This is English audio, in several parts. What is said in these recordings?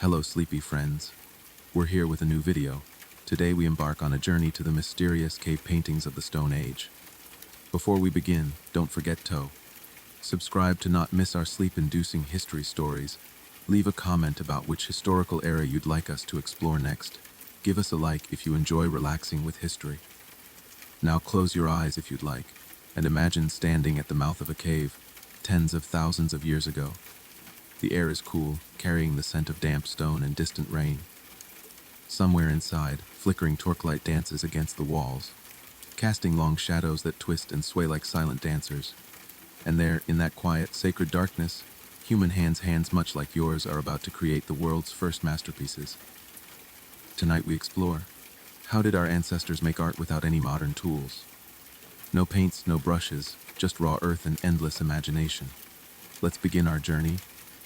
Hello, sleepy friends. We're here with a new video. Today we embark on a journey to the mysterious cave paintings of the Stone Age. Before we begin, don't forget to subscribe to not miss our sleep-inducing history stories. Leave a comment about which historical era you'd like us to explore next. Give us a like if you enjoy relaxing with history. Now close your eyes if you'd like, and imagine standing at the mouth of a cave, tens of thousands of years ago. The air is cool, carrying the scent of damp stone and distant rain. Somewhere inside, flickering torchlight dances against the walls, casting long shadows that twist and sway like silent dancers. And there, in that quiet, sacred darkness, human hands much like yours are about to create the world's first masterpieces. Tonight we explore, how did our ancestors make art without any modern tools? No paints, no brushes, just raw earth and endless imagination. Let's begin our journey.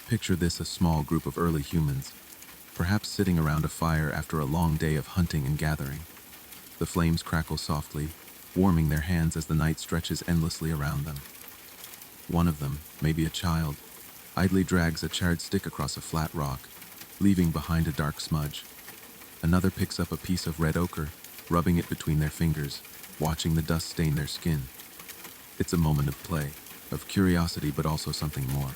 Picture this: a small group of early humans, perhaps sitting around a fire after a long day of hunting and gathering. The flames crackle softly, warming their hands as the night stretches endlessly around them. One of them, maybe a child, idly drags a charred stick across a flat rock, leaving behind a dark smudge. Another picks up a piece of red ochre, rubbing it between their fingers, watching the dust stain their skin. It's a moment of play, of curiosity, but also something more.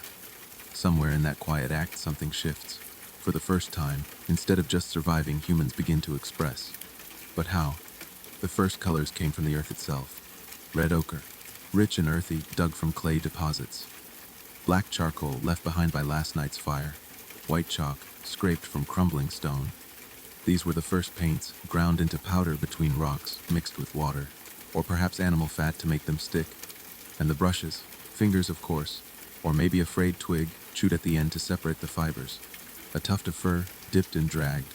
Somewhere in that quiet act, something shifts. For the first time, instead of just surviving, humans begin to express. But how? The first colors came from the earth itself. Red ochre, rich and earthy, dug from clay deposits. Black charcoal, left behind by last night's fire. White chalk, scraped from crumbling stone. These were the first paints, ground into powder between rocks, mixed with water, or perhaps animal fat to make them stick. And the brushes, fingers of course, or maybe a frayed twig, chewed at the end to separate the fibers. A tuft of fur, dipped and dragged.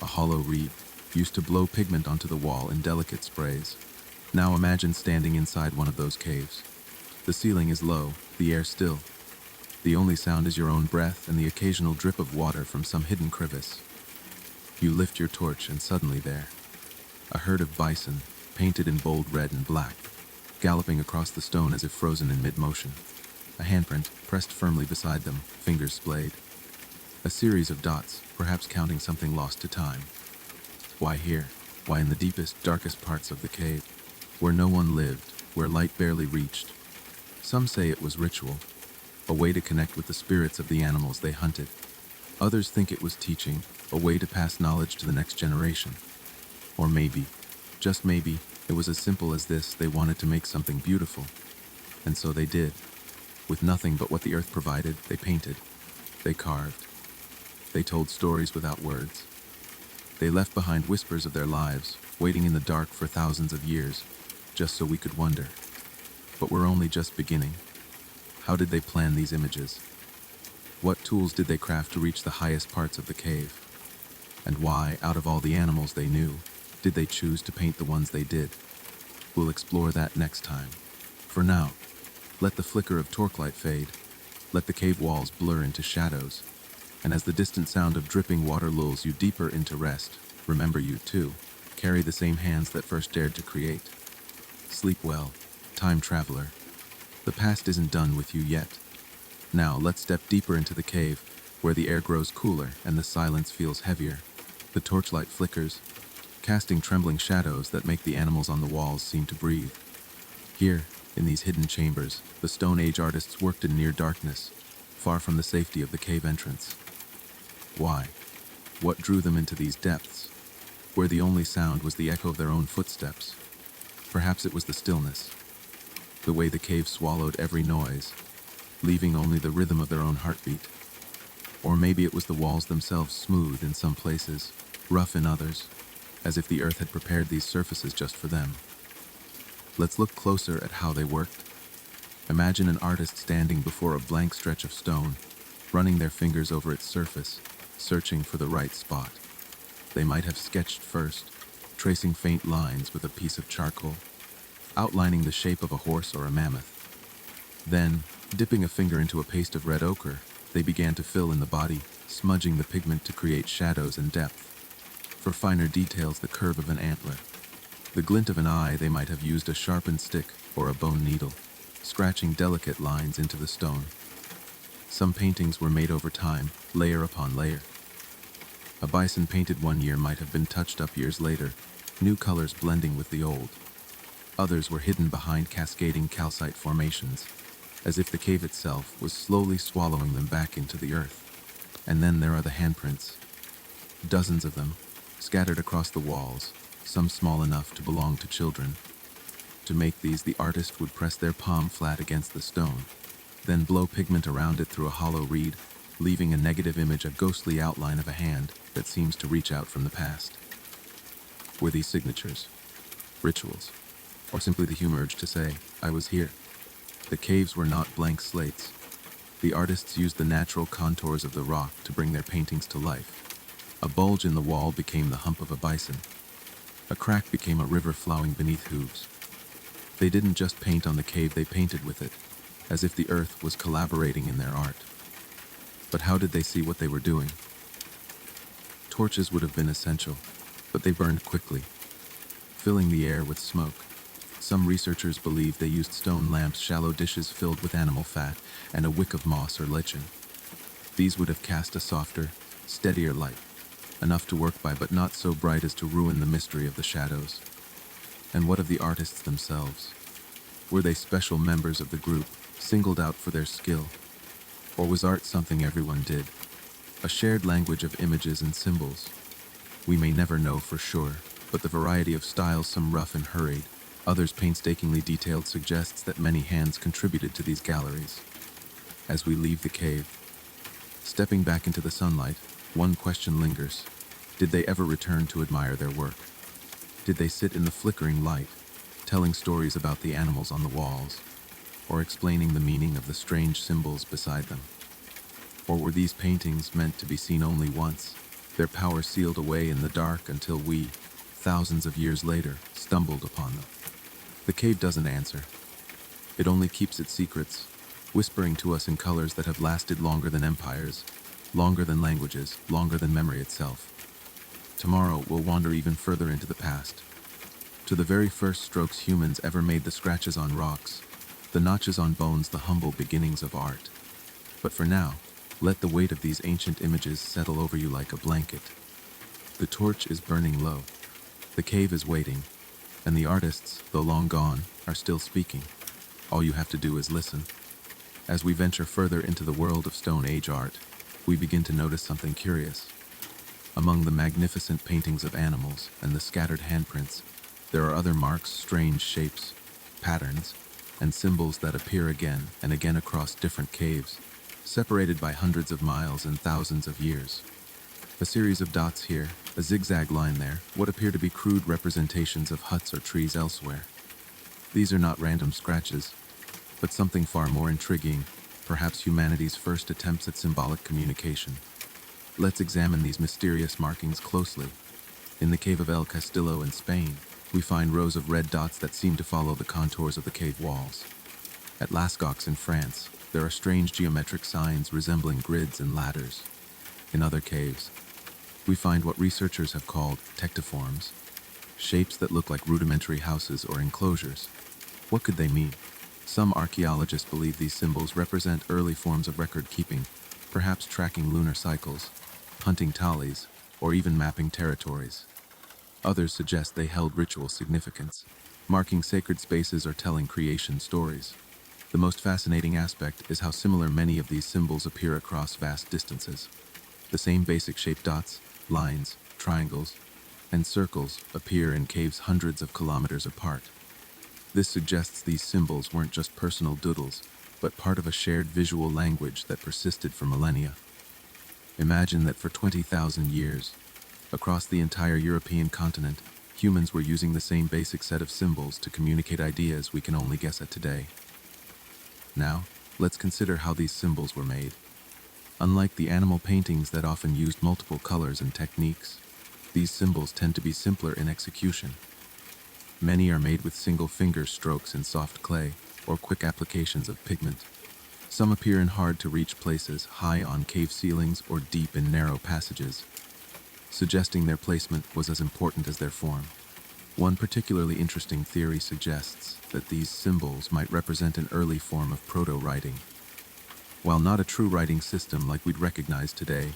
A hollow reed, used to blow pigment onto the wall in delicate sprays. Now imagine standing inside one of those caves. The ceiling is low, the air still. The only sound is your own breath and the occasional drip of water from some hidden crevice. You lift your torch and suddenly there, a herd of bison, painted in bold red and black, galloping across the stone as if frozen in mid-motion. A handprint pressed firmly beside them, fingers splayed. A series of dots, perhaps counting something lost to time. Why here? Why in the deepest, darkest parts of the cave, where no one lived, where light barely reached? Some say it was ritual, a way to connect with the spirits of the animals they hunted. Others think it was teaching, a way to pass knowledge to the next generation. Or maybe, just maybe, it was as simple as this: they wanted to make something beautiful. And so they did. With nothing but what the earth provided, they painted, they carved, they told stories without words. They left behind whispers of their lives, waiting in the dark for thousands of years, just so we could wonder. But we're only just beginning. How did they plan these images? What tools did they craft to reach the highest parts of the cave? And why, out of all the animals they knew, did they choose to paint the ones they did? We'll explore that next time. For now, let the flicker of torchlight fade. Let the cave walls blur into shadows. And as the distant sound of dripping water lulls you deeper into rest, remember you, too, carry the same hands that first dared to create. Sleep well, time traveler. The past isn't done with you yet. Now, let's step deeper into the cave, where the air grows cooler and the silence feels heavier. The torchlight flickers, casting trembling shadows that make the animals on the walls seem to breathe. Here, in these hidden chambers, the Stone Age artists worked in near darkness, far from the safety of the cave entrance. Why? What drew them into these depths, where the only sound was the echo of their own footsteps? Perhaps it was the stillness, the way the cave swallowed every noise, leaving only the rhythm of their own heartbeat. Or maybe it was the walls themselves, smooth in some places, rough in others, as if the earth had prepared these surfaces just for them. Let's look closer at how they worked. Imagine an artist standing before a blank stretch of stone, running their fingers over its surface, searching for the right spot. They might have sketched first, tracing faint lines with a piece of charcoal, outlining the shape of a horse or a mammoth. Then, dipping a finger into a paste of red ochre, they began to fill in the body, smudging the pigment to create shadows and depth. For finer details, the curve of an antler. The glint of an eye, they might have used a sharpened stick or a bone needle, scratching delicate lines into the stone. Some paintings were made over time, layer upon layer. A bison painted one year might have been touched up years later, new colors blending with the old. Others were hidden behind cascading calcite formations, as if the cave itself was slowly swallowing them back into the earth. And then there are the handprints, dozens of them, scattered across the walls, some small enough to belong to children. To make these, the artist would press their palm flat against the stone, then blow pigment around it through a hollow reed, leaving a negative image, a ghostly outline of a hand that seems to reach out from the past. Were these signatures, rituals, or simply the human urge to say, "I was here"? The caves were not blank slates. The artists used the natural contours of the rock to bring their paintings to life. A bulge in the wall became the hump of a bison. A crack became a river flowing beneath hooves. They didn't just paint on the cave, they painted with it, as if the earth was collaborating in their art. But how did they see what they were doing? Torches would have been essential, but they burned quickly, filling the air with smoke. Some researchers believe they used stone lamps, shallow dishes filled with animal fat, and a wick of moss or lichen. These would have cast a softer, steadier light, enough to work by but not so bright as to ruin the mystery of the shadows. And what of the artists themselves? Were they special members of the group, singled out for their skill? Or was art something everyone did? A shared language of images and symbols? We may never know for sure, but the variety of styles, some rough and hurried, others painstakingly detailed, suggests that many hands contributed to these galleries. As we leave the cave, stepping back into the sunlight, one question lingers. Did they ever return to admire their work? Did they sit in the flickering light, telling stories about the animals on the walls, or explaining the meaning of the strange symbols beside them? Or were these paintings meant to be seen only once, their power sealed away in the dark until we, thousands of years later, stumbled upon them? The cave doesn't answer. It only keeps its secrets, whispering to us in colors that have lasted longer than empires, longer than languages, longer than memory itself. Tomorrow we'll wander even further into the past, to the very first strokes humans ever made, the scratches on rocks, the notches on bones, the humble beginnings of art. But for now, let the weight of these ancient images settle over you like a blanket. The torch is burning low. The cave is waiting, and the artists, though long gone, are still speaking. All you have to do is listen. As we venture further into the world of Stone Age art, we begin to notice something curious. Among the magnificent paintings of animals and the scattered handprints, there are other marks, strange shapes, patterns, and symbols that appear again and again across different caves, separated by hundreds of miles and thousands of years. A series of dots here, a zigzag line there, what appear to be crude representations of huts or trees elsewhere. These are not random scratches, but something far more intriguing, perhaps humanity's first attempts at symbolic communication. Let's examine these mysterious markings closely. In the cave of El Castillo in Spain, we find rows of red dots that seem to follow the contours of the cave walls. At Lascaux in France, there are strange geometric signs resembling grids and ladders. In other caves, we find what researchers have called tectiforms, shapes that look like rudimentary houses or enclosures. What could they mean? Some archaeologists believe these symbols represent early forms of record keeping, perhaps tracking lunar cycles, hunting tallies, or even mapping territories. Others suggest they held ritual significance, marking sacred spaces or telling creation stories. The most fascinating aspect is how similar many of these symbols appear across vast distances. The same basic shaped dots, lines, triangles, and circles appear in caves hundreds of kilometers apart. This suggests these symbols weren't just personal doodles, but part of a shared visual language that persisted for millennia. Imagine that for 20,000 years, across the entire European continent, humans were using the same basic set of symbols to communicate ideas we can only guess at today. Now, let's consider how these symbols were made. Unlike the animal paintings that often used multiple colors and techniques, these symbols tend to be simpler in execution. Many are made with single finger strokes in soft clay or quick applications of pigment. Some appear in hard-to-reach places, high on cave ceilings or deep in narrow passages, suggesting their placement was as important as their form. One particularly interesting theory suggests that these symbols might represent an early form of proto-writing. While not a true writing system like we'd recognize today,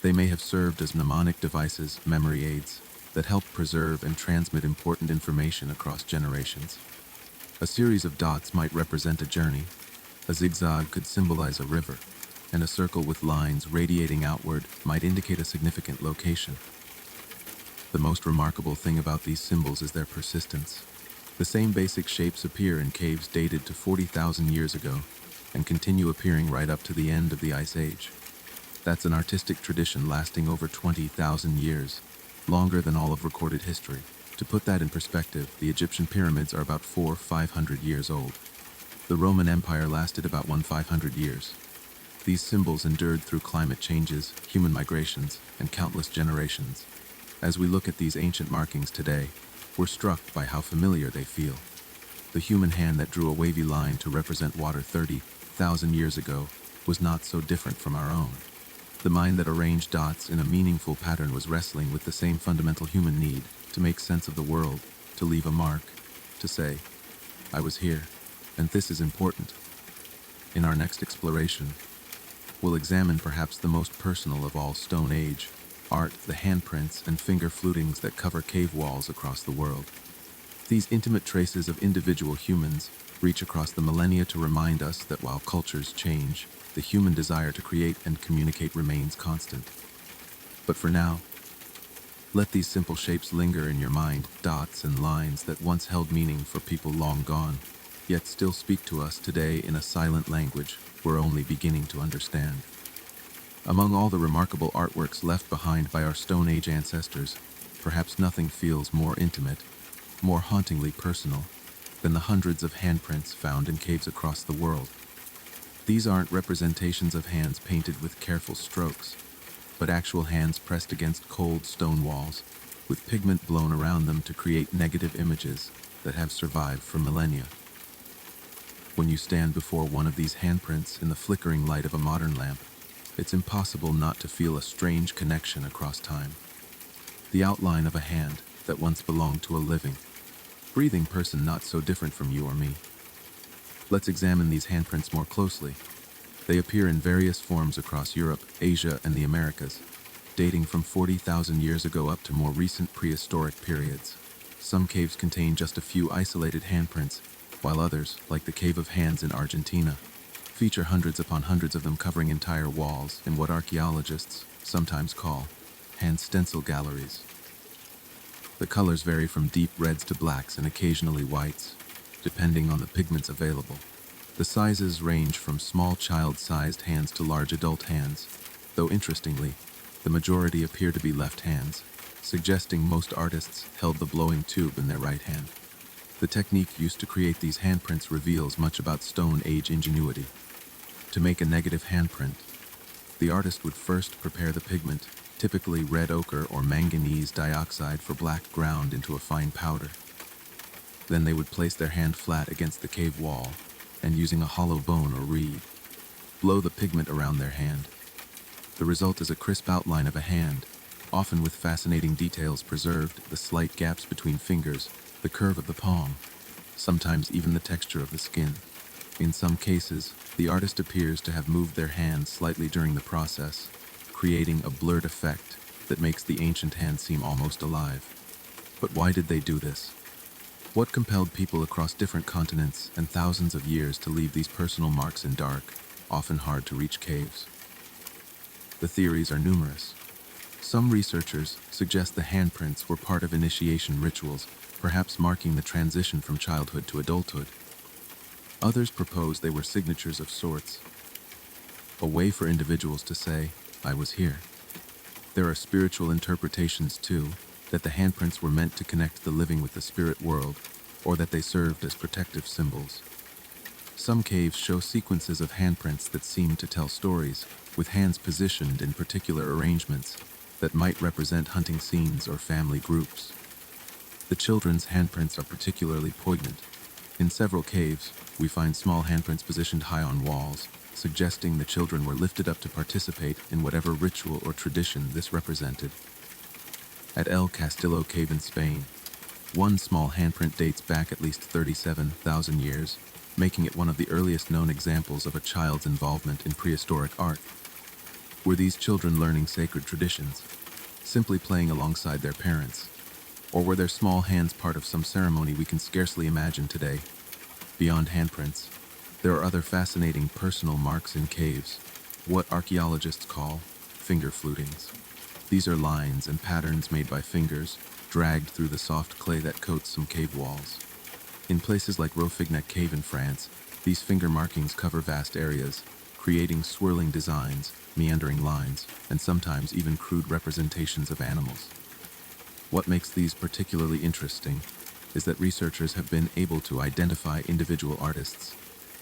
They may have served as mnemonic devices, memory aids, that helped preserve and transmit important information across generations. A series of dots might represent a journey, a zigzag could symbolize a river, and a circle with lines radiating outward might indicate a significant location. The most remarkable thing about these symbols is their persistence. The same basic shapes appear in caves dated to 40,000 years ago and continue appearing right up to the end of the Ice Age. That's an artistic tradition lasting over 20,000 years, longer than all of recorded history. To put that in perspective, the Egyptian pyramids are about 400-500 years old. The Roman Empire lasted about 1,500 years. These symbols endured through climate changes, human migrations, and countless generations. As we look at these ancient markings today, we're struck by how familiar they feel. The human hand that drew a wavy line to represent water 30,000 years ago was not so different from our own. The mind that arranged dots in a meaningful pattern was wrestling with the same fundamental human need to make sense of the world, to leave a mark, to say, I was here, and this is important. In our next exploration, we'll examine perhaps the most personal of all Stone Age art, the handprints and finger flutings that cover cave walls across the world. These intimate traces of individual humans reach across the millennia to remind us that while cultures change, the human desire to create and communicate remains constant. But for now, let these simple shapes linger in your mind, dots and lines that once held meaning for people long gone, yet still speak to us today in a silent language we're only beginning to understand. Among all the remarkable artworks left behind by our Stone Age ancestors, perhaps nothing feels more intimate, more hauntingly personal, than the hundreds of handprints found in caves across the world. These aren't representations of hands painted with careful strokes, but actual hands pressed against cold stone walls, with pigment blown around them to create negative images that have survived for millennia. When you stand before one of these handprints in the flickering light of a modern lamp, it's impossible not to feel a strange connection across time. The outline of a hand that once belonged to a living, breathing person not so different from you or me. Let's examine these handprints more closely. They appear in various forms across Europe, Asia, and the Americas, dating from 40,000 years ago up to more recent prehistoric periods. Some caves contain just a few isolated handprints, while others, like the Cave of Hands in Argentina, feature hundreds upon hundreds of them covering entire walls in what archaeologists sometimes call hand stencil galleries. The colors vary from deep reds to blacks and occasionally whites, depending on the pigments available. The sizes range from small child-sized hands to large adult hands, though interestingly, the majority appear to be left hands, suggesting most artists held the blowing tube in their right hand. The technique used to create these handprints reveals much about Stone Age ingenuity. To make a negative handprint, the artist would first prepare the pigment, typically red ochre or manganese dioxide for black, ground into a fine powder. Then they would place their hand flat against the cave wall and, using a hollow bone or reed, blow the pigment around their hand. The result is a crisp outline of a hand, often with fascinating details preserved, the slight gaps between fingers, the curve of the palm, sometimes even the texture of the skin. In some cases, the artist appears to have moved their hand slightly during the process, creating a blurred effect that makes the ancient hand seem almost alive. But why did they do this? What compelled people across different continents and thousands of years to leave these personal marks in dark, often hard-to-reach caves? The theories are numerous. Some researchers suggest the handprints were part of initiation rituals, perhaps marking the transition from childhood to adulthood. Others propose they were signatures of sorts, a way for individuals to say, I was here. There are spiritual interpretations, too, that the handprints were meant to connect the living with the spirit world, or that they served as protective symbols. Some caves show sequences of handprints that seem to tell stories, with hands positioned in particular arrangements that might represent hunting scenes or family groups. The children's handprints are particularly poignant. In several caves, we find small handprints positioned high on walls, suggesting the children were lifted up to participate in whatever ritual or tradition this represented. At El Castillo Cave in Spain, one small handprint dates back at least 37,000 years, making it one of the earliest known examples of a child's involvement in prehistoric art. Were these children learning sacred traditions, simply playing alongside their parents? Or were their small hands part of some ceremony we can scarcely imagine today? Beyond handprints, there are other fascinating personal marks in caves, what archaeologists call finger flutings. These are lines and patterns made by fingers, dragged through the soft clay that coats some cave walls. In places like Rouffignac Cave in France, these finger markings cover vast areas, creating swirling designs, meandering lines, and sometimes even crude representations of animals. What makes these particularly interesting is that researchers have been able to identify individual artists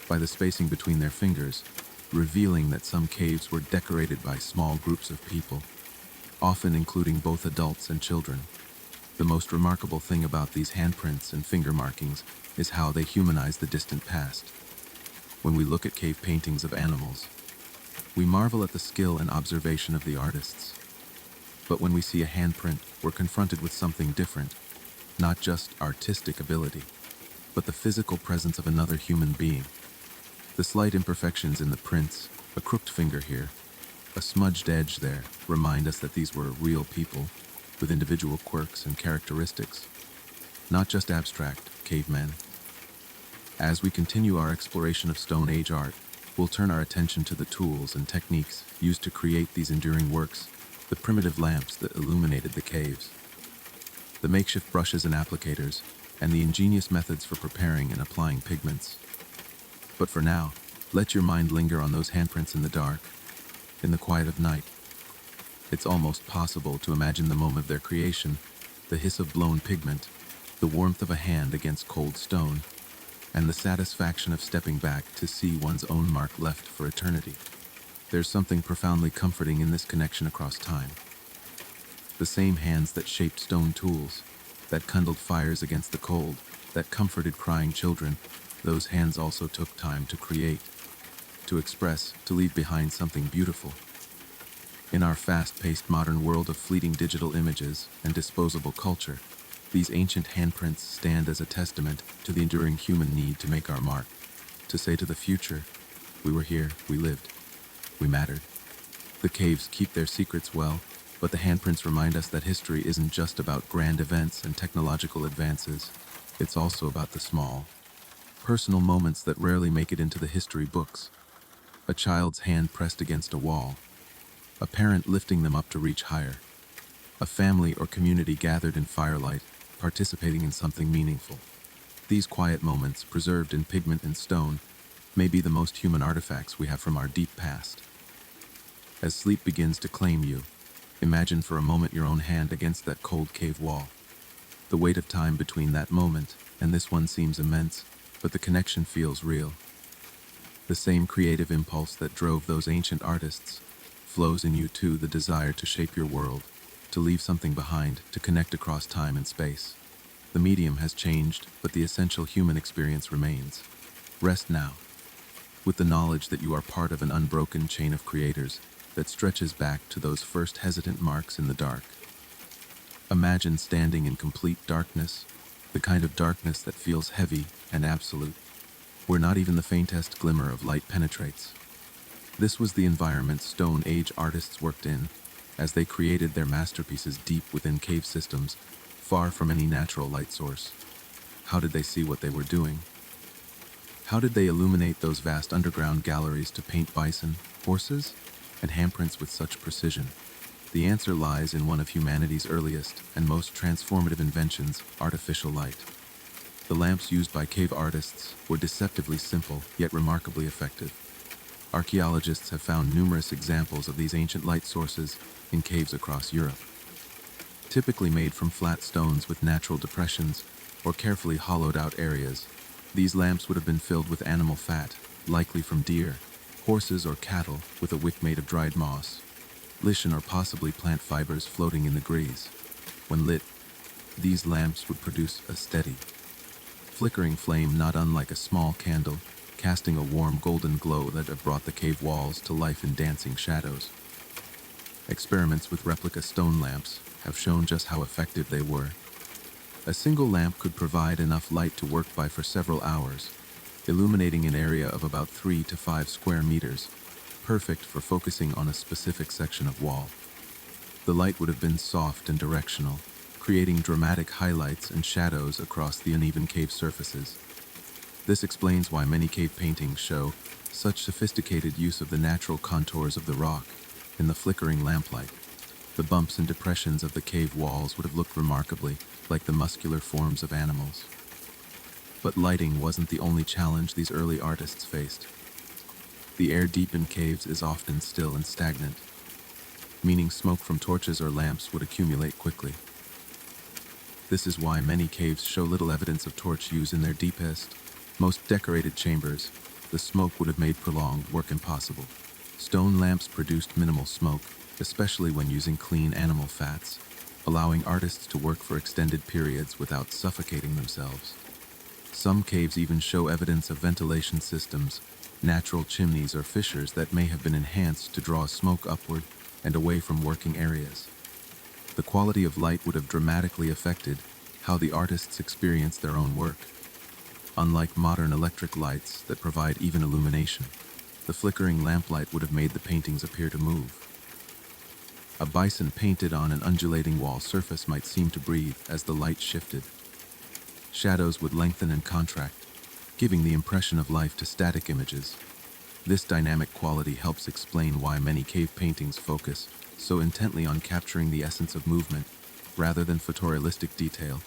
by the spacing between their fingers, revealing that some caves were decorated by small groups of people, often including both adults and children. The most remarkable thing about these handprints and finger markings is how they humanize the distant past. When we look at cave paintings of animals, we marvel at the skill and observation of the artists. But when we see a handprint, we're confronted with something different, not just artistic ability, but the physical presence of another human being. The slight imperfections in the prints, a crooked finger here, a smudged edge there, remind us that these were real people with individual quirks and characteristics, not just abstract cavemen. As we continue our exploration of Stone Age art, we'll turn our attention to the tools and techniques used to create these enduring works, the primitive lamps that illuminated the caves, the makeshift brushes and applicators, and the ingenious methods for preparing and applying pigments. But for now, let your mind linger on those handprints in the dark, in the quiet of night. It's almost possible to imagine the moment of their creation, the hiss of blown pigment, the warmth of a hand against cold stone, and the satisfaction of stepping back to see one's own mark left for eternity. There's something profoundly comforting in this connection across time. The same hands that shaped stone tools, that kindled fires against the cold, that comforted crying children, those hands also took time to create, to express, to leave behind something beautiful. In our fast-paced modern world of fleeting digital images and disposable culture, these ancient handprints stand as a testament to the enduring human need to make our mark, to say to the future, we were here, we lived, we mattered. The caves keep their secrets well, but the handprints remind us that history isn't just about grand events and technological advances. It's also about the small, personal moments that rarely make it into the history books. A child's hand pressed against a wall, a parent lifting them up to reach higher, a family or community gathered in firelight, participating in something meaningful. These quiet moments, preserved in pigment and stone, may be the most human artifacts we have from our deep past. As sleep begins to claim you, imagine for a moment your own hand against that cold cave wall. The weight of time between that moment and this one seems immense, but the connection feels real. The same creative impulse that drove those ancient artists flows in you too, the desire to shape your world, to leave something behind, to connect across time and space. The medium has changed, but the essential human experience remains. Rest now, with the knowledge that you are part of an unbroken chain of creators that stretches back to those first hesitant marks in the dark. Imagine standing in complete darkness, the kind of darkness that feels heavy and absolute, where not even the faintest glimmer of light penetrates. This was the environment Stone Age artists worked in, as they created their masterpieces deep within cave systems, far from any natural light source. How did they see what they were doing? How did they illuminate those vast underground galleries to paint bison, horses, and handprints with such precision? The answer lies in one of humanity's earliest and most transformative inventions, artificial light. The lamps used by cave artists were deceptively simple, yet remarkably effective. Archaeologists have found numerous examples of these ancient light sources in caves across Europe. Typically made from flat stones with natural depressions or carefully hollowed-out areas, these lamps would have been filled with animal fat, likely from deer, horses, or cattle, with a wick made of dried moss, lichen, or possibly plant fibers floating in the grease. When lit, these lamps would produce a steady, flickering flame not unlike a small candle, casting a warm golden glow that had brought the cave walls to life in dancing shadows. Experiments with replica stone lamps have shown just how effective they were. A single lamp could provide enough light to work by for several hours, illuminating an area of about 3 to 5 square meters, perfect for focusing on a specific section of wall. The light would have been soft and directional, creating dramatic highlights and shadows across the uneven cave surfaces. This explains why many cave paintings show such sophisticated use of the natural contours of the rock in the flickering lamplight. The bumps and depressions of the cave walls would have looked remarkably like the muscular forms of animals. But lighting wasn't the only challenge these early artists faced. The air deep in caves is often still and stagnant, meaning smoke from torches or lamps would accumulate quickly. This is why many caves show little evidence of torch use in their deepest, most decorated chambers. The smoke would have made prolonged work impossible. Stone lamps produced minimal smoke, especially when using clean animal fats, allowing artists to work for extended periods without suffocating themselves. Some caves even show evidence of ventilation systems, natural chimneys or fissures that may have been enhanced to draw smoke upward and away from working areas. The quality of light would have dramatically affected how the artists experienced their own work. Unlike modern electric lights that provide even illumination, the flickering lamplight would have made the paintings appear to move. A bison painted on an undulating wall surface might seem to breathe as the light shifted. Shadows would lengthen and contract, giving the impression of life to static images. This dynamic quality helps explain why many cave paintings focus so intently on capturing the essence of movement rather than photorealistic detail.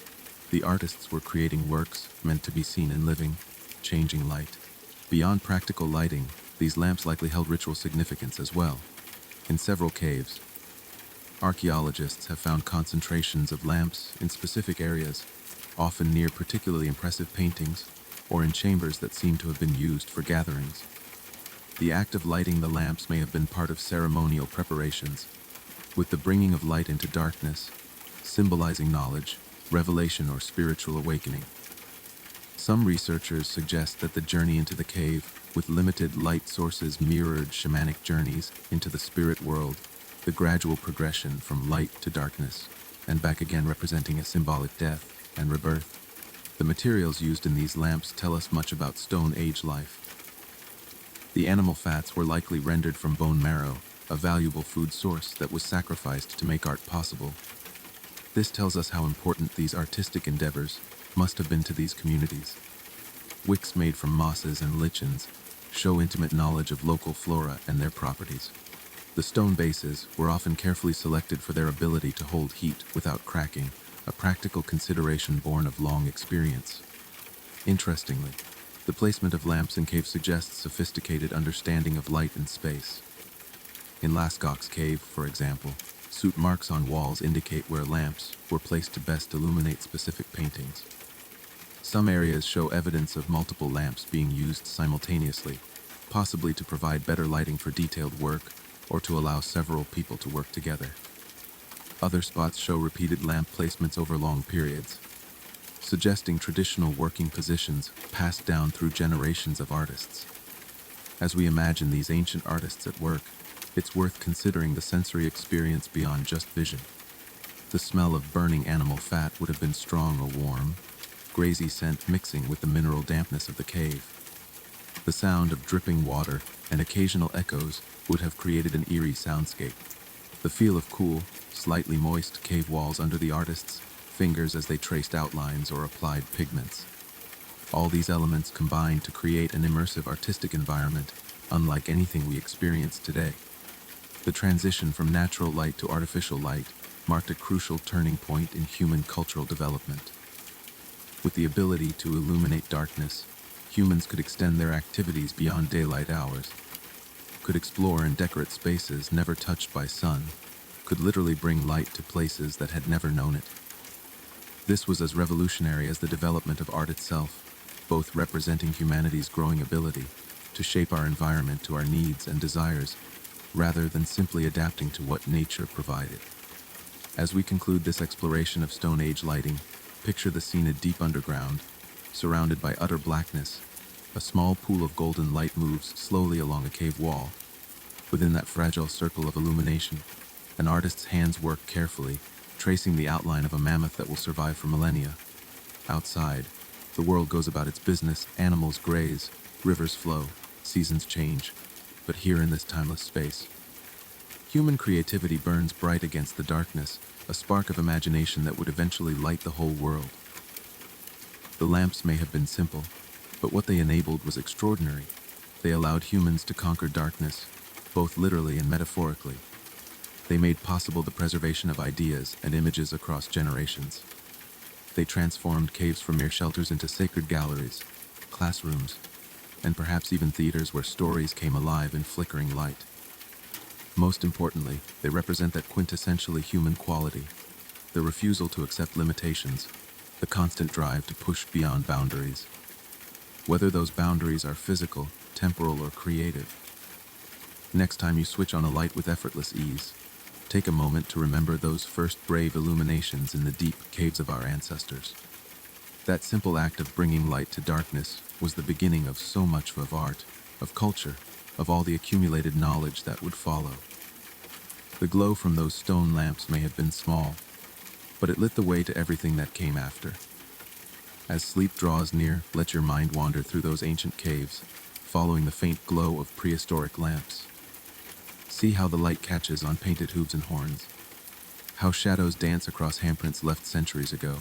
The artists were creating works meant to be seen in living, changing light. Beyond practical lighting, these lamps likely held ritual significance as well. In several caves, archaeologists have found concentrations of lamps in specific areas, often near particularly impressive paintings or in chambers that seem to have been used for gatherings. The act of lighting the lamps may have been part of ceremonial preparations, with the bringing of light into darkness, symbolizing knowledge, revelation, or spiritual awakening. Some researchers suggest that the journey into the cave with limited light sources mirrored shamanic journeys into the spirit world, the gradual progression from light to darkness, and back again, representing a symbolic death and rebirth. The materials used in these lamps tell us much about Stone Age life. The animal fats were likely rendered from bone marrow, a valuable food source that was sacrificed to make art possible. This tells us how important these artistic endeavors must have been to these communities. Wicks made from mosses and lichens show intimate knowledge of local flora and their properties. The stone bases were often carefully selected for their ability to hold heat without cracking, a practical consideration born of long experience. Interestingly, the placement of lamps in caves suggests sophisticated understanding of light and space. In Lascaux Cave, for example, soot marks on walls indicate where lamps were placed to best illuminate specific paintings. Some areas show evidence of multiple lamps being used simultaneously, possibly to provide better lighting for detailed work or to allow several people to work together. Other spots show repeated lamp placements over long periods, suggesting traditional working positions passed down through generations of artists. As we imagine these ancient artists at work, it's worth considering the sensory experience beyond just vision. The smell of burning animal fat would have been strong or warm, grazy scent mixing with the mineral dampness of the cave. The sound of dripping water and occasional echoes would have created an eerie soundscape. The feel of cool, slightly moist cave walls under the artists' fingers as they traced outlines or applied pigments. All these elements combined to create an immersive artistic environment, unlike anything we experience today. The transition from natural light to artificial light marked a crucial turning point in human cultural development. With the ability to illuminate darkness, humans could extend their activities beyond daylight hours, could explore and decorate spaces never touched by sun, could literally bring light to places that had never known it. This was as revolutionary as the development of art itself, both representing humanity's growing ability to shape our environment to our needs and desires, rather than simply adapting to what nature provided. As we conclude this exploration of Stone Age lighting, picture the scene deep underground, surrounded by utter blackness. A small pool of golden light moves slowly along a cave wall. Within that fragile circle of illumination, an artist's hands work carefully, tracing the outline of a mammoth that will survive for millennia. Outside, the world goes about its business, animals graze, rivers flow, seasons change. but here in this timeless space. Human creativity burns bright against the darkness, a spark of imagination that would eventually light the whole world. The lamps may have been simple, but what they enabled was extraordinary. They allowed humans to conquer darkness, both literally and metaphorically. They made possible the preservation of ideas and images across generations. They transformed caves from mere shelters into sacred galleries, classrooms, and perhaps even theaters where stories came alive in flickering light. Most importantly, they represent that quintessentially human quality, the refusal to accept limitations, the constant drive to push beyond boundaries. Whether those boundaries are physical, temporal, or creative. Next time you switch on a light with effortless ease, take a moment to remember those first brave illuminations in the deep caves of our ancestors. That simple act of bringing light to darkness was the beginning of so much of art, of culture, of all the accumulated knowledge that would follow. The glow from those stone lamps may have been small, but it lit the way to everything that came after. As sleep draws near, let your mind wander through those ancient caves, following the faint glow of prehistoric lamps. See how the light catches on painted hooves and horns, how shadows dance across handprints left centuries ago.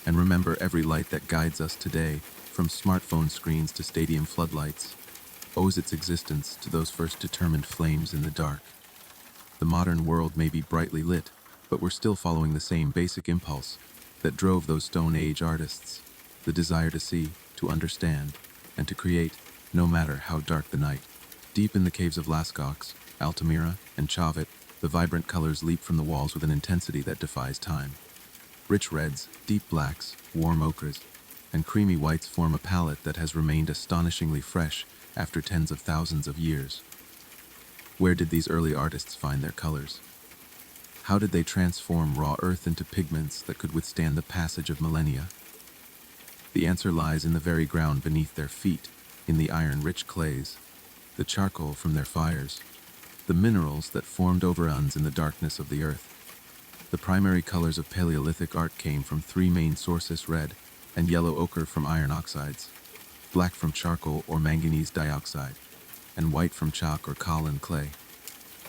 And remember, every light that guides us today, from smartphone screens to stadium floodlights, owes its existence to those first determined flames in the dark. The modern world may be brightly lit, but we're still following the same basic impulse that drove those Stone Age artists, the desire to see, to understand, and to create, no matter how dark the night. Deep in the caves of Lascaux, Altamira, and Chauvet, the vibrant colors leap from the walls with an intensity that defies time. Rich reds, deep blacks, warm ochres, and creamy whites form a palette that has remained astonishingly fresh after tens of thousands of years. Where did these early artists find their colors? How did they transform raw earth into pigments that could withstand the passage of millennia? The answer lies in the very ground beneath their feet, in the iron-rich clays, the charcoal from their fires, the minerals that formed overruns in the darkness of the earth. The primary colors of Paleolithic art came from three main sources: red and yellow ochre from iron oxides, black from charcoal or manganese dioxide, and white from chalk or kaolin clay.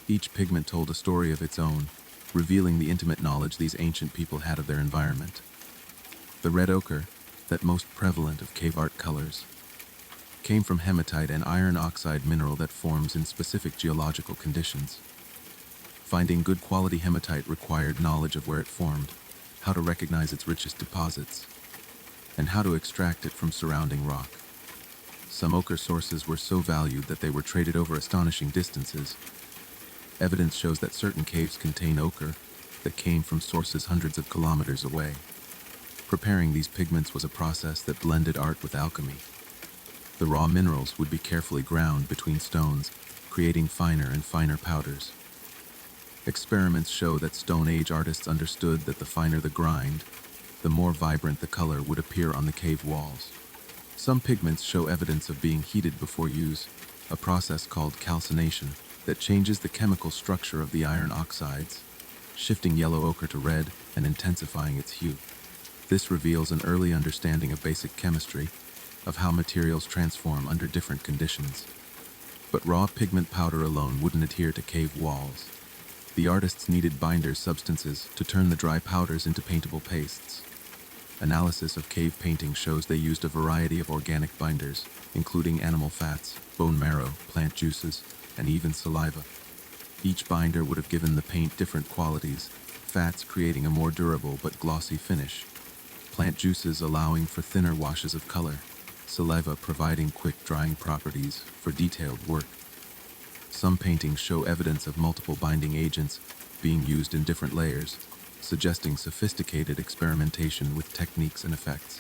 Each pigment told a story of its own, revealing the intimate knowledge these ancient people had of their environment. The red ochre, that most prevalent of cave art colors, came from hematite, an iron oxide mineral that forms in specific geological conditions. Finding good quality hematite required knowledge of where it formed, how to recognize its richest deposits, and how to extract it from surrounding rock. Some ochre sources were so valued that they were traded over astonishing distances. Evidence shows that certain caves contain ochre that came from sources hundreds of kilometers away. Preparing these pigments was a process that blended art with alchemy. The raw minerals would be carefully ground between stones, creating finer and finer powders. Experiments show that Stone Age artists understood that the finer the grind, the more vibrant the color would appear on the cave walls. Some pigments show evidence of being heated before use, a process called calcination that changes the chemical structure of the iron oxides, shifting yellow ochre to red and intensifying its hue. This reveals an early understanding of basic chemistry, of how materials transform under different conditions. But raw pigment powder alone wouldn't adhere to cave walls. The artists needed binder substances to turn the dry powders into paintable pastes. Analysis of cave painting shows they used a variety of organic binders, including animal fats, bone marrow, plant juices, and even saliva. Each binder would have given the paint different qualities, fats creating a more durable but glossy finish, plant juices allowing for thinner washes of color, saliva providing quick drying properties for detailed work. Some paintings show evidence of multiple binding agents being used in different layers, suggesting sophisticated experimentation with techniques and effects.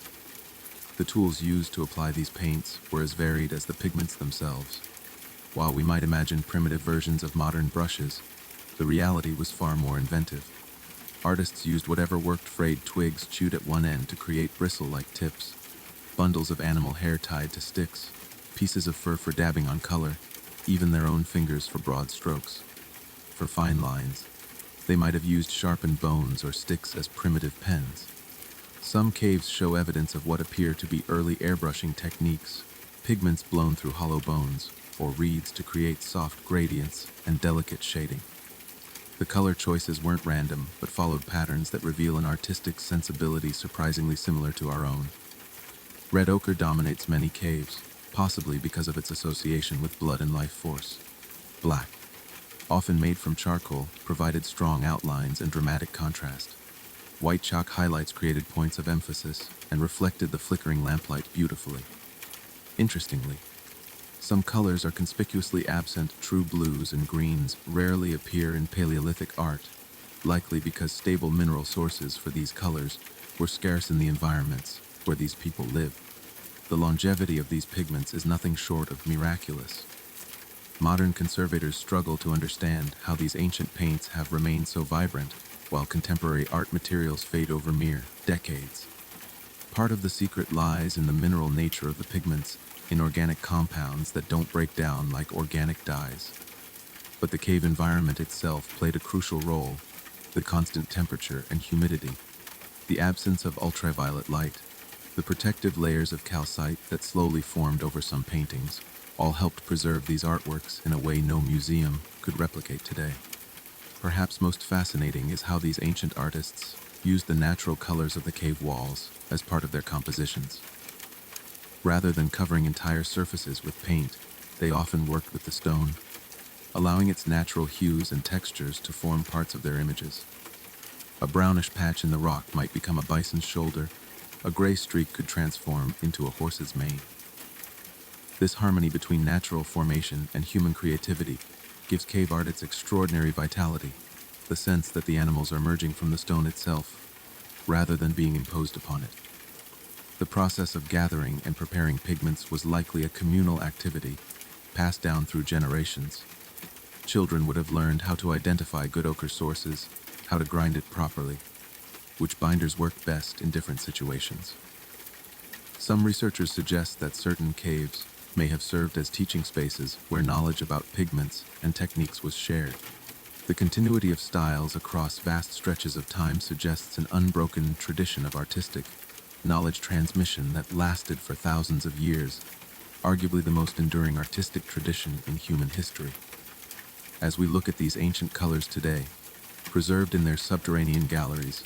The tools used to apply these paints were as varied as the pigments themselves. While we might imagine primitive versions of modern brushes, the reality was far more inventive. Artists used whatever worked: frayed twigs chewed at one end to create bristle-like tips, bundles of animal hair tied to sticks, pieces of fur for dabbing on color, even their own fingers for broad strokes. For fine lines, they might have used sharpened bones or sticks as primitive pens. Some caves show evidence of what appear to be early airbrushing techniques, pigments blown through hollow bones, or reeds to create soft gradients and delicate shading. The color choices weren't random, but followed patterns that reveal an artistic sensibility surprisingly similar to our own. Red ochre dominates many caves, possibly because of its association with blood and life force. Black, often made from charcoal, provided strong outlines and dramatic contrast. White chalk highlights created points of emphasis and reflected the flickering lamplight beautifully. Interestingly, some colors are conspicuously absent. True blues and greens rarely appear in Paleolithic art, likely because stable mineral sources for these colors were scarce in the environments where these people lived. The longevity of these pigments is nothing short of miraculous. Modern conservators struggle to understand how these ancient paints have remained so vibrant, while contemporary art materials fade over mere decades. Part of the secret lies in the mineral nature of the pigments, inorganic compounds that don't break down like organic dyes. But the cave environment itself played a crucial role: the constant temperature and humidity, the absence of ultraviolet light, the protective layers of calcite that slowly formed over some paintings, all helped preserve these artworks in a way no museum could replicate today. Perhaps most fascinating is how these ancient artists used the natural colors of the cave walls as part of their compositions. Rather than covering entire surfaces with paint, they often worked with the stone, allowing its natural hues and textures to form parts of their images. A brownish patch in the rock might become a bison's shoulder, a gray streak could transform into a horse's mane. This harmony between natural formation and human creativity gives cave art its extraordinary vitality, the sense that the animals are emerging from the stone itself, rather than being imposed upon it. The process of gathering and preparing pigments was likely a communal activity, passed down through generations. Children would have learned how to identify good ochre sources, how to grind it properly, which binders worked best in different situations. Some researchers suggest that certain caves may have served as teaching spaces where knowledge about pigments and techniques was shared. The continuity of styles across vast stretches of time suggests an unbroken tradition of artistic knowledge transmission that lasted for thousands of years, arguably the most enduring artistic tradition in human history. As we look at these ancient colors today, preserved in their subterranean galleries,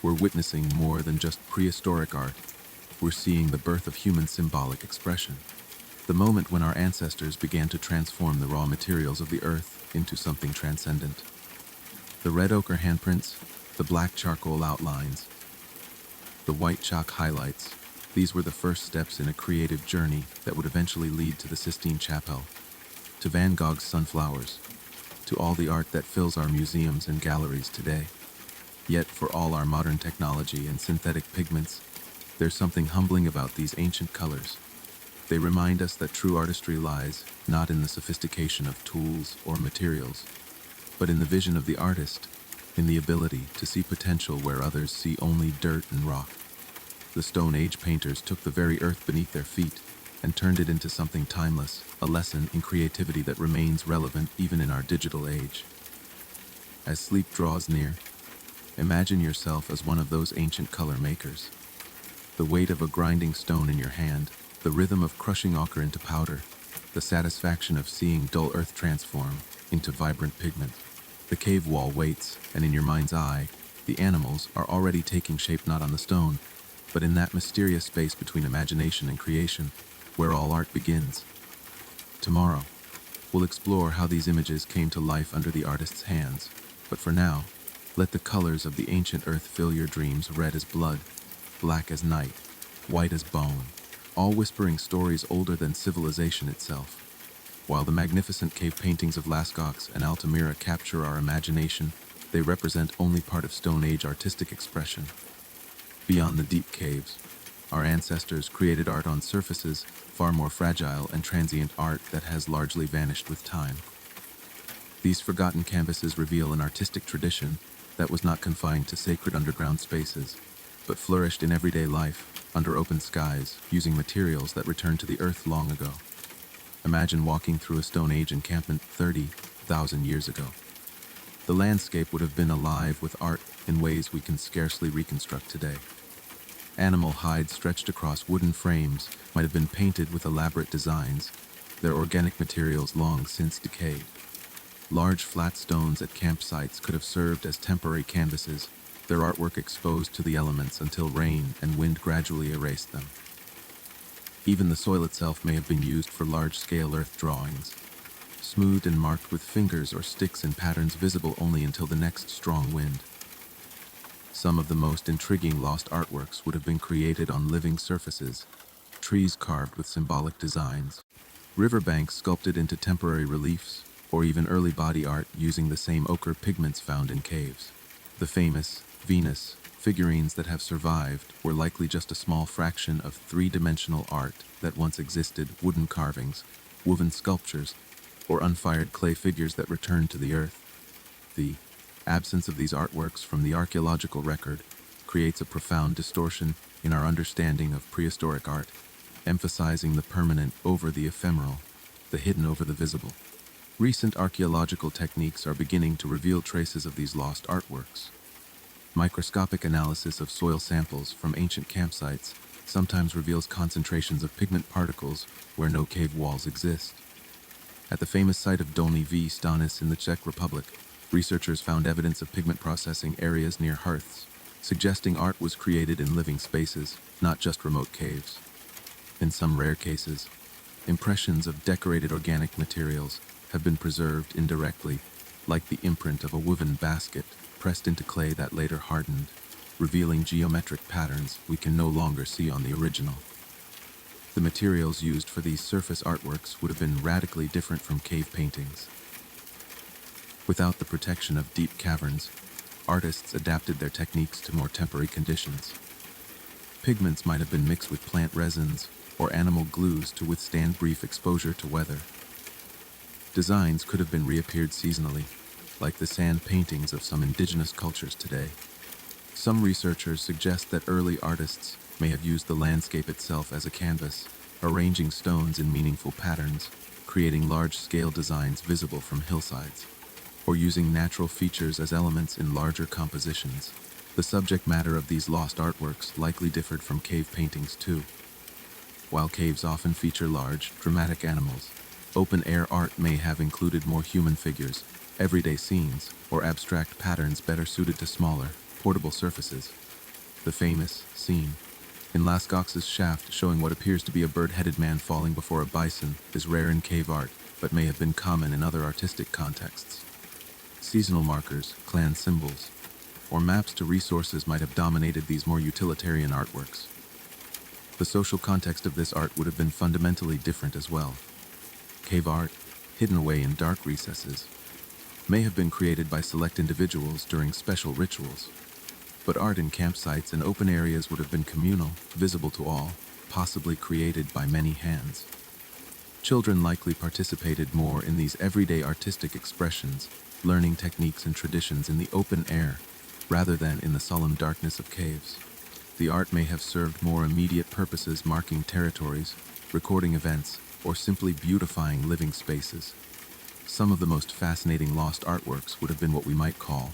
we're witnessing more than just prehistoric art. We're seeing the birth of human symbolic expression, the moment when our ancestors began to transform the raw materials of the earth into something transcendent. The red ochre handprints, the black charcoal outlines, the white chalk highlights, these were the first steps in a creative journey that would eventually lead to the Sistine Chapel, to Van Gogh's sunflowers, to all the art that fills our museums and galleries today. Yet, for all our modern technology and synthetic pigments, there's something humbling about these ancient colors. They remind us that true artistry lies not in the sophistication of tools or materials, but in the vision of the artist, in the ability to see potential where others see only dirt and rock. The Stone Age painters took the very earth beneath their feet and turned it into something timeless, a lesson in creativity that remains relevant even in our digital age. As sleep draws near, imagine yourself as one of those ancient color makers. The weight of a grinding stone in your hand, the rhythm of crushing ochre into powder, the satisfaction of seeing dull earth transform into vibrant pigment. The cave wall waits, and in your mind's eye, the animals are already taking shape not on the stone, but in that mysterious space between imagination and creation, where all art begins. Tomorrow, we'll explore how these images came to life under the artist's hands, but for now, let the colors of the ancient earth fill your dreams, red as blood, black as night, white as bone, all whispering stories older than civilization itself. While the magnificent cave paintings of Lascaux and Altamira capture our imagination, they represent only part of Stone Age artistic expression. Beyond the deep caves, our ancestors created art on surfaces far more fragile and transient, art that has largely vanished with time. These forgotten canvases reveal an artistic tradition that was not confined to sacred underground spaces, but flourished in everyday life, under open skies, using materials that returned to the earth long ago. Imagine walking through a Stone Age encampment 30,000 years ago. The landscape would have been alive with art in ways we can scarcely reconstruct today. Animal hides stretched across wooden frames might have been painted with elaborate designs, their organic materials long since decayed. Large flat stones at campsites could have served as temporary canvases, their artwork exposed to the elements until rain and wind gradually erased them. Even the soil itself may have been used for large-scale earth drawings, smoothed and marked with fingers or sticks in patterns visible only until the next strong wind. Some of the most intriguing lost artworks would have been created on living surfaces, trees carved with symbolic designs, riverbanks sculpted into temporary reliefs, or even early body art using the same ochre pigments found in caves. The famous Venus figurines that have survived were likely just a small fraction of three-dimensional art that once existed: wooden carvings, woven sculptures, or unfired clay figures that returned to the earth. The absence of these artworks from the archaeological record creates a profound distortion in our understanding of prehistoric art, emphasizing the permanent over the ephemeral, the hidden over the visible. Recent archaeological techniques are beginning to reveal traces of these lost artworks. Microscopic analysis of soil samples from ancient campsites sometimes reveals concentrations of pigment particles where no cave walls exist. At the famous site of Dolní v Stanis in the Czech Republic, researchers found evidence of pigment processing areas near hearths, suggesting art was created in living spaces, not just remote caves. In some rare cases, impressions of decorated organic materials have been preserved indirectly, like the imprint of a woven basket pressed into clay that later hardened, revealing geometric patterns we can no longer see on the original. The materials used for these surface artworks would have been radically different from cave paintings. Without the protection of deep caverns, artists adapted their techniques to more temporary conditions. Pigments might have been mixed with plant resins or animal glues to withstand brief exposure to weather. Designs could have been reappeared seasonally, like the sand paintings of some indigenous cultures today. Some researchers suggest that early artists may have used the landscape itself as a canvas, arranging stones in meaningful patterns, creating large-scale designs visible from hillsides, or using natural features as elements in larger compositions. The subject matter of these lost artworks likely differed from cave paintings too. While caves often feature large, dramatic animals, open-air art may have included more human figures, everyday scenes, or abstract patterns better suited to smaller, portable surfaces. The famous scene in Lascaux's shaft showing what appears to be a bird-headed man falling before a bison is rare in cave art, but may have been common in other artistic contexts. Seasonal markers, clan symbols, or maps to resources might have dominated these more utilitarian artworks. The social context of this art would have been fundamentally different as well. Cave art, hidden away in dark recesses, may have been created by select individuals during special rituals, but art in campsites and open areas would have been communal, visible to all, possibly created by many hands. Children likely participated more in these everyday artistic expressions, learning techniques and traditions in the open air, rather than in the solemn darkness of caves. The art may have served more immediate purposes, marking territories, recording events, or simply beautifying living spaces. Some of the most fascinating lost artworks would have been what we might call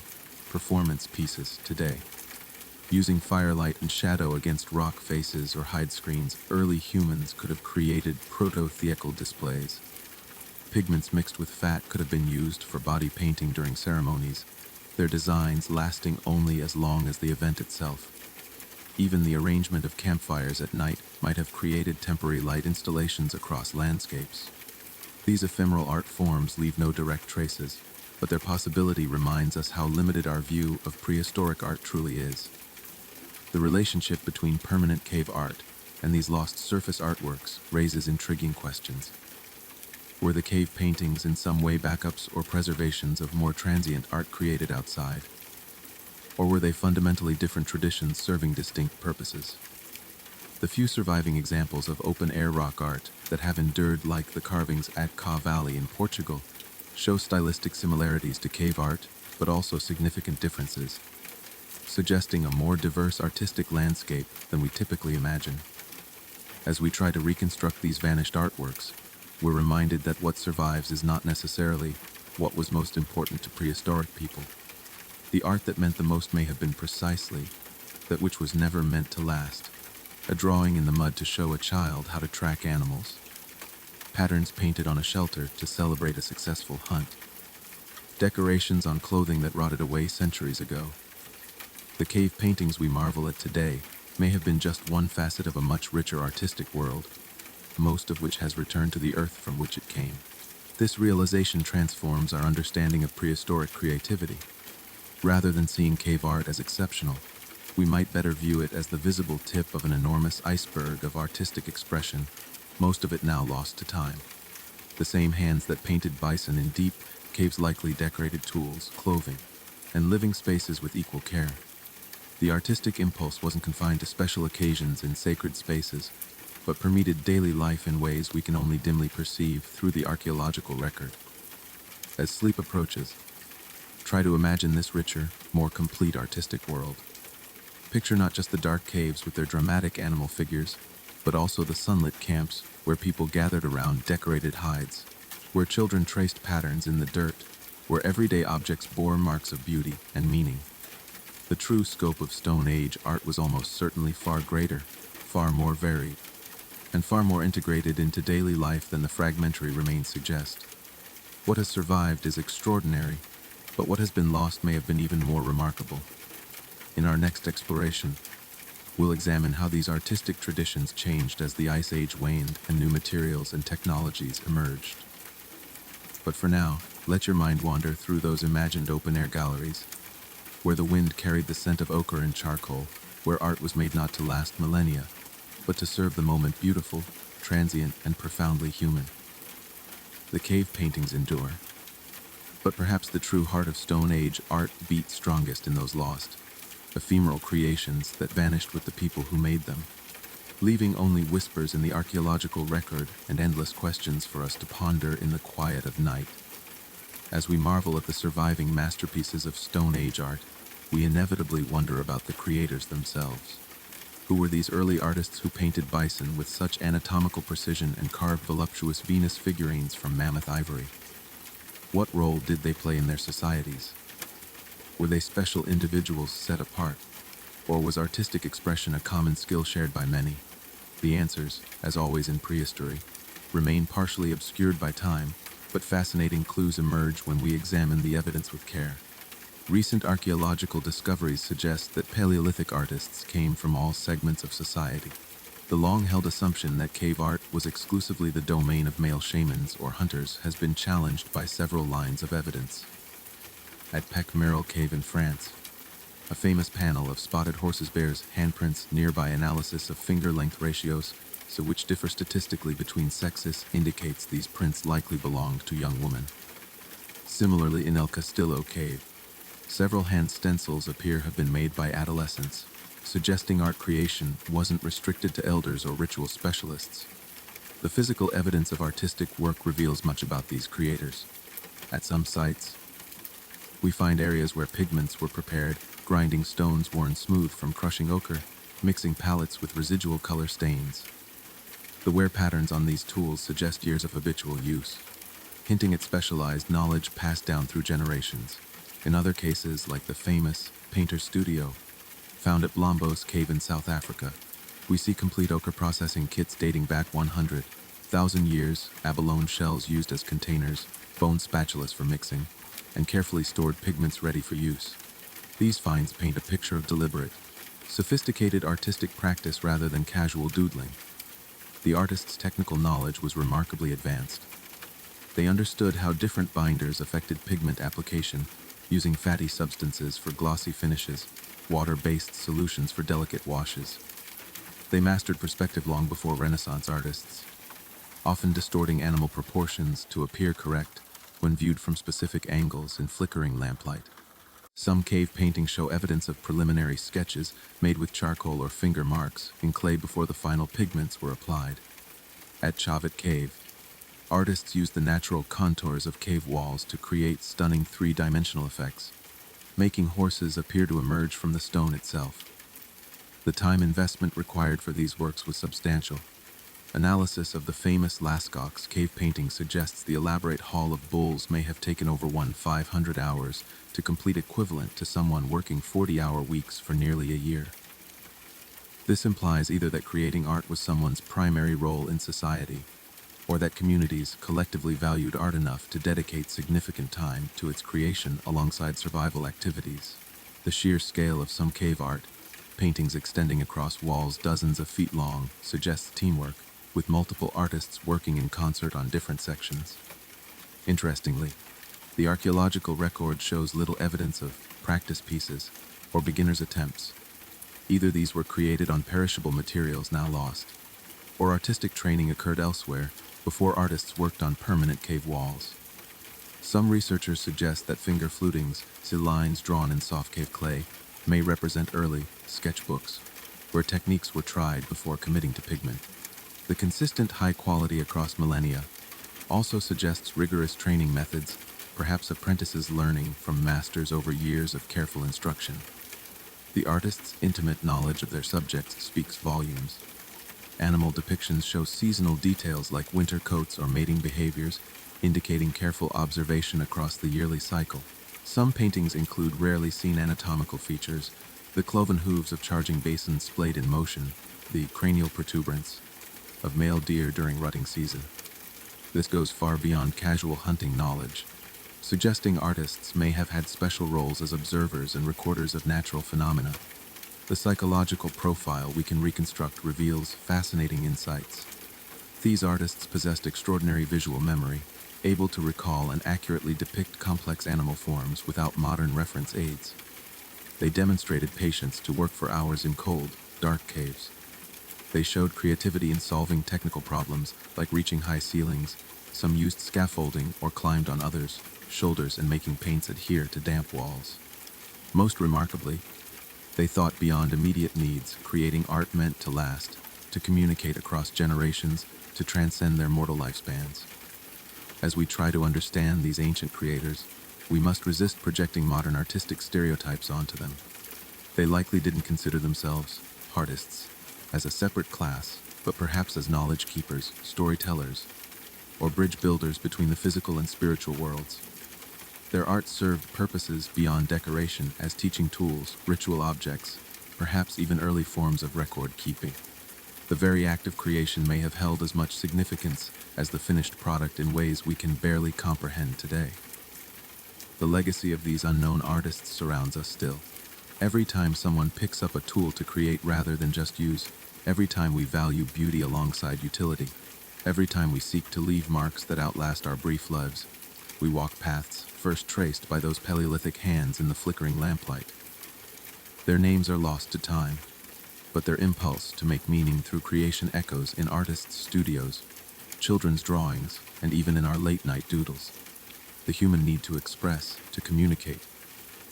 performance pieces today. Using firelight and shadow against rock faces or hide screens, early humans could have created proto-theatrical displays. Pigments mixed with fat could have been used for body painting during ceremonies, their designs lasting only as long as the event itself. Even the arrangement of campfires at night might have created temporary light installations across landscapes. These ephemeral art forms leave no direct traces, but their possibility reminds us how limited our view of prehistoric art truly is. The relationship between permanent cave art and these lost surface artworks raises intriguing questions. Were the cave paintings in some way backups or preservations of more transient art created outside? Or were they fundamentally different traditions serving distinct purposes? The few surviving examples of open-air rock art that have endured, like the carvings at Cá Valley in Portugal, show stylistic similarities to cave art, but also significant differences, suggesting a more diverse artistic landscape than we typically imagine. As we try to reconstruct these vanished artworks, we're reminded that what survives is not necessarily what was most important to prehistoric people. The art that meant the most may have been precisely that which was never meant to last. A drawing in the mud to show a child how to track animals. patterns painted on a shelter to celebrate a successful hunt, decorations on clothing that rotted away centuries ago. The cave paintings we marvel at today may have been just one facet of a much richer artistic world, most of which has returned to the earth from which it came. This realization transforms our understanding of prehistoric creativity. Rather than seeing cave art as exceptional, we might better view it as the visible tip of an enormous iceberg of artistic expression, most of it now lost to time. The same hands that painted bison in deep caves likely decorated tools, clothing, and living spaces with equal care. The artistic impulse wasn't confined to special occasions in sacred spaces, but permeated daily life in ways we can only dimly perceive through the archaeological record. As sleep approaches, try to imagine this richer, more complete artistic world. Picture not just the dark caves with their dramatic animal figures, but also the sunlit camps where people gathered around decorated hides, where children traced patterns in the dirt, where everyday objects bore marks of beauty and meaning. The true scope of Stone Age art was almost certainly far greater, far more varied, and far more integrated into daily life than the fragmentary remains suggest. What has survived is extraordinary, but what has been lost may have been even more remarkable. In our next exploration, we'll examine how these artistic traditions changed as the Ice Age waned and new materials and technologies emerged. But for now, let your mind wander through those imagined open-air galleries, where the wind carried the scent of ochre and charcoal, where art was made not to last millennia, but to serve the moment beautiful, transient, and profoundly human. The cave paintings endure, but perhaps the true heart of Stone Age art beat strongest in those lost, ephemeral creations that vanished with the people who made them, leaving only whispers in the archaeological record and endless questions for us to ponder in the quiet of night. As we marvel at the surviving masterpieces of Stone Age art, we inevitably wonder about the creators themselves. Who were these early artists who painted bison with such anatomical precision and carved voluptuous Venus figurines from mammoth ivory? What role did they play in their societies? Were they special individuals set apart, or was artistic expression a common skill shared by many? The answers, as always in prehistory, remain partially obscured by time, but fascinating clues emerge when we examine the evidence with care. Recent archaeological discoveries suggest that Paleolithic artists came from all segments of society. The long-held assumption that cave art was exclusively the domain of male shamans or hunters has been challenged by several lines of evidence. At Pech-Merle Cave in France, a famous panel of spotted horses bears handprints nearby analysis of finger-length ratios, so which differ statistically between sexes, indicates these prints likely belonged to young women. Similarly, in El Castillo Cave, several hand stencils appear have been made by adolescents, suggesting art creation wasn't restricted to elders or ritual specialists. The physical evidence of artistic work reveals much about these creators. At some sites, we find areas where pigments were prepared, grinding stones worn smooth from crushing ochre, mixing palettes with residual color stains. The wear patterns on these tools suggest years of habitual use, hinting at specialized knowledge passed down through generations. In other cases, like the famous Painter Studio, found at Blombos Cave in South Africa, we see complete ochre processing kits dating back 100,000 years, abalone shells used as containers, bone spatulas for mixing, and carefully stored pigments ready for use. These finds paint a picture of deliberate, sophisticated artistic practice rather than casual doodling. The artist's technical knowledge was remarkably advanced. They understood how different binders affected pigment application, using fatty substances for glossy finishes, water-based solutions for delicate washes. They mastered perspective long before Renaissance artists, often distorting animal proportions to appear correct when viewed from specific angles in flickering lamplight. Some cave paintings show evidence of preliminary sketches made with charcoal or finger marks in clay before the final pigments were applied. At Chavet Cave, artists used the natural contours of cave walls to create stunning three-dimensional effects, making horses appear to emerge from the stone itself. The time investment required for these works was substantial. Analysis of the famous Lascaux cave painting suggests the elaborate Hall of Bulls may have taken over 500 hours to complete, equivalent to someone working 40-hour weeks for nearly a year. This implies either that creating art was someone's primary role in society, or that communities collectively valued art enough to dedicate significant time to its creation alongside survival activities. The sheer scale of some cave art, paintings extending across walls dozens of feet long, suggests teamwork, with multiple artists working in concert on different sections. Interestingly, the archaeological record shows little evidence of practice pieces or beginners' attempts. Either these were created on perishable materials now lost, or artistic training occurred elsewhere before artists worked on permanent cave walls. Some researchers suggest that finger flutings, lines drawn in soft cave clay, may represent early sketchbooks, where techniques were tried before committing to pigment. The consistent high quality across millennia also suggests rigorous training methods, perhaps apprentices learning from masters over years of careful instruction. The artist's intimate knowledge of their subjects speaks volumes. Animal depictions show seasonal details like winter coats or mating behaviors, indicating careful observation across the yearly cycle. Some paintings include rarely seen anatomical features, the cloven hooves of charging basins splayed in motion, the cranial protuberance of male deer during rutting season. This goes far beyond casual hunting knowledge, suggesting artists may have had special roles as observers and recorders of natural phenomena. The psychological profile we can reconstruct reveals fascinating insights. These artists possessed extraordinary visual memory, able to recall and accurately depict complex animal forms without modern reference aids. They demonstrated patience to work for hours in cold, dark caves. They showed creativity in solving technical problems, like reaching high ceilings. Some used scaffolding or climbed on others' shoulders and making paints adhere to damp walls. Most remarkably, they thought beyond immediate needs, creating art meant to last, to communicate across generations, to transcend their mortal lifespans. As we try to understand these ancient creators, we must resist projecting modern artistic stereotypes onto them. They likely didn't consider themselves artists as a separate class, but perhaps as knowledge keepers, storytellers, or bridge builders between the physical and spiritual worlds. Their art served purposes beyond decoration as teaching tools, ritual objects, perhaps even early forms of record keeping. The very act of creation may have held as much significance as the finished product in ways we can barely comprehend today. The legacy of these unknown artists surrounds us still. Every time someone picks up a tool to create rather than just use, every time we value beauty alongside utility, every time we seek to leave marks that outlast our brief lives, we walk paths first traced by those Paleolithic hands in the flickering lamplight. Their names are lost to time, but their impulse to make meaning through creation echoes in artists' studios, children's drawings, and even in our late-night doodles. The human need to express, to communicate,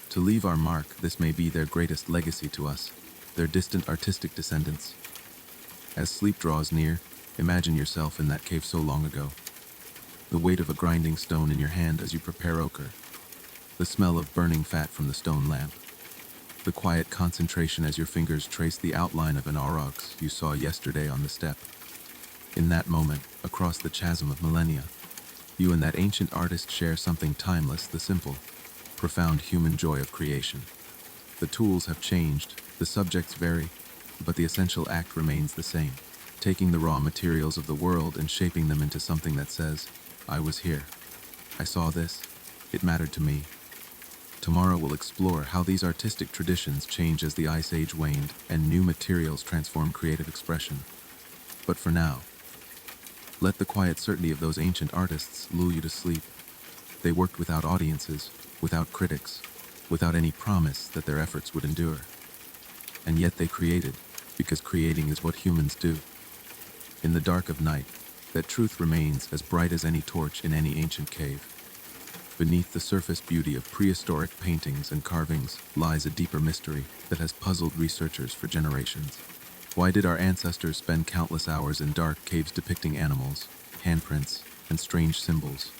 to leave our mark. This may be their greatest legacy to us, their distant artistic descendants. As sleep draws near, imagine yourself in that cave so long ago. The weight of a grinding stone in your hand as you prepare ochre. The smell of burning fat from the stone lamp. The quiet concentration as your fingers trace the outline of an aurochs you saw yesterday on the step. In that moment, across the chasm of millennia, you and that ancient artist share something timeless, the simple, profound human joy of creation. The tools have changed, the subjects vary, but the essential act remains the same, taking the raw materials of the world and shaping them into something that says, I was here. I saw this. It mattered to me. Tomorrow we'll explore how these artistic traditions change as the Ice Age waned and new materials transform creative expression. But for now, let the quiet certainty of those ancient artists lull you to sleep. They worked without audiences, without critics, without any promise that their efforts would endure. And yet they created, because creating is what humans do. In the dark of night, that truth remains as bright as any torch in any ancient cave. Beneath the surface beauty of prehistoric paintings and carvings lies a deeper mystery that has puzzled researchers for generations. Why did our ancestors spend countless hours in dark caves depicting animals, handprints, and strange symbols?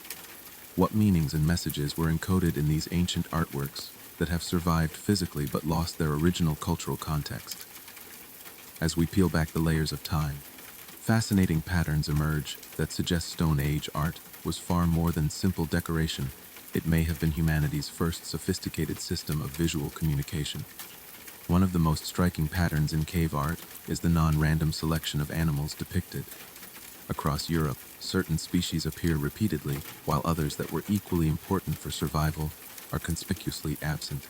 What meanings and messages were encoded in these ancient artworks that have survived physically but lost their original cultural context? As we peel back the layers of time, fascinating patterns emerge that suggest Stone Age art was far more than simple decoration. It may have been humanity's first sophisticated system of visual communication. One of the most striking patterns in cave art is the non-random selection of animals depicted. Across Europe, certain species appear repeatedly, while others that were equally important for survival are conspicuously absent.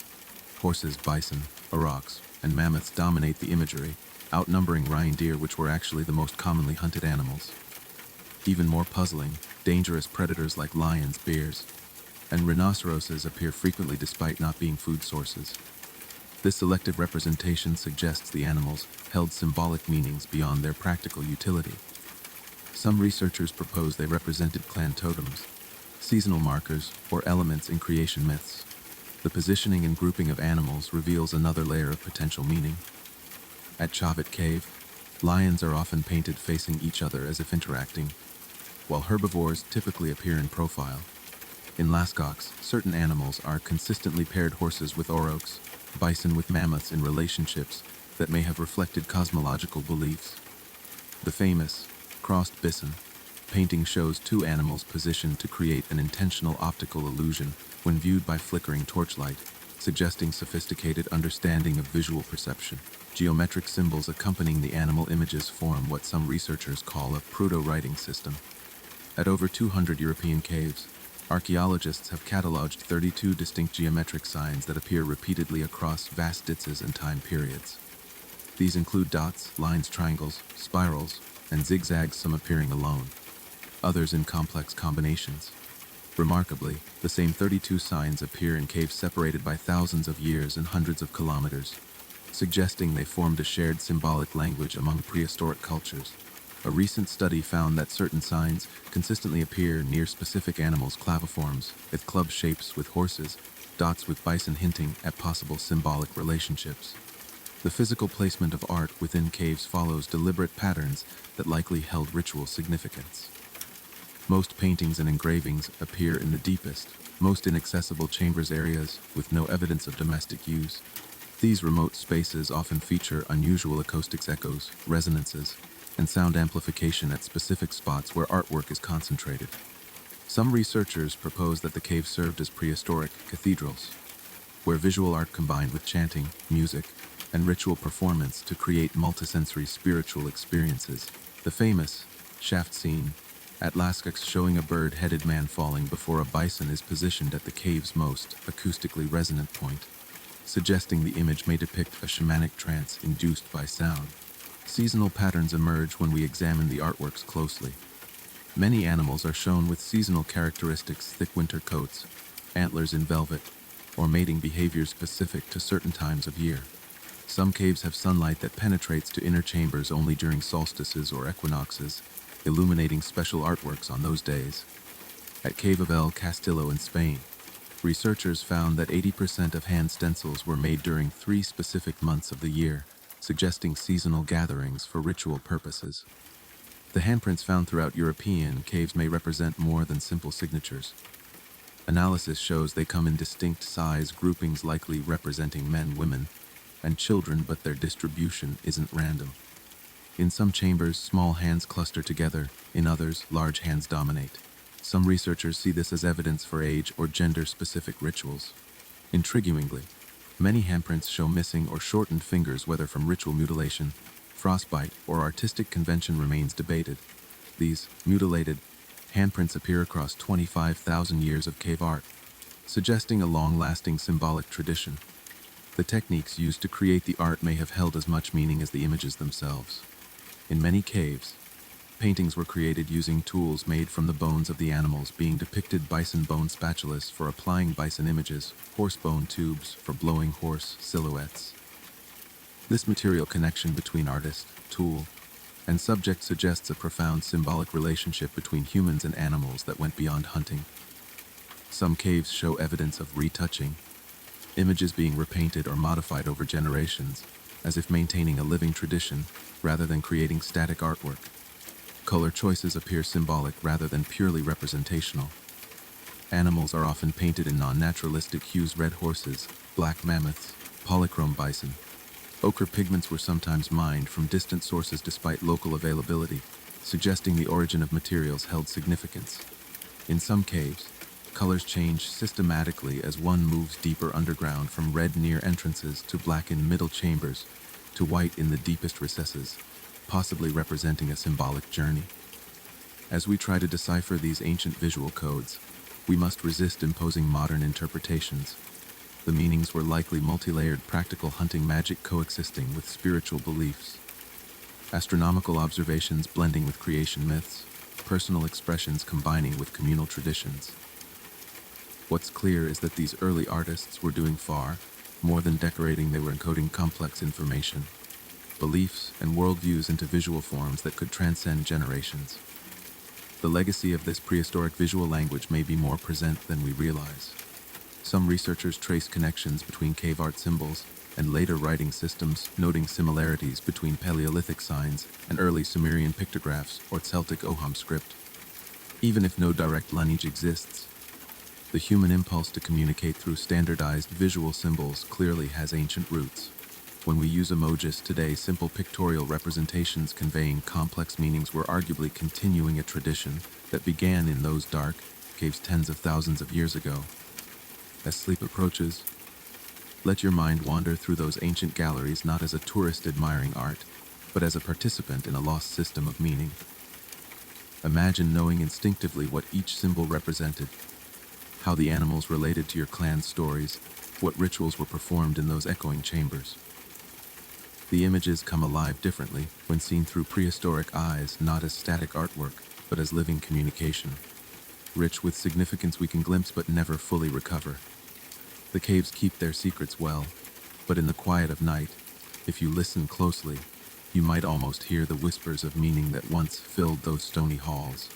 Horses, bison, aurochs, and mammoths dominate the imagery, outnumbering reindeer, which were actually the most commonly hunted animals. Even more puzzling, dangerous predators like lions, bears, and rhinoceroses appear frequently despite not being food sources. This selective representation suggests the animals held symbolic meanings beyond their practical utility. Some researchers propose they represented clan totems, seasonal markers, or elements in creation myths. The positioning and grouping of animals reveals another layer of potential meaning. At Chauvet Cave, lions are often painted facing each other as if interacting, while herbivores typically appear in profile. In Lascaux, certain animals are consistently paired: horses with aurochs, bison with mammoths, in relationships that may have reflected cosmological beliefs. The famous crossed bison painting shows two animals positioned to create an intentional optical illusion when viewed by flickering torchlight, suggesting sophisticated understanding of visual perception. Geometric symbols accompanying the animal images form what some researchers call a proto-writing system. At over 200 European caves, archaeologists have cataloged 32 distinct geometric signs that appear repeatedly across vast distances and time periods. These include dots, lines, triangles, spirals, and zigzags, some appearing alone, others in complex combinations. Remarkably, the same 32 signs appear in caves separated by thousands of years and hundreds of kilometers, suggesting they formed a shared symbolic language among prehistoric cultures. A recent study found that certain signs consistently appear near specific animals: claviforms with club shapes with horses, dots with bison, hinting at possible symbolic relationships. The physical placement of art within caves follows deliberate patterns that likely held ritual significance. Most paintings and engravings appear in the deepest, most inaccessible chambers, areas with no evidence of domestic use. These remote spaces often feature unusual acoustics, echoes, resonances, and sound amplification at specific spots where artwork is concentrated. Some researchers propose that the cave served as prehistoric cathedrals, where visual art combined with chanting, music, and ritual performance to create multisensory spiritual experiences. The famous shaft scene at Lascaux, showing a bird-headed man falling before a bison, is positioned at the cave's most acoustically resonant point, suggesting the image may depict a shamanic trance induced by sound. Seasonal patterns emerge when we examine the artworks closely. Many animals are shown with seasonal characteristics: thick winter coats, antlers in velvet, or mating behaviors specific to certain times of year. Some caves have sunlight that penetrates to inner chambers only during solstices or equinoxes, illuminating special artworks on those days. At Cave of El Castillo in Spain, researchers found that 80% of hand stencils were made during 3 specific months of the year, suggesting seasonal gatherings for ritual purposes. The handprints found throughout European caves may represent more than simple signatures. Analysis shows they come in distinct size groupings, likely representing men, women, and children, but their distribution isn't random. In some chambers, small hands cluster together; in others, large hands dominate. Some researchers see this as evidence for age or gender-specific rituals. Intriguingly, many handprints show missing or shortened fingers, whether from ritual mutilation, frostbite, or artistic convention remains debated. These mutilated handprints appear across 25,000 years of cave art, suggesting a long-lasting symbolic tradition. The techniques used to create the art may have held as much meaning as the images themselves. In many caves, paintings were created using tools made from the bones of the animals being depicted: bison bone spatulas for applying bison images, horse bone tubes for blowing horse silhouettes. This material connection between artist, tool, and subject suggests a profound symbolic relationship between humans and animals that went beyond hunting. Some caves show evidence of retouching, images being repainted or modified over generations, as if maintaining a living tradition rather than creating static artwork. Color choices appear symbolic rather than purely representational. Animals are often painted in non-naturalistic hues: red horses, black mammoths, polychrome bison. Ochre pigments were sometimes mined from distant sources despite local availability, suggesting the origin of materials held significance. In some caves, colors change systematically as one moves deeper underground, from red near entrances to black in middle chambers to white in the deepest recesses, possibly representing a symbolic journey. As we try to decipher these ancient visual codes, we must resist imposing modern interpretations. The meanings were likely multi-layered practical hunting magic coexisting with spiritual beliefs, astronomical observations blending with creation myths, personal expressions combining with communal traditions. What's clear is that these early artists were doing far more than decorating. They were encoding complex information, beliefs, and worldviews into visual forms that could transcend generations. The legacy of this prehistoric visual language may be more present than we realize. Some researchers trace connections between cave art symbols and later writing systems, noting similarities between Paleolithic signs and early Sumerian pictographs or Celtic Oham script. Even if no direct lineage exists, the human impulse to communicate through standardized visual symbols clearly has ancient roots. When we use emojis today, simple pictorial representations conveying complex meanings, were arguably continuing a tradition that began in those dark caves tens of thousands of years ago. As sleep approaches, let your mind wander through those ancient galleries not as a tourist admiring art, but as a participant in a lost system of meaning. Imagine knowing instinctively what each symbol represented, how the animals related to your clan's stories, what rituals were performed in those echoing chambers. The images come alive differently when seen through prehistoric eyes, not as static artwork, but as living communication, rich with significance we can glimpse but never fully recover. The caves keep their secrets well, but in the quiet of night, if you listen closely, you might almost hear the whispers of meaning that once filled those stony halls.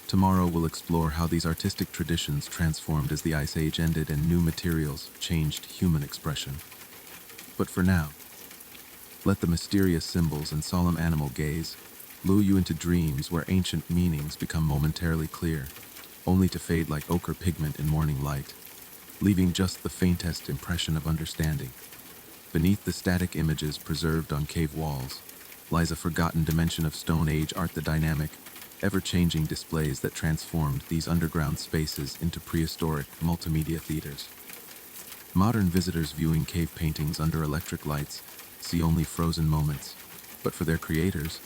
Tomorrow we'll explore how these artistic traditions transformed as the Ice Age ended and new materials changed human expression. But for now, let the mysterious symbols and solemn animal gaze lure you into dreams where ancient meanings become momentarily clear, only to fade like ochre pigment in morning light, leaving just the faintest impression of understanding. Beneath the static images preserved on cave walls lies a forgotten dimension of Stone Age art, the dynamic, ever-changing displays that transformed these underground spaces into prehistoric multimedia theaters. Modern visitors viewing cave paintings under electric lights see only frozen moments, but for their creators,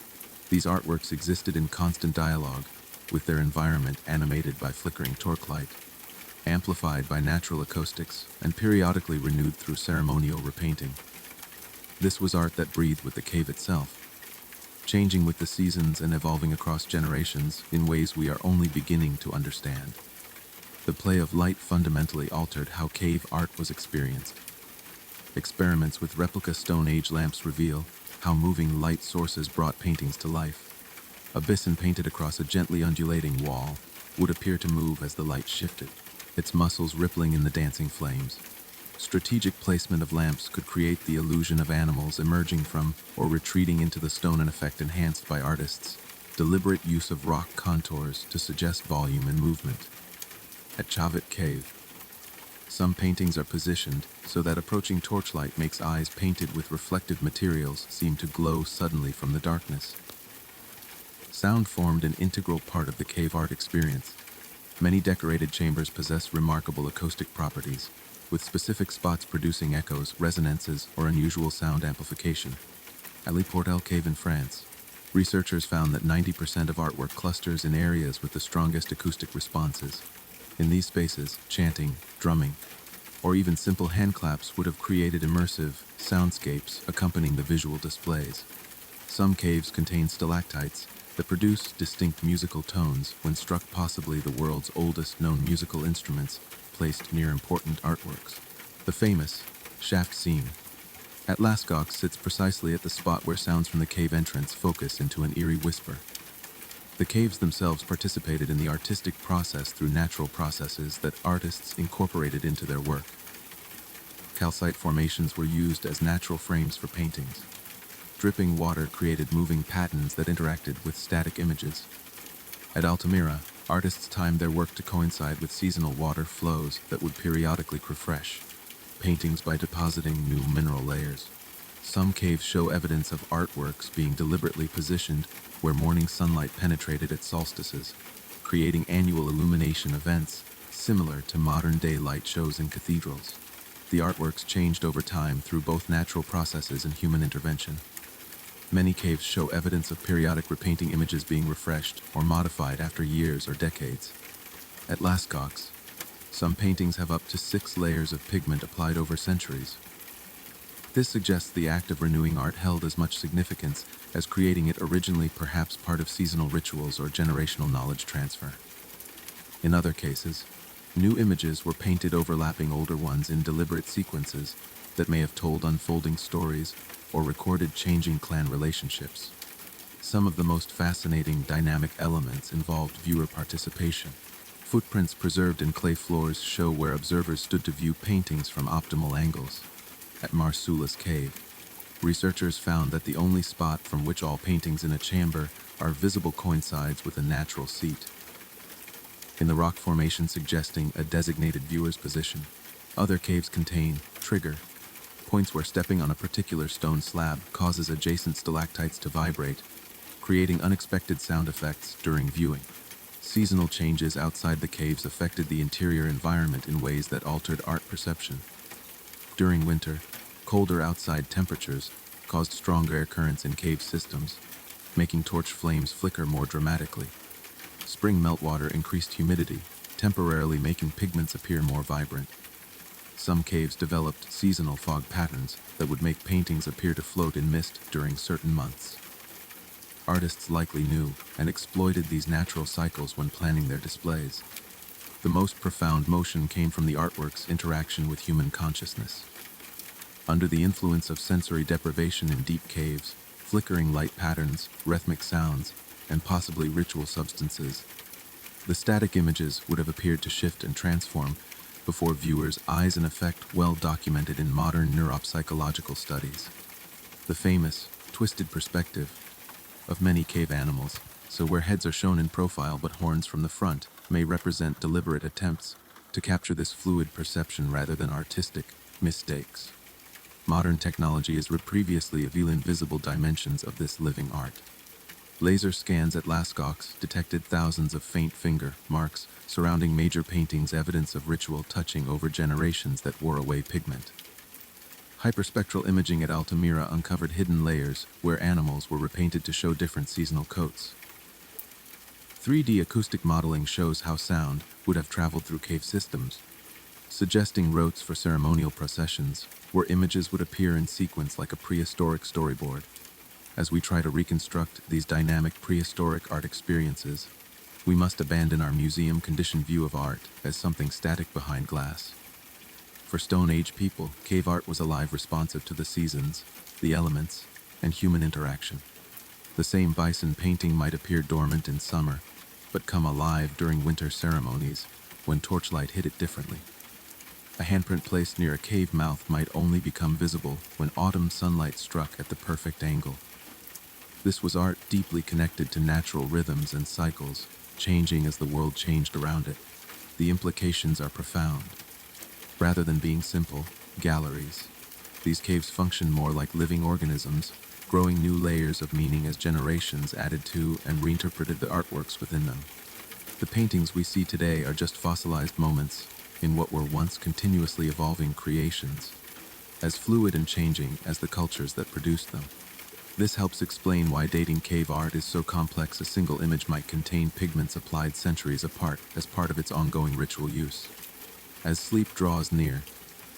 these artworks existed in constant dialogue with their environment, animated by flickering torchlight, amplified by natural acoustics, and periodically renewed through ceremonial repainting. This was art that breathed with the cave itself, changing with the seasons and evolving across generations in ways we are only beginning to understand. The play of light fundamentally altered how cave art was experienced. Experiments with replica Stone Age lamps reveal how moving light sources brought paintings to life. A bison painted across a gently undulating wall would appear to move as the light shifted, its muscles rippling in the dancing flames. Strategic placement of lamps could create the illusion of animals emerging from or retreating into the stone, an effect enhanced by artists' deliberate use of rock contours to suggest volume and movement. At Chavit Cave, some paintings are positioned so that approaching torchlight makes eyes painted with reflective materials seem to glow suddenly from the darkness. Sound formed an integral part of the cave art experience. Many decorated chambers possess remarkable acoustic properties, with specific spots producing echoes, resonances, or unusual sound amplification. At Le Portel Cave in France, researchers found that 90% of artwork clusters in areas with the strongest acoustic responses. In these spaces, chanting, drumming, or even simple hand claps would have created immersive soundscapes accompanying the visual displays. Some caves contain stalactites that produce distinct musical tones when struck, possibly the world's oldest known musical instruments placed near important artworks. The famous shaft scene at Lascaux sits precisely at the spot where sounds from the cave entrance focus into an eerie whisper. The caves themselves participated in the artistic process through natural processes that artists incorporated into their work. Calcite formations were used as natural frames for paintings. Dripping water created moving patterns that interacted with static images. At Altamira, artists timed their work to coincide with seasonal water flows that would periodically refresh paintings by depositing new mineral layers. Some caves show evidence of artworks being deliberately positioned where morning sunlight penetrated at solstices, creating annual illumination events similar to modern-day light shows in cathedrals. The artworks changed over time through both natural processes and human intervention. Many caves show evidence of periodic repainting, images being refreshed or modified after years or decades. At Lascaux, some paintings have up to 6 layers of pigment applied over centuries. This suggests the act of renewing art held as much significance as creating it originally, perhaps part of seasonal rituals or generational knowledge transfer. In other cases, new images were painted overlapping older ones in deliberate sequences that may have told unfolding stories or recorded changing clan relationships. Some of the most fascinating dynamic elements involved viewer participation. Footprints preserved in clay floors show where observers stood to view paintings from optimal angles. At Marsula's cave, researchers found that the only spot from which all paintings in a chamber are visible coincides with a natural seat in the rock formation, suggesting a designated viewer's position. Other caves contain trigger points where stepping on a particular stone slab causes adjacent stalactites to vibrate, creating unexpected sound effects during viewing. Seasonal changes outside the caves affected the interior environment in ways that altered art perception. During winter, colder outside temperatures caused stronger air currents in cave systems, making torch flames flicker more dramatically. Spring meltwater increased humidity, temporarily making pigments appear more vibrant. Some caves developed seasonal fog patterns that would make paintings appear to float in mist during certain months. Artists likely knew and exploited these natural cycles when planning their displays. The most profound motion came from the artwork's interaction with human consciousness. Under the influence of sensory deprivation in deep caves, flickering light patterns, rhythmic sounds, and possibly ritual substances, the static images would have appeared to shift and transform before viewers' eyes, an effect well documented in modern neuropsychological studies. The famous twisted perspective of many cave animals, so where heads are shown in profile but horns from the front, may represent deliberate attempts to capture this fluid perception rather than artistic mistakes. Modern technology has previously revealed invisible dimensions of this living art. Laser scans at Lascaux detected thousands of faint finger marks surrounding major paintings, evidence of ritual touching over generations that wore away pigment. Hyperspectral imaging at Altamira uncovered hidden layers where animals were repainted to show different seasonal coats. 3D acoustic modeling shows how sound would have traveled through cave systems, suggesting routes for ceremonial processions where images would appear in sequence like a prehistoric storyboard. As we try to reconstruct these dynamic prehistoric art experiences, we must abandon our museum-conditioned view of art as something static behind glass. For Stone Age people, cave art was alive, responsive to the seasons, the elements, and human interaction. The same bison painting might appear dormant in summer, but come alive during winter ceremonies when torchlight hit it differently. A handprint placed near a cave mouth might only become visible when autumn sunlight struck at the perfect angle. This was art deeply connected to natural rhythms and cycles, changing as the world changed around it. The implications are profound. Rather than being simple galleries, these caves function more like living organisms, growing new layers of meaning as generations added to and reinterpreted the artworks within them. The paintings we see today are just fossilized moments in what were once continuously evolving creations, as fluid and changing as the cultures that produced them. This helps explain why dating cave art is so complex. A single image might contain pigments applied centuries apart as part of its ongoing ritual use. As sleep draws near,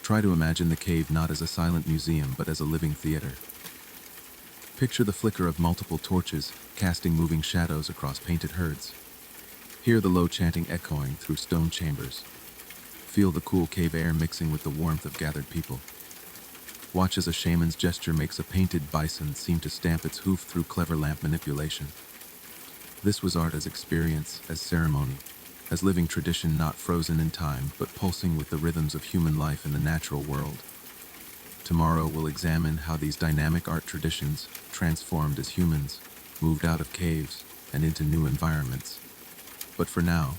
try to imagine the cave not as a silent museum but as a living theater. Picture the flicker of multiple torches casting moving shadows across painted herds. Hear the low chanting echoing through stone chambers. Feel the cool cave air mixing with the warmth of gathered people. Watch as a shaman's gesture makes a painted bison seem to stamp its hoof through clever lamp manipulation. This was art as experience, as ceremony, as living tradition, not frozen in time, but pulsing with the rhythms of human life in the natural world. Tomorrow we'll examine how these dynamic art traditions transformed as humans moved out of caves and into new environments. But for now,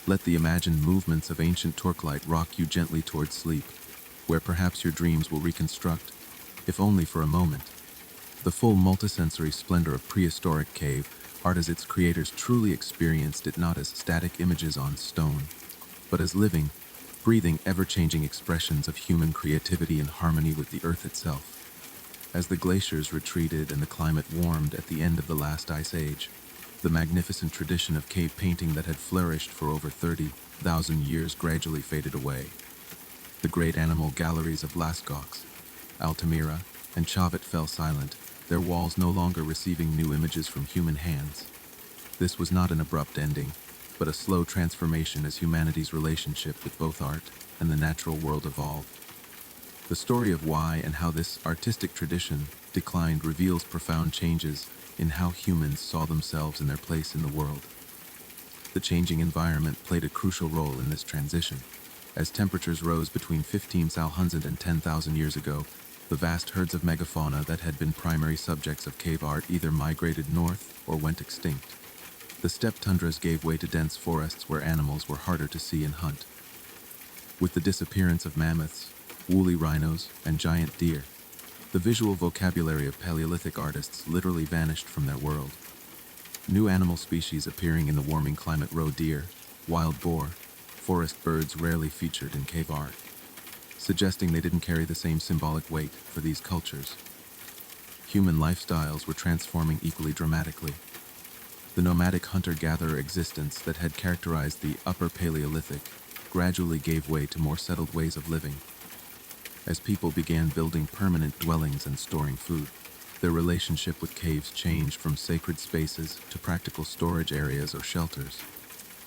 let the imagined movements of ancient torchlight rock you gently towards sleep, where perhaps your dreams will reconstruct, if only for a moment, the full multisensory splendor of prehistoric cave art as its creators truly experienced it, not as static images on stone, but as living, breathing, ever-changing expressions of human creativity in harmony with the earth itself. As the glaciers retreated and the climate warmed at the end of the last ice age, the magnificent tradition of cave painting that had flourished for over 30,000 years gradually faded away. The great animal galleries of Lascaux, Altamira, and Chauvet fell silent, their walls no longer receiving new images from human hands. This was not an abrupt ending, but a slow transformation as humanity's relationship with both art and the natural world evolved. The story of why and how this artistic tradition declined reveals profound changes in how humans saw themselves and their place in the world. The changing environment played a crucial role in this transition. As temperatures rose between 15,000 and 10,000 years ago, the vast herds of megafauna that had been primary subjects of cave art either migrated north or went extinct. The steppe tundras gave way to dense forests where animals were harder to see and hunt. With the disappearance of mammoths, woolly rhinos, and giant deer, the visual vocabulary of Paleolithic artists literally vanished from their world. New animal species appearing in the warming climate: roe deer, wild boar, forest birds rarely featured in cave art, suggesting they didn't carry the same symbolic weight for these cultures. Human lifestyles were transforming equally dramatically. The nomadic hunter-gatherer existence that had characterized the Upper Paleolithic gradually gave way to more settled ways of living. As people began building permanent dwellings and storing food, their relationship with caves changed from sacred spaces to practical storage areas or shelters.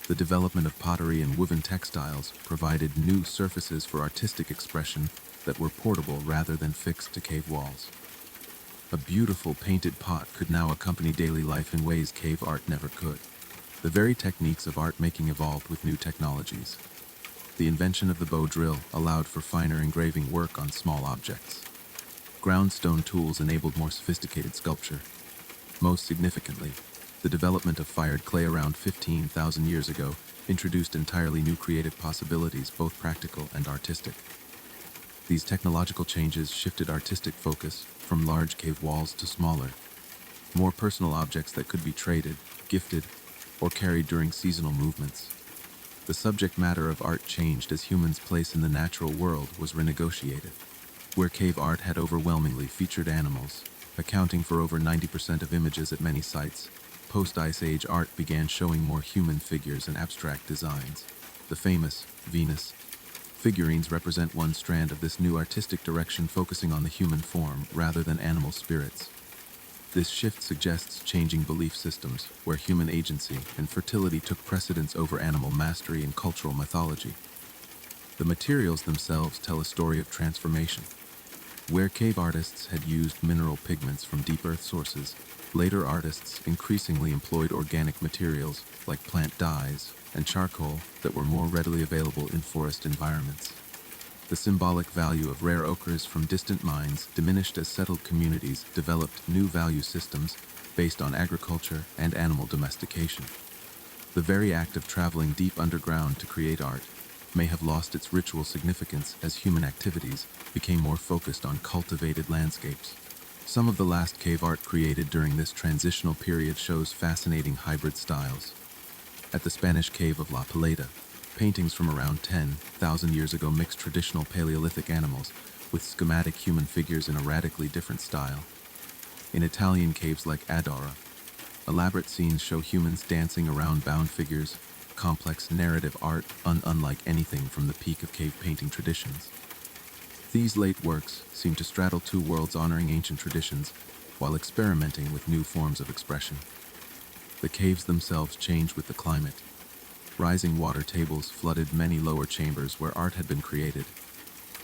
The development of pottery and woven textiles provided new surfaces for artistic expression that were portable rather than fixed to cave walls. A beautiful painted pot could now accompany daily life in ways cave art never could. The very techniques of art making evolved with new technologies. The invention of the bow drill allowed for finer engraving work on small objects. Groundstone tools enabled more sophisticated sculpture. Most significantly, the development of fired clay around 15,000 years ago introduced entirely new creative possibilities, both practical and artistic. These technological changes shifted artistic focus from large cave walls to smaller, more personal objects that could be traded, gifted, or carried during seasonal movements. The subject matter of art changed as humans' place in the natural world was renegotiated. Where cave art had overwhelmingly featured animals, accounting for over 90% of images at many sites, post-Ice Age art began showing more human figures and abstract designs. The famous Venus figurines represent one strand of this new artistic direction, focusing on the human form rather than animal spirits. This shift suggests changing belief systems, where human agency and fertility took precedence over animal mastery and cultural mythology. The materials themselves tell a story of transformation. Where cave artists had used mineral pigments from deep earth sources, later artists increasingly employed organic materials like plant dyes and charcoal that were more readily available in forest environments. The symbolic value of rare ochres from distant mines diminished as settled communities developed new value systems based on agriculture and animal domestication. The very act of traveling deep underground to create art may have lost its ritual significance as human activities became more focused on cultivated landscapes. Some of the last cave art created during this transitional period shows fascinating hybrid styles. At the Spanish cave of La Pileta, paintings from around 10,000 years ago mixed traditional Paleolithic animals with schematic human figures in a radically different style. In Italian caves like Adora, elaborate scenes show humans dancing around bound figures, complex narrative art unlike anything from the peak of cave painting traditions. These late works seem to straddle two worlds, honoring ancient traditions while experimenting with new forms of expression. The caves themselves changed with the climate. Rising water tables flooded many lower chambers where art had been created.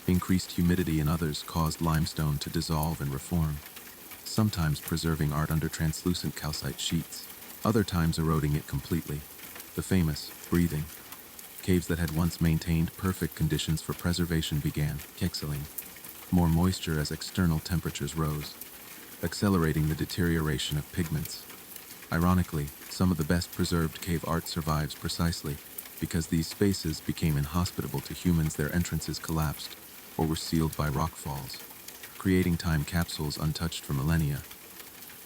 Increased humidity in others caused limestone to dissolve and reform, sometimes preserving art under translucent calcite sheets, other times eroding it completely. The famous breathing caves that had once maintained perfect conditions for preservation began exhaling more moisture as external temperatures rose, accelerating the deterioration of pigments. Ironically, some of the best preserved cave art survives precisely because these spaces became inhospitable to humans. Their entrances collapsed or were sealed by rockfalls, creating time capsules untouched for millennia.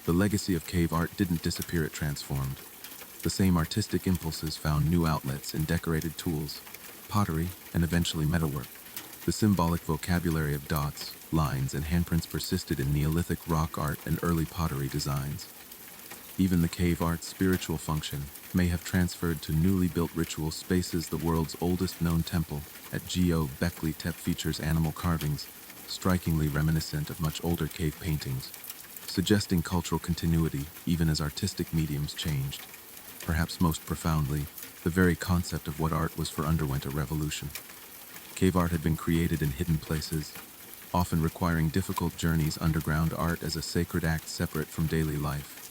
The legacy of cave art didn't disappear, it transformed. The same artistic impulses found new outlets in decorated tools, pottery, and eventually metalwork. The symbolic vocabulary of dots, lines, and handprints persisted in Neolithic rock art and early pottery designs. Even the cave art's spiritual function may have transferred to newly built ritual spaces. The world's oldest known temple at Geo-Bekli Tepe features animal carvings, strikingly reminiscent of much older cave paintings, suggesting cultural continuity even as artistic mediums changed. Perhaps most profoundly, the very concept of what art was for underwent a revolution. Cave art had been created in hidden places, often requiring difficult journeys underground. Art as a sacred act separate from daily life.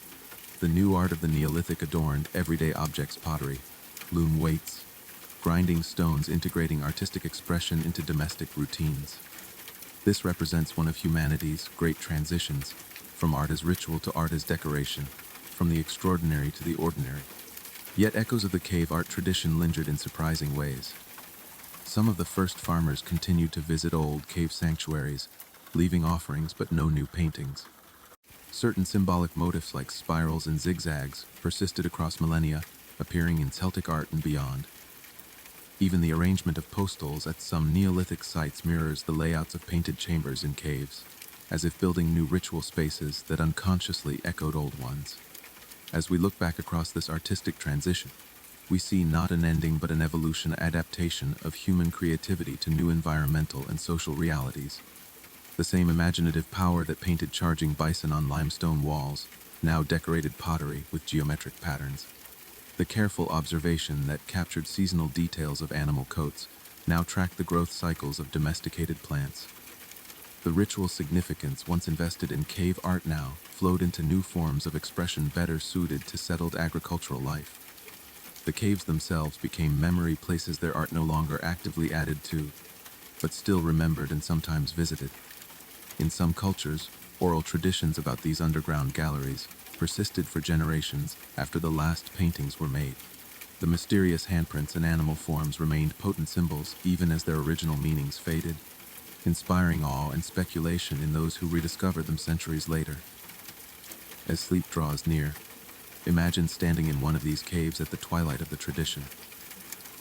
The new art of the Neolithic adorned everyday objects: pottery, loom weights, grinding stones, integrating artistic expression into domestic routines. This represents one of humanity's great transitions, from art as ritual to art as decoration, from the extraordinary to the ordinary. Yet echoes of the cave art tradition lingered in surprising ways. Some of the first farmers continued to visit old cave sanctuaries, leaving offerings but no new paintings. Certain symbolic motifs like spirals and zigzags persisted across millennia, appearing in Celtic art and beyond. Even the arrangement of postals at some Neolithic sites mirrors the layouts of painted chambers in caves, as if building new ritual spaces that unconsciously echoed old ones. As we look back across this artistic transition, we see not an ending but an evolution, adaptation of human creativity to new environmental and social realities. The same imaginative power that painted charging bison on limestone walls now decorated pottery with geometric patterns. The careful observation that captured seasonal details of animal coats now tracked the growth cycles of domesticated plants. The ritual significance once invested in cave art now flowed into new forms of expression better suited to settled agricultural life. The caves themselves became memory places, their art no longer actively added to, but still remembered and sometimes visited. In some cultures, oral traditions about these underground galleries persisted for generations after the last paintings were made. The mysterious handprints and animal forms remained potent symbols even as their original meanings faded, inspiring awe and speculation in those who rediscover them centuries later. As sleep draws near, imagine standing in one of these caves at the twilight of the tradition.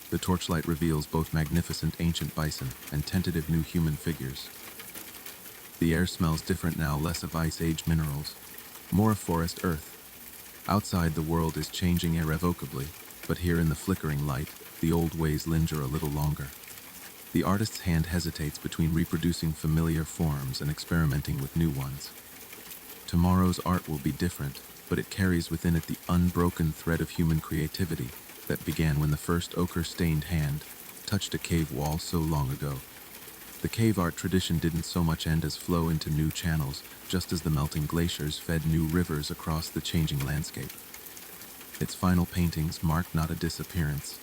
The torchlight reveals both magnificent ancient bison and tentative new human figures. The air smells different now, less of ice-age minerals, more of forest earth. Outside, the world is changing irrevocably, but here in the flickering light, the old ways linger a little longer. The artist's hand hesitates between reproducing familiar forms and experimenting with new ones. Tomorrow's art will be different, but it carries within it the unbroken thread of human creativity that began when the first ochre-stained hand touched a cave wall so long ago. The cave art tradition didn't so much end as flow into new channels, just as the melting glaciers fed new rivers across the changing landscape. Its final paintings marked not a disappearance,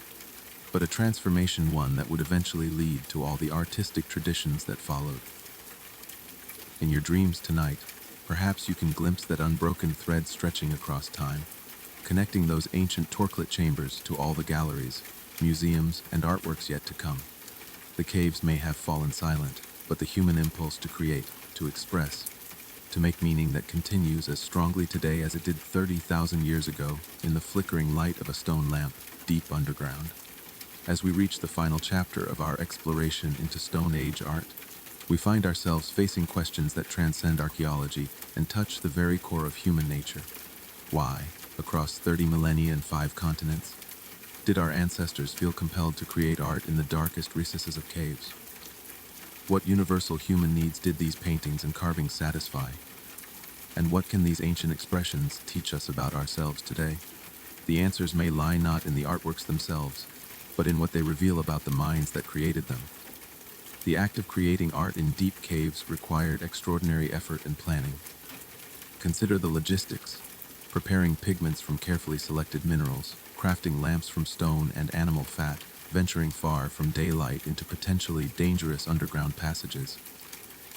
but a transformation, one that would eventually lead to all the artistic traditions that followed. In your dreams tonight, perhaps you can glimpse that unbroken thread stretching across time, connecting those ancient torchlit chambers to all the galleries, museums, and artworks yet to come. The caves may have fallen silent, but the human impulse to create, to express, to make meaning that continues as strongly today as it did 30,000 years ago in the flickering light of a stone lamp deep underground. As we reach the final chapter of our exploration into Stone Age art, we find ourselves facing questions that transcend archaeology and touch the very core of human nature. Why, across 30 millennia and 5 continents, did our ancestors feel compelled to create art in the darkest recesses of caves? What universal human needs did these paintings and carvings satisfy? And what can these ancient expressions teach us about ourselves today? The answers may lie not in the artworks themselves, but in what they reveal about the minds that created them. The act of creating art in deep caves required extraordinary effort and planning. Consider the logistics: preparing pigments from carefully selected minerals, crafting lamps from stone and animal fat, venturing far from daylight into potentially dangerous underground passages.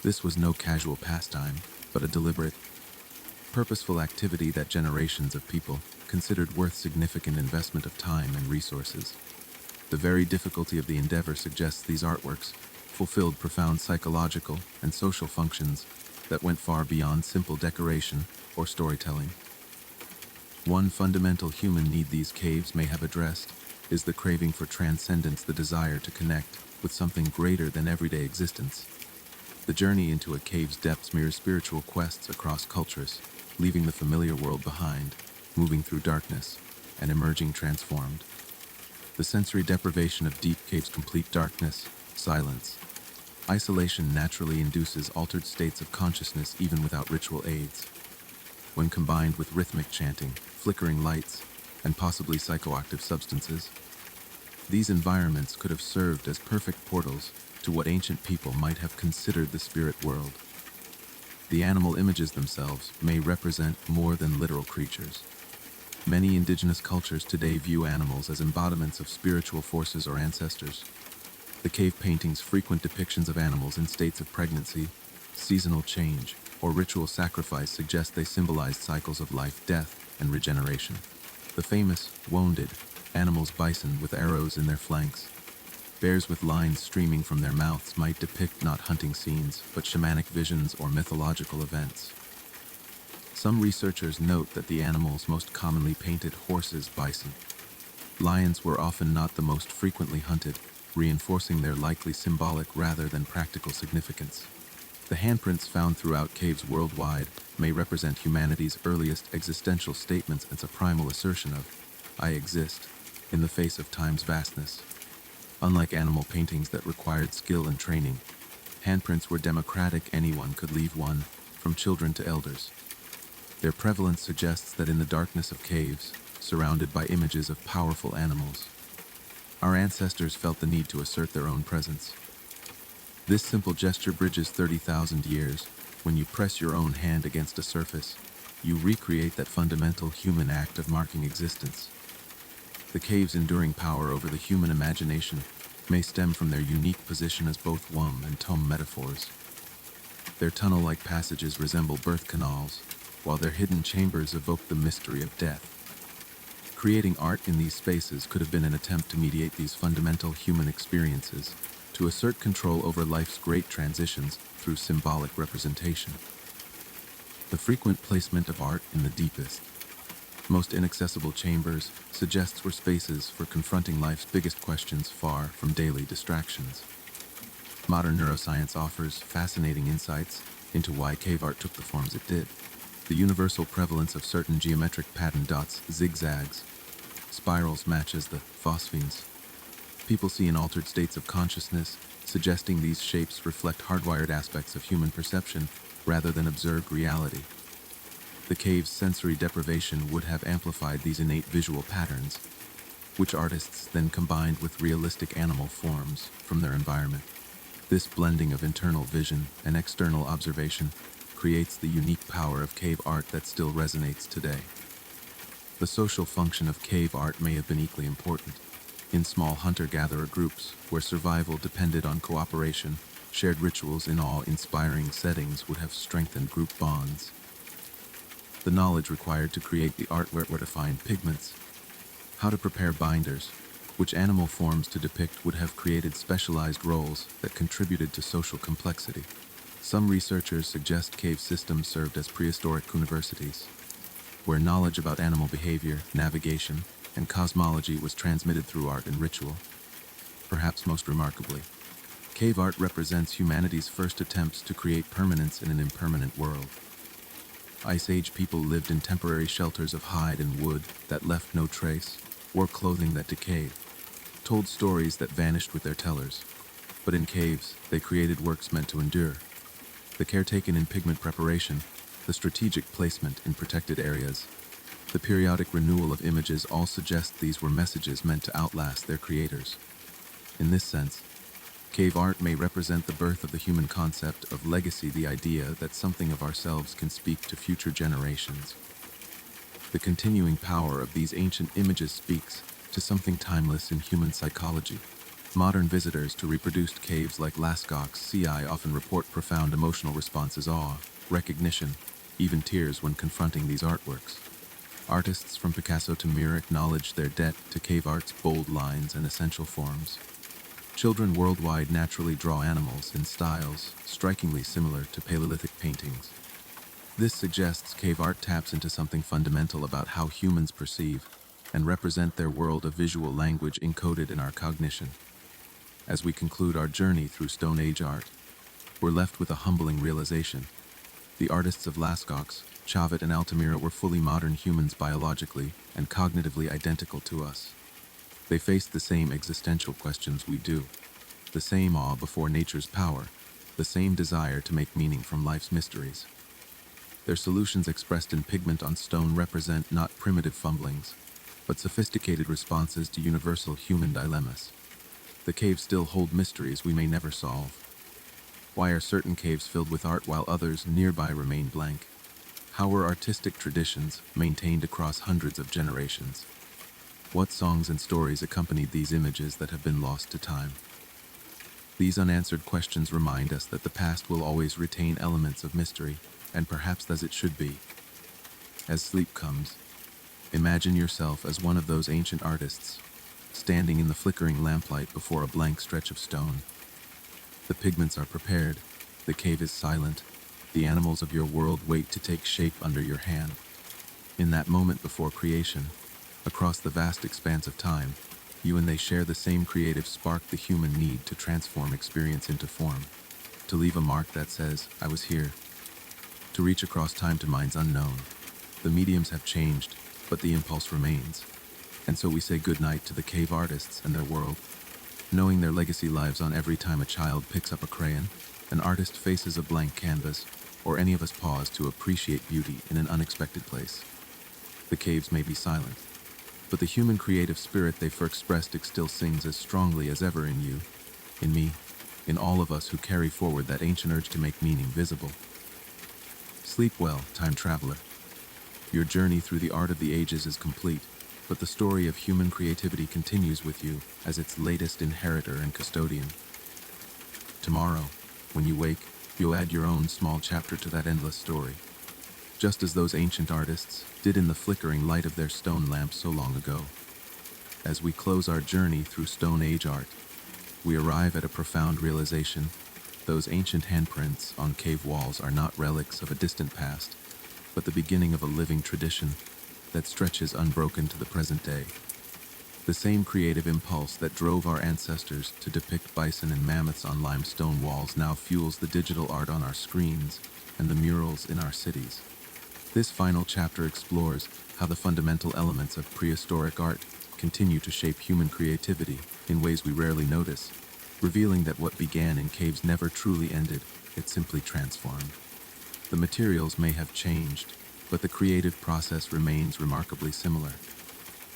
This was no casual pastime, but a deliberate, purposeful activity that generations of people considered worth significant investment of time and resources. The very difficulty of the endeavor suggests these artworks fulfilled profound psychological and social functions that went far beyond simple decoration or storytelling. One fundamental human need these caves may have addressed Is the craving for transcendence the desire to connect with something greater than everyday existence? The journey into a cave's depths mirrors spiritual quests across cultures, leaving the familiar world behind, moving through darkness, and emerging transformed. The sensory deprivation of deep caves, complete darkness, silence. Isolation naturally induces altered states of consciousness even without ritual aids. When combined with rhythmic chanting, flickering lights, and possibly psychoactive substances, these environments could have served as perfect portals to what ancient people might have considered the spirit world. The animal images themselves may represent more than literal creatures. Many indigenous cultures today view animals as embodiments of spiritual forces or ancestors. The cave paintings' frequent depictions of animals in states of pregnancy, seasonal change, or ritual sacrifice suggest they symbolized cycles of life, death, and regeneration. The famous wounded animals, bison with arrows in their flanks, bears with lines streaming from their mouths, might depict not hunting scenes, but shamanic visions or mythological events. Some researchers note that the animals most commonly painted, horses, bison. Lions were often not the most frequently hunted, reinforcing their likely symbolic rather than practical significance. The handprints found throughout caves worldwide may represent humanity's earliest existential statements as a primal assertion of, "I exist," in the face of time's vastness. Unlike animal paintings that required skill and training, handprints were democratic. Anyone could leave one, from children to elders. Their prevalence suggests that in the darkness of caves, surrounded by images of powerful animals, our ancestors felt the need to assert their own presence. This simple gesture bridges 30,000 years. When you press your own hand against a surface, you recreate that fundamental human act of marking existence. The cave's enduring power over the human imagination may stem from their unique position as both womb and tomb metaphors. Their tunnel-like passages resemble birth canals, while their hidden chambers evoke the mystery of death. Creating art in these spaces could have been an attempt to mediate these fundamental human experiences, to assert control over life's great transitions through symbolic representation. The frequent placement of art in the deepest, most inaccessible chambers suggests we're spaces for confronting life's biggest questions, far from daily distractions. Modern neuroscience offers fascinating insights into why cave art took the forms it did. The universal prevalence of certain geometric pattern dots, zigzags, spirals matches the phosphenes people see in altered states of consciousness, suggesting these shapes reflect hardwired aspects of human perception rather than observed reality. The cave's sensory deprivation would have amplified these innate visual patterns, which artists then combined with realistic animal forms from their environment. This blending of internal vision and external observation creates the unique power of cave art that still resonates today. The social function of cave art may have been equally important. In small hunter-gatherer groups, where survival depended on cooperation, shared rituals in awe-inspiring settings would have strengthened group bonds. The knowledge required to create the art, where to find pigments, how to prepare binders, which animal forms to depict, would have created specialized roles that contributed to social complexity. Some researchers suggest cave systems served as prehistoric universities, where knowledge about animal behavior, navigation, and cosmology was transmitted through art and ritual. Perhaps most remarkably, cave art represents humanity's first attempts to create permanence in an impermanent world. Ice Age people lived in temporary shelters of hide and wood that left no trace, wore clothing that decayed, told stories that vanished with their tellers. But in caves, they created works meant to endure. The care taken in pigment preparation, the strategic placement in protected areas, the periodic renewal of images all suggest these were messages meant to outlast their creators. In this sense, cave art may represent the birth of the human concept of legacy, the idea that something of ourselves can speak to future generations. The continuing power of these ancient images speaks to something timeless in human psychology. Modern visitors to reproduced caves like Lascaux, CI often report profound emotional responses, awe, recognition, even tears when confronting these artworks. Artists from Picasso to Mir acknowledge their debt to cave art's bold lines and essential forms. Children worldwide naturally draw animals in styles strikingly similar to Paleolithic paintings. This suggests cave art taps into something fundamental about how humans perceive, and represent their world of visual language encoded in our cognition. As we conclude our journey through Stone Age art, we're left with a humbling realization. The artists of Lascaux, Chauvet, and Altamira were fully modern humans biologically and cognitively identical to us. They faced the same existential questions we do, the same awe before nature's power, the same desire to make meaning from life's mysteries. Their solutions expressed in pigment on stone represent not primitive fumblings, but sophisticated responses to universal human dilemmas. The caves still hold mysteries we may never solve. Why are certain caves filled with art while others nearby remain blank? How were artistic traditions maintained across hundreds of generations? What songs and stories accompanied these images that have been lost to time? These unanswered questions remind us that the past will always retain elements of mystery, and perhaps as it should be. As sleep comes, imagine yourself as one of those ancient artists, standing in the flickering lamplight before a blank stretch of stone. The pigments are prepared, the cave is silent, the animals of your world wait to take shape under your hand. In that moment before creation, across the vast expanse of time, you and they share the same creative spark, the human need to transform experience into form, to leave a mark that says, "I was here," to reach across time to minds unknown. The mediums have changed, but the impulse remains. And so we say goodnight to the cave artists and their world, knowing their legacy lives on every time a child picks up a crayon, an artist faces a blank canvas, or any of us pause to appreciate beauty in an unexpected place. The caves may be silent, but the human creative spirit they first expressed still sings as strongly as ever in you, in me, in all of us who carry forward that ancient urge to make meaning visible. Sleep well, time traveler. Your journey through the art of the ages is complete, but the story of human creativity continues with you as its latest inheritor and custodian. Tomorrow, when you wake, you'll add your own small chapter to that endless story, just as those ancient artists did in the flickering light of their stone lamps so long ago. As we close our journey through Stone Age art, we arrive at a profound realization. Those ancient handprints on cave walls are not relics of a distant past, but the beginning of a living tradition that stretches unbroken to the present day. The same creative impulse that drove our ancestors to depict bison and mammoths on limestone walls now fuels the digital art on our screens and the murals in our cities. This final chapter explores how the fundamental elements of prehistoric art continue to shape human creativity in ways we rarely notice, revealing that what began in caves never truly ended, it simply transformed. The materials may have changed, but the creative process remains remarkably similar.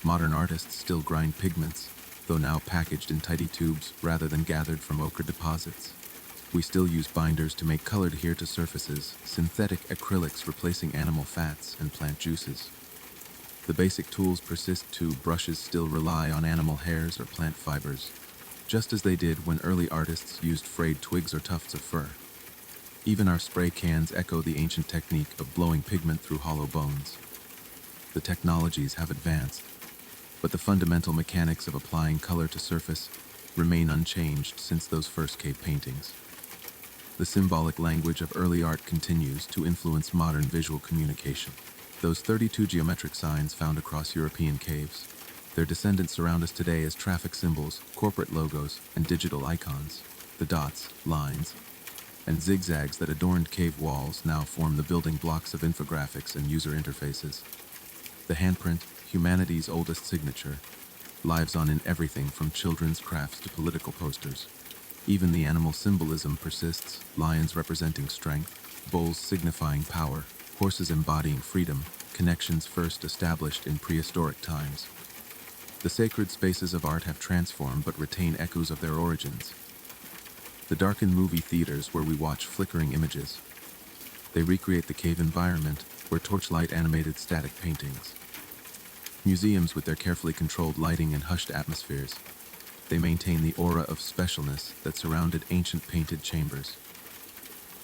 Modern artists still grind pigments, though now packaged in tidy tubes rather than gathered from ochre deposits. We still use binders to make color adhere to surfaces, synthetic acrylics replacing animal fats and plant juices. The basic tools persist too. Brushes still rely on animal hairs or plant fibers, just as they did when early artists used frayed twigs or tufts of fur. Even our spray cans echo the ancient technique of blowing pigment through hollow bones. The technologies have advanced, but the fundamental mechanics of applying color to surface remain unchanged since those first cave paintings. The symbolic language of early art continues to influence modern visual communication. Those 32 geometric signs found across European caves, their descendants surround us today as traffic symbols, corporate logos, and digital icons. The dots, lines, and zigzags that adorned cave walls now form the building blocks of infographics and user interfaces. The handprint, humanity's oldest signature, lives on in everything from children's crafts to political posters. Even the animal symbolism persists, lions representing strength, bulls signifying power, horses embodying freedom, connections first established in prehistoric times. The sacred spaces of art have transformed but retain echoes of their origins. The darkened movie theaters where we watch flickering images. They recreate the cave environment where torchlight animated static paintings. Museums with their carefully controlled lighting and hushed atmospheres. They maintain the aura of specialness that surrounded ancient painted chambers.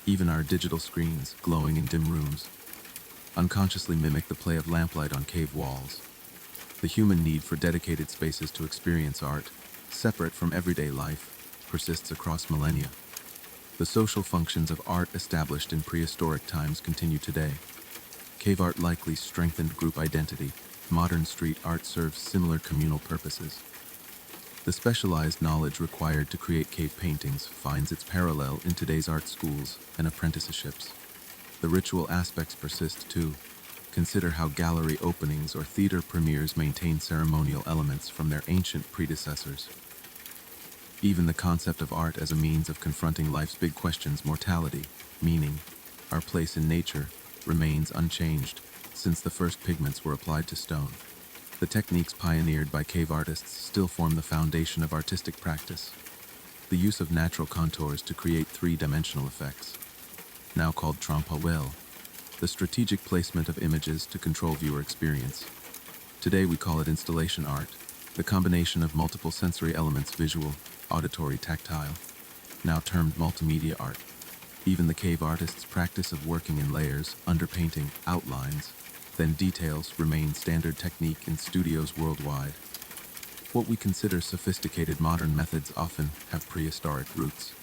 Even our digital screens, glowing in dim rooms, unconsciously mimic the play of lamplight on cave walls. The human need for dedicated spaces to experience art, separate from everyday life, persists across millennia. The social functions of art established in prehistoric times continue today. Cave art likely strengthened group identity, modern street art serves similar communal purposes. The specialized knowledge required to create cave paintings finds its parallel in today's art schools and apprenticeships. The ritual aspects persist too. Consider how gallery openings or theater premieres maintain ceremonial elements from their ancient predecessors. Even the concept of art as a means of confronting life's big questions, mortality, meaning, our place in nature, remains unchanged since the first pigments were applied to stone. The techniques pioneered by cave artists still form the foundation of artistic practice. The use of natural contours to create three-dimensional effects, now called tranquil, the strategic placement of images to control viewer experience. Today we call it installation art, the combination of multiple sensory elements, visual, auditory, tactile, now termed multimedia art. Even the cave artists' practice of working in layers, underpainting, outlines, then details remain standard technique in studios worldwide. What we consider sophisticated modern methods often have prehistoric roots.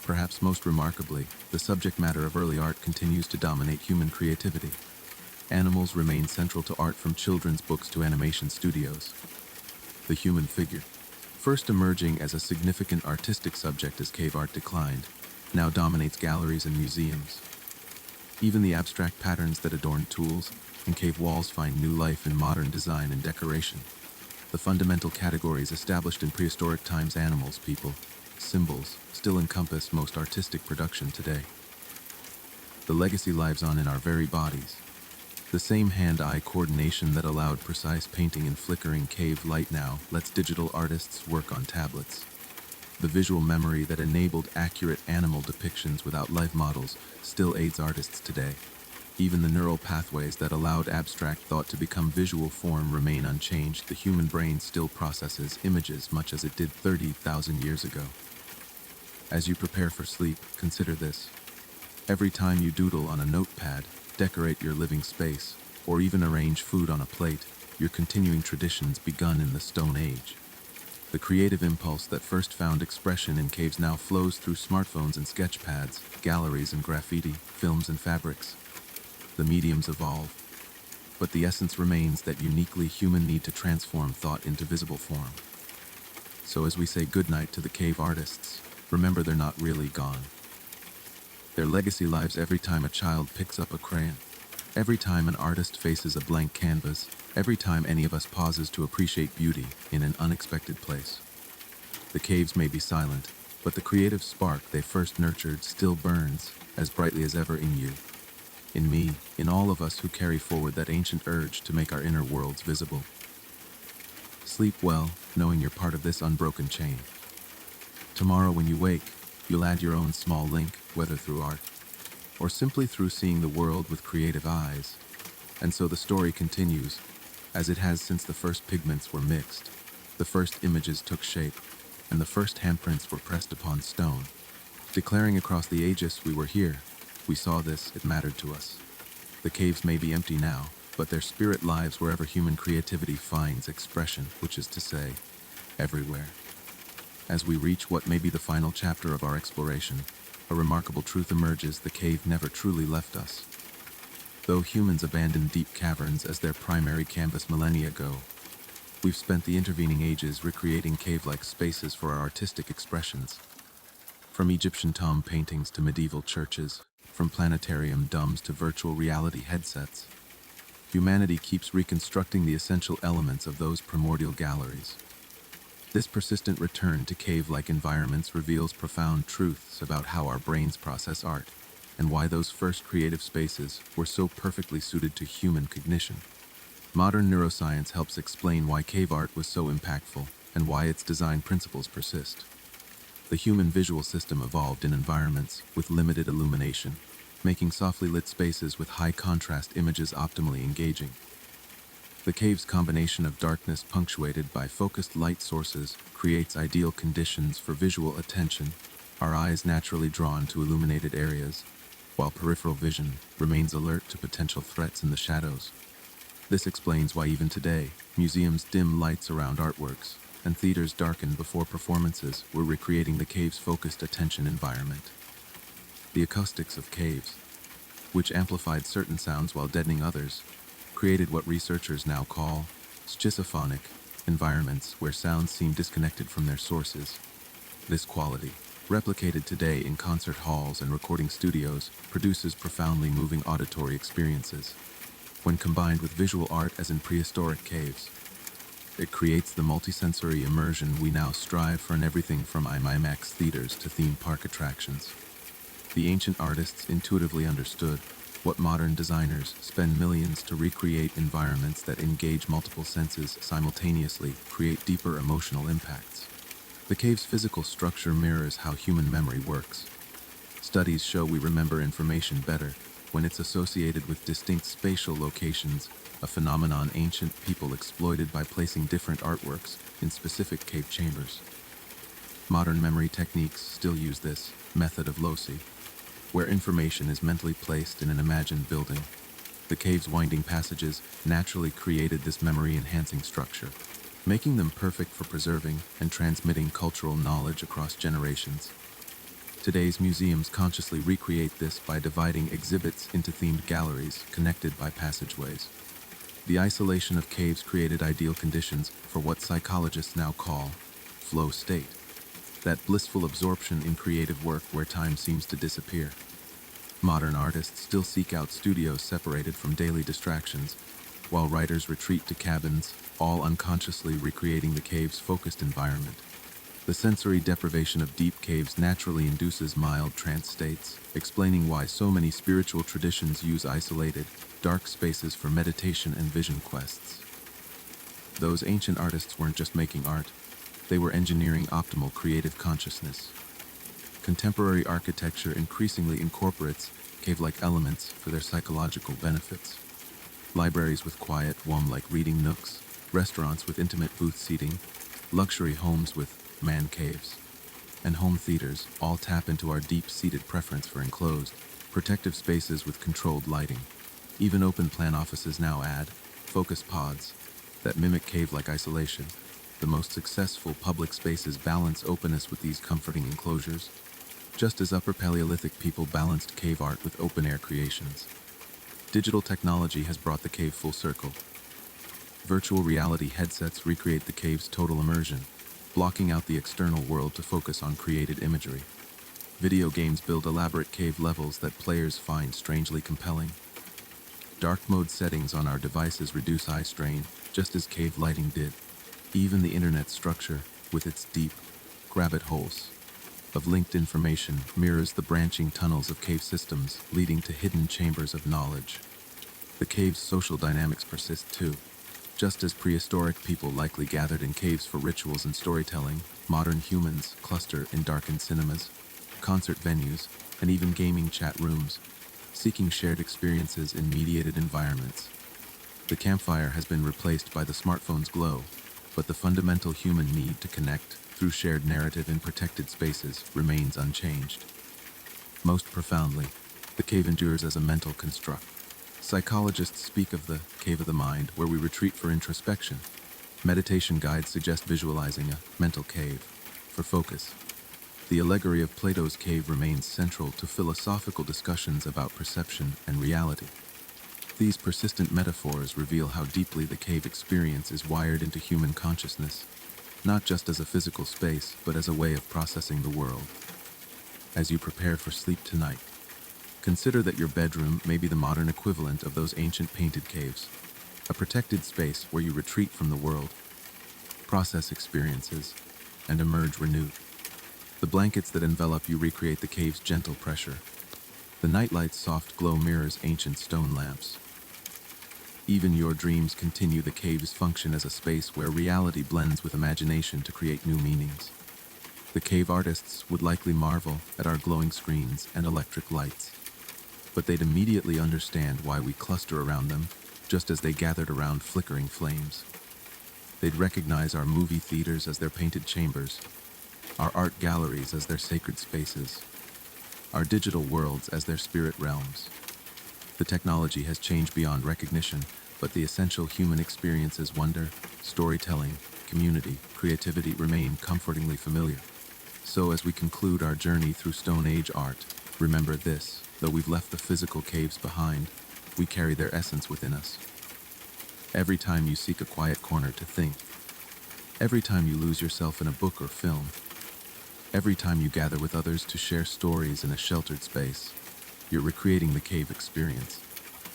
Perhaps most remarkably, the subject matter of early art continues to dominate human creativity. Animals remain central to art from children's books to animation studios. The human figure, first emerging as a significant artistic subject as cave art declined, now dominates galleries and museums. Even the abstract patterns that adorn tools and cave walls find new life in modern design and decoration. The fundamental categories established in prehistoric times, animals, people, symbols, still encompass most artistic production today. The legacy lives on in our very bodies. The same hand-eye coordination that allowed precise painting in flickering cave light now lets digital artists work on tablets. The visual memory that enabled accurate animal depictions without live models still aids artists today. Even the neural pathways that allowed abstract thought to become visual form remain unchanged. The human brain still processes images much as it did 30,000 years ago. As you prepare for sleep, consider this. Every time you doodle on a notepad, decorate your living space, or even arrange food on a plate, you're continuing traditions begun in the Stone Age. The creative impulse that first found expression in caves now flows through smartphones and sketchpads, galleries and graffiti, films and fabrics. The mediums evolve, but the essence remains that uniquely human need to transform thought into visible form. So as we say goodnight to the cave artists, remember they're not really gone. Their legacy lives every time a child picks up a crayon, every time an artist faces a blank canvas, every time any of us pauses to appreciate beauty in an unexpected place. The caves may be silent, but the creative spark they first nurtured still burns as brightly as ever in you, in me, in all of us who carry forward that ancient urge to make our inner worlds visible. Sleep well, knowing you're part of this unbroken chain. Tomorrow when you wake, you'll add your own small link, whether through art, or simply through seeing the world with creative eyes. And so the story continues, as it has since the first pigments were mixed, the first images took shape, and the first handprints were pressed upon stone. Declaring across the ages we were here, we saw this, it mattered to us. The caves may be empty now, but their spirit lives wherever human creativity finds expression, which is to say, everywhere. As we reach what may be the final chapter of our exploration, a remarkable truth emerges: the cave never truly left us. Though humans abandoned deep caverns as their primary canvas millennia ago, we've spent the intervening ages recreating cave-like spaces for our artistic expressions. From Egyptian tomb paintings to medieval churches, from planetarium domes to virtual reality headsets, humanity keeps reconstructing the essential elements of those primordial galleries. This persistent return to cave-like environments reveals profound truths about how our brains process art, and why those first creative spaces were so perfectly suited to human cognition. Modern neuroscience helps explain why cave art was so impactful, and why its design principles persist. The human visual system evolved in environments with limited illumination, making softly lit spaces with high contrast images optimally engaging. The cave's combination of darkness punctuated by focused light sources creates ideal conditions for visual attention, our eyes naturally drawn to illuminated areas, while peripheral vision remains alert to potential threats in the shadows. This explains why even today, museums dim lights around artworks, and theaters darken before performances were recreating the cave's focused attention environment. The acoustics of caves, which amplified certain sounds while deadening others, created what researchers now call schizophonic environments where sounds seem disconnected from their sources. This quality, replicated today in concert halls and recording studios, produces profoundly moving auditory experiences. When combined with visual art as in prehistoric caves, it creates the multisensory immersion we now strive for in everything from IMAX theaters to theme park attractions. The ancient artists intuitively understood what modern designers spend millions to recreate environments that engage multiple senses simultaneously, create deeper emotional impacts. The cave's physical structure mirrors how human memory works. Studies show we remember information better when it's associated with distinct spatial locations, a phenomenon ancient people exploited by placing different artworks in specific cave chambers. Modern memory techniques still use this method of loci, where information is mentally placed in an imagined building. The cave's winding passages naturally created this memory-enhancing structure, making them perfect for preserving and transmitting cultural knowledge across generations. Today's museums consciously recreate this by dividing exhibits into themed galleries connected by passageways. The isolation of caves created ideal conditions for what psychologists now call flow state, that blissful absorption in creative work where time seems to disappear. Modern artists still seek out studios separated from daily distractions, while writers retreat to cabins, all unconsciously recreating the cave's focused environment. The sensory deprivation of deep caves naturally induces mild trance states, explaining why so many spiritual traditions use isolated, dark spaces for meditation and vision quests. Those ancient artists weren't just making art, they were engineering optimal creative consciousness. Contemporary architecture increasingly incorporates cave-like elements for their psychological benefits. Libraries with quiet, womb-like reading nooks, restaurants with intimate booth seating, luxury homes with man caves, and home theaters all tap into our deep-seated preference for enclosed, protective spaces with controlled lighting. Even open-plan offices now add focus pods that mimic cave-like isolation. The most successful public spaces balance openness with these comforting enclosures, just as Upper Paleolithic people balanced cave art with open-air creations. Digital technology has brought the cave full circle. Virtual reality headsets recreate the cave's total immersion, blocking out the external world to focus on created imagery. Video games build elaborate cave levels that players find strangely compelling. Dark mode settings on our devices reduce eye strain, just as cave lighting did. Even the internet's structure, with its deep rabbit holes of linked information, mirrors the branching tunnels of cave systems, leading to hidden chambers of knowledge. The cave's social dynamics persist too. Just as prehistoric people likely gathered in caves for rituals and storytelling, modern humans cluster in darkened cinemas, concert venues, and even gaming chat rooms, seeking shared experiences in mediated environments. The campfire has been replaced by the smartphone's glow, but the fundamental human need to connect through shared narrative in protected spaces remains unchanged. Most profoundly, the cave endures as a mental construct. Psychologists speak of the cave of the mind, where we retreat for introspection. Meditation guides suggest visualizing a mental cave for focus. The allegory of Plato's cave remains central to philosophical discussions about perception and reality. These persistent metaphors reveal how deeply the cave experience is wired into human consciousness, not just as a physical space, but as a way of processing the world. As you prepare for sleep tonight, consider that your bedroom may be the modern equivalent of those ancient painted caves, a protected space where you retreat from the world, process experiences, and emerge renewed. The blankets that envelop you recreate the cave's gentle pressure. The nightlight's soft glow mirrors ancient stone lamps. Even your dreams continue the cave's function as a space where reality blends with imagination to create new meanings. The cave artists would likely marvel at our glowing screens and electric lights, but they'd immediately understand why we cluster around them, just as they gathered around flickering flames. They'd recognize our movie theaters as their painted chambers, our art galleries as their sacred spaces, our digital worlds as their spirit realms. The technology has changed beyond recognition, but the essential human experiences, wonder, storytelling, community, creativity remain comfortingly familiar. So as we conclude our journey through Stone Age art, remember this: though we've left the physical caves behind, we carry their essence within us. Every time you seek a quiet corner to think, every time you lose yourself in a book or film, every time you gather with others to share stories in a sheltered space, you're recreating the cave experience.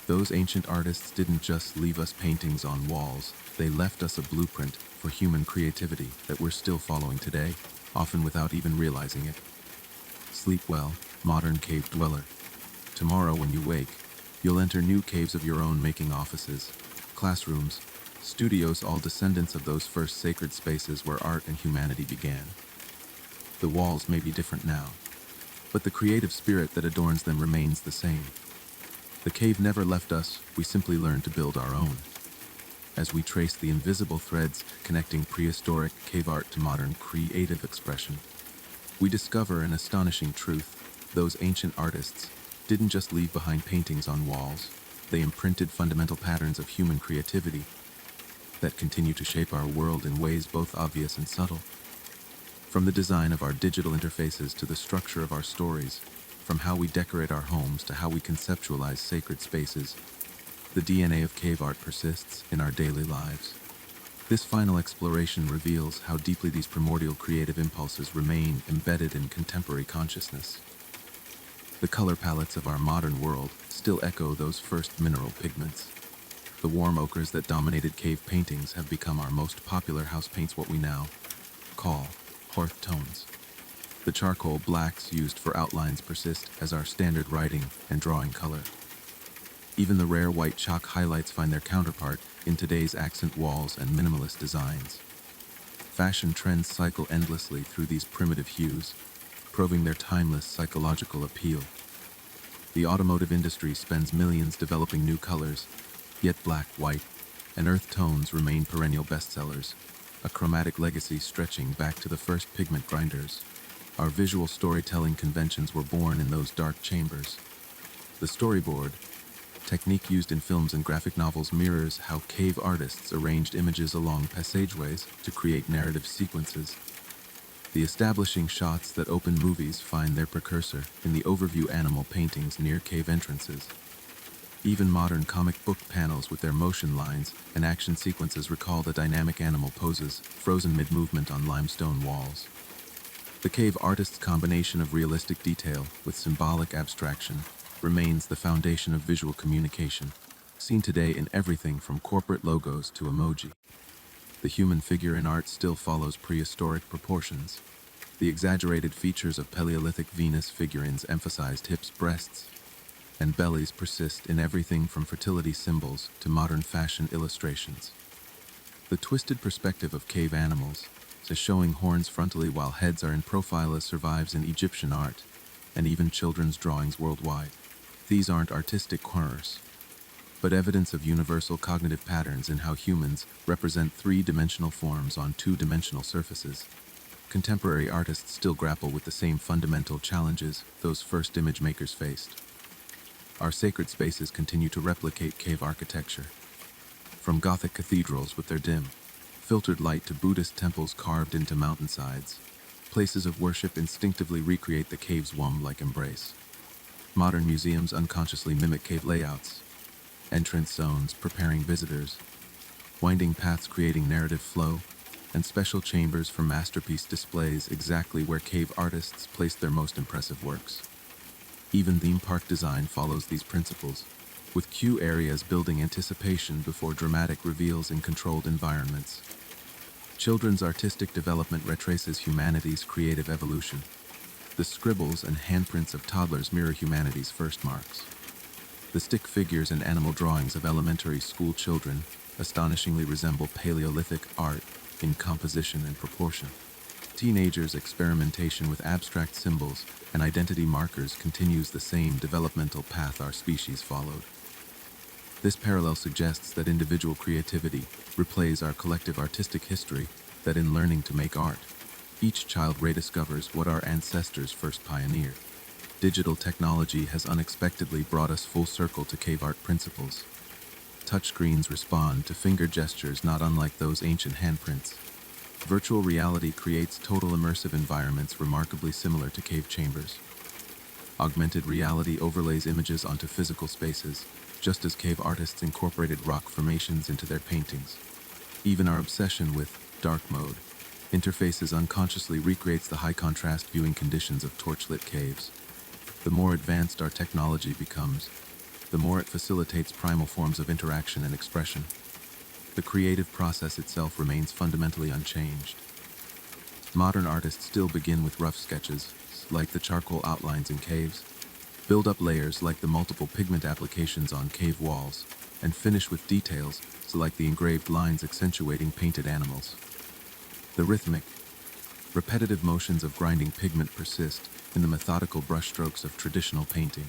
Those ancient artists didn't just leave us paintings on walls, they left us a blueprint for human creativity that we're still following today, often without even realizing it. Sleep well, modern cave dweller. Tomorrow when you wake, you'll enter new caves of your own, making offices, classrooms, studios, all descendants of those first sacred spaces where art and humanity began. The walls may be different now, but the creative spirit that adorns them remains the same. The cave never left us, we simply learned to build our own. As we trace the invisible threads connecting prehistoric cave art to modern creative expression, we discover an astonishing truth. Those ancient artists didn't just leave behind paintings on walls, they imprinted fundamental patterns of human creativity that continue to shape our world in ways both obvious and subtle. From the design of our digital interfaces to the structure of our stories, from how we decorate our homes to how we conceptualize sacred spaces, the DNA of cave art persists in our daily lives. This final exploration reveals how deeply these primordial creative impulses remain embedded in contemporary consciousness. The color palettes of our modern world still echo those first mineral pigments. The warm ochres that dominated cave paintings have become our most popular house paints, what we now call hearth tones. The charcoal blacks used for outlines persist as our standard writing and drawing color. Even the rare white chalk highlights find their counterpart in today's accent walls and minimalist designs. Fashion trends cycle endlessly through these primitive hues, proving their timeless psychological appeal. The automotive industry spends millions developing new colors, yet black, white, and earth tones remain perennial bestsellers, a chromatic legacy stretching back to the first pigment grinders. Our visual storytelling conventions were born in those dark chambers. The storyboard, technique used in films and graphic novels, mirrors how cave artists arranged images along passageways to create narrative sequences. The establishing shots that open movies find their precursor in the overview animal paintings near cave entrances. Even modern comic book panels with their motion lines and action sequences recall the dynamic animal poses frozen mid-movement on limestone walls. The cave artist's combination of realistic detail with symbolic abstraction remains the foundation of visual communication, seen today in everything from corporate logos to emoji. The human figure in art still follows prehistoric proportions. The exaggerated features of Paleolithic Venus figurines emphasized hips, breasts, and bellies persist in everything from fertility symbols to modern fashion illustrations. The twisted perspective of cave animals, showing horns frontally while heads are in profile, survives in Egyptian art and even children's drawings worldwide. These aren't artistic horrors, but evidence of universal cognitive patterns in how humans represent three-dimensional forms on two-dimensional surfaces. Contemporary artists still grapple with the same fundamental challenges those first image makers faced. Our sacred spaces continue to replicate cave architecture, from Gothic cathedrals with their dim, filtered light to Buddhist temples carved into mountainsides. Places of worship instinctively recreate the cave's womb-like embrace. Modern museums unconsciously mimic cave layouts, entrance zones preparing visitors, winding paths creating narrative flow, and special chambers for masterpiece displays exactly where cave artists placed their most impressive works. Even theme park design follows these principles, with queue areas building anticipation before dramatic reveals in controlled environments. Children's artistic development retraces humanity's creative evolution. The scribbles and handprints of toddlers mirror humanity's first marks. The stick figures and animal drawings of elementary school children astonishingly resemble Paleolithic art in composition and proportion. Teenagers' experimentation with abstract symbols and identity markers continues the same developmental path our species followed. This parallel suggests that individual creativity replays our collective artistic history, that in learning to make art, each child rediscovers what our ancestors first pioneered. Digital technology has unexpectedly brought us full circle to cave art principles. Touchscreens respond to finger gestures not unlike those ancient handprints. Virtual reality creates total immersive environments remarkably similar to cave chambers. Augmented reality overlays images onto physical spaces, just as cave artists incorporated rock formations into their paintings. Even our obsession with dark mode interfaces unconsciously recreates the high-contrast viewing conditions of torchlit caves. The more advanced our technology becomes, the more it facilitates primal forms of interaction and expression. The creative process itself remains fundamentally unchanged. Modern artists still begin with rough sketches, like the charcoal outlines in caves, build up layers like the multiple pigment applications on cave walls, and finish with details, like the engraved lines accentuating painted animals. The rhythmic, repetitive motions of grinding pigment persist in the methodical brushstrokes of traditional painting.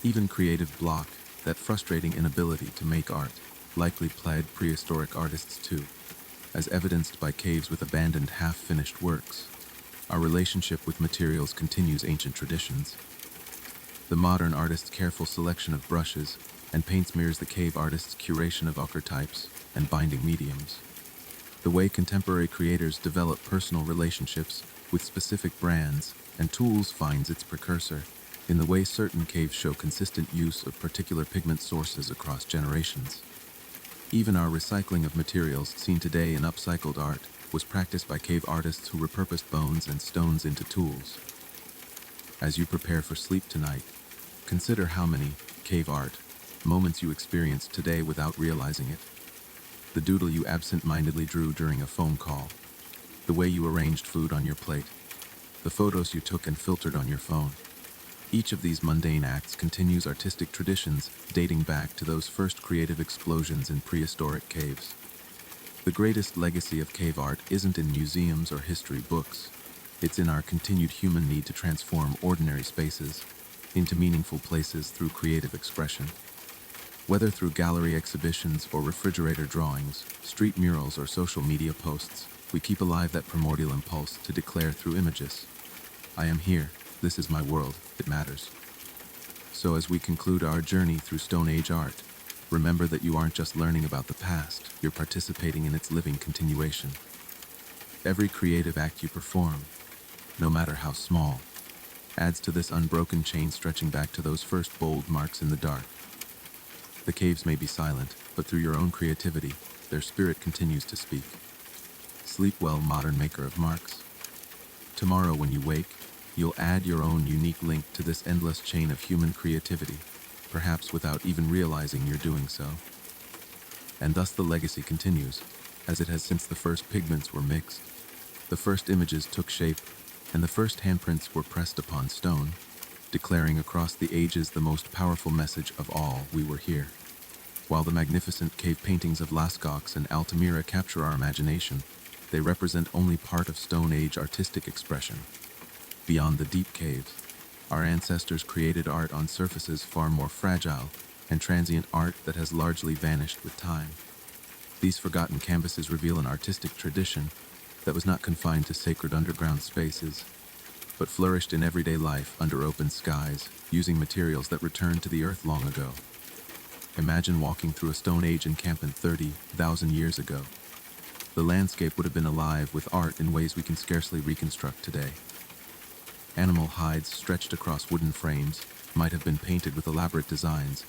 Even creative block, that frustrating inability to make art, likely plagued prehistoric artists too, as evidenced by caves with abandoned half-finished works. Our relationship with materials continues ancient traditions. The modern artist's careful selection of brushes and paints mirrors the cave artist's curation of ochre types and binding mediums. The way contemporary creators develop personal relationships with specific brands and tools finds its precursor in the way certain caves show consistent use of particular pigment sources across generations. Even our recycling of materials seen today in upcycled art was practiced by cave artists who repurposed bones and stones into tools. As you prepare for sleep tonight, consider how many cave art moments you experienced today without realizing it. The doodle you absent-mindedly drew during a phone call, the way you arranged food on your plate, the photos you took and filtered on your phone. Each of these mundane acts continues artistic traditions dating back to those first creative explosions in prehistoric caves. The greatest legacy of cave art isn't in museums or history books. It's in our continued human need to transform ordinary spaces into meaningful places through creative expression. Whether through gallery exhibitions or refrigerator drawings, street murals or social media posts, we keep alive that primordial impulse to declare through images, I am here, this is my world, it matters. So as we conclude our journey through Stone Age art, remember that you aren't just learning about the past, you're participating in its living continuation. Every creative act you perform, no matter how small, adds to this unbroken chain stretching back to those first bold marks in the dark. The caves may be silent, but through your own creativity, their spirit continues to speak. Sleep well, modern maker of marks. Tomorrow when you wake, you'll add your own unique link to this endless chain of human creativity, perhaps without even realizing you're doing so. And thus the legacy continues, as it has since the first pigments were mixed, the first images took shape, and the first handprints were pressed upon stone, declaring across the ages the most powerful message of all: we were here. While the magnificent cave paintings of Lascaux and Altamira capture our imagination, they represent only part of Stone Age artistic expression. Beyond the deep caves, our ancestors created art on surfaces far more fragile and transient, art that has largely vanished with time. These forgotten canvases reveal an artistic tradition that was not confined to sacred underground spaces, but flourished in everyday life under open skies, using materials that returned to the earth long ago. Imagine walking through a Stone Age encampment 30,000 years ago. The landscape would have been alive with art in ways we can scarcely reconstruct today. Animal hides stretched across wooden frames might have been painted with elaborate designs,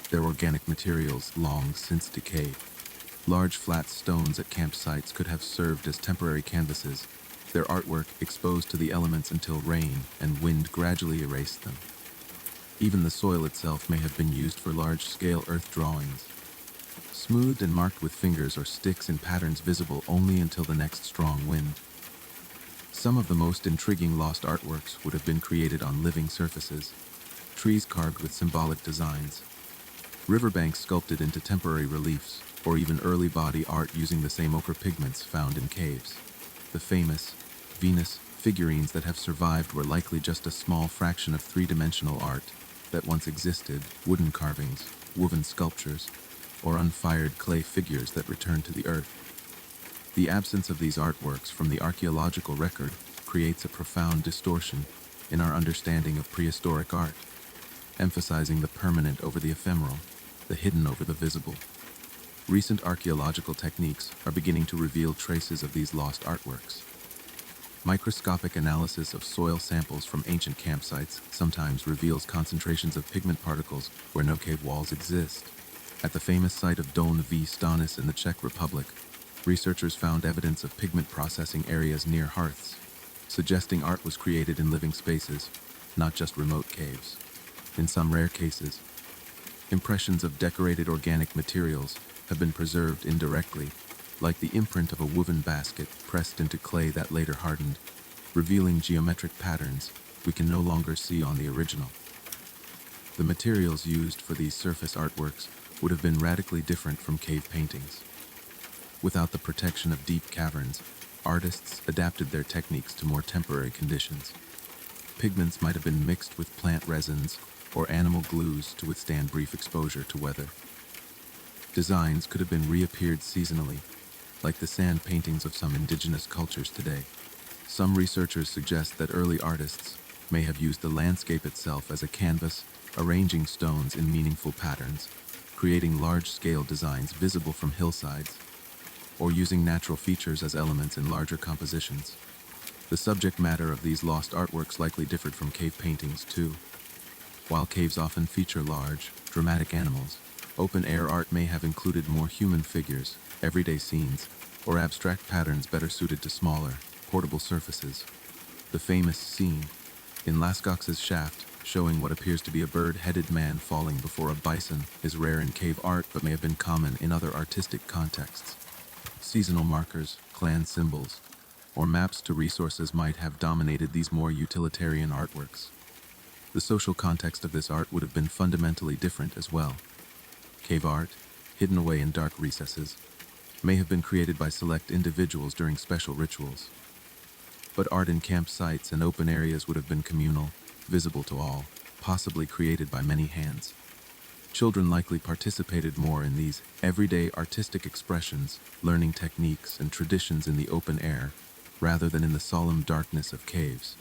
their organic materials long since decayed. Large flat stones at campsites could have served as temporary canvases, their artwork exposed to the elements until rain and wind gradually erased them. Even the soil itself may have been used for large-scale earth drawings, smoothed and marked with fingers or sticks in patterns visible only until the next strong wind. Some of the most intriguing lost artworks would have been created on living surfaces, trees carved with symbolic designs, riverbanks sculpted into temporary reliefs, or even early body art using the same ochre pigments found in caves. The famous Venus figurines that have survived were likely just a small fraction of three-dimensional art that once existed: wooden carvings, woven sculptures, or unfired clay figures that returned to the earth. The absence of these artworks from the archaeological record creates a profound distortion in our understanding of prehistoric art, emphasizing the permanent over the ephemeral, the hidden over the visible. Recent archaeological techniques are beginning to reveal traces of these lost artworks. Microscopic analysis of soil samples from ancient campsites sometimes reveals concentrations of pigment particles where no cave walls exist. At the famous site of Doln v. Stanis in the Czech Republic, researchers found evidence of pigment processing areas near hearths, suggesting art was created in living spaces, not just remote caves. In some rare cases, impressions of decorated organic materials have been preserved indirectly, like the imprint of a woven basket pressed into clay that later hardened, revealing geometric patterns we can no longer see on the original. The materials used for these surface artworks would have been radically different from cave paintings. Without the protection of deep caverns, artists adapted their techniques to more temporary conditions. Pigments might have been mixed with plant resins or animal glues to withstand brief exposure to weather. Designs could have been reappeared seasonally, like the sand paintings of some indigenous cultures today. Some researchers suggest that early artists may have used the landscape itself as a canvas, arranging stones in meaningful patterns, creating large-scale designs visible from hillsides, or using natural features as elements in larger compositions. The subject matter of these lost artworks likely differed from cave paintings, too. While caves often feature large, dramatic animals, open-air art may have included more human figures, everyday scenes, or abstract patterns better suited to smaller, portable surfaces. The famous scene in Lascaux's Shaft, showing what appears to be a bird-headed man falling before a bison, is rare in cave art but may have been common in other artistic contexts. Seasonal markers, clan symbols, or maps to resources might have dominated these more utilitarian artworks. The social context of this art would have been fundamentally different as well. Cave art, hidden away in dark recesses, may have been created by select individuals during special rituals. But art in campsites and open areas would have been communal, visible to all, possibly created by many hands. Children likely participated more in these everyday artistic expressions, learning techniques and traditions in the open air, rather than in the solemn darkness of caves.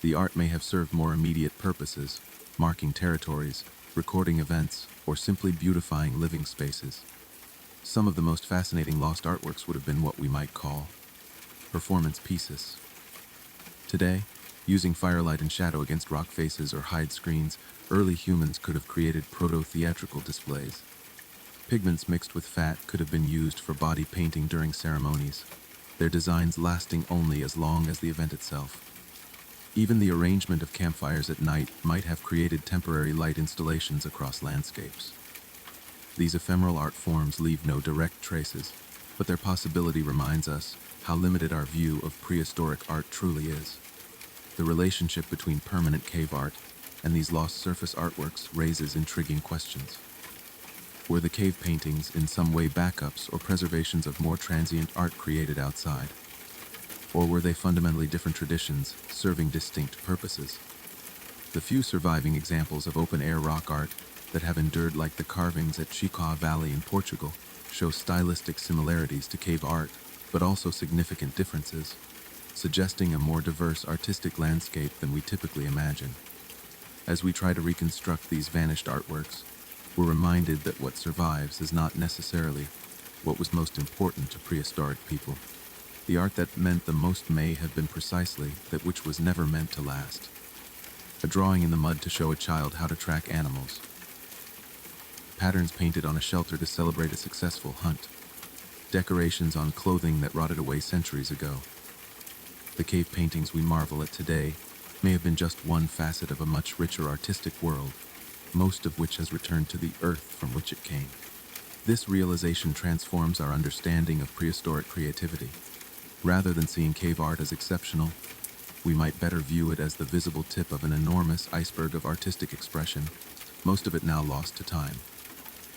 The art may have served more immediate purposes, marking territories, recording events, or simply beautifying living spaces. Some of the most fascinating lost artworks would have been what we might call performance pieces. Today, using firelight and shadow against rock faces or hide screens, early humans could have created proto-theatrical displays. Pigments mixed with fat could have been used for body painting during ceremonies, their designs lasting only as long as the event itself. Even the arrangement of campfires at night might have created temporary light installations across landscapes. These ephemeral art forms leave no direct traces, but their possibility reminds us how limited our view of prehistoric art truly is. The relationship between permanent cave art and these lost surface artworks raises intriguing questions. Were the cave paintings in some way backups or preservations of more transient art created outside? Or were they fundamentally different traditions, serving distinct purposes? The few surviving examples of open-air rock art that have endured, like the carvings at Chicó Valley in Portugal, show stylistic similarities to cave art, but also significant differences, suggesting a more diverse artistic landscape than we typically imagine. As we try to reconstruct these vanished artworks, we're reminded that what survives is not necessarily what was most important to prehistoric people. The art that meant the most may have been precisely that which was never meant to last. A drawing in the mud to show a child how to track animals. Patterns painted on a shelter to celebrate a successful hunt. Decorations on clothing that rotted away centuries ago. The cave paintings we marvel at today may have been just one facet of a much richer artistic world, most of which has returned to the earth from which it came. This realization transforms our understanding of prehistoric creativity. Rather than seeing cave art as exceptional, we might better view it as the visible tip of an enormous iceberg of artistic expression, most of it now lost to time.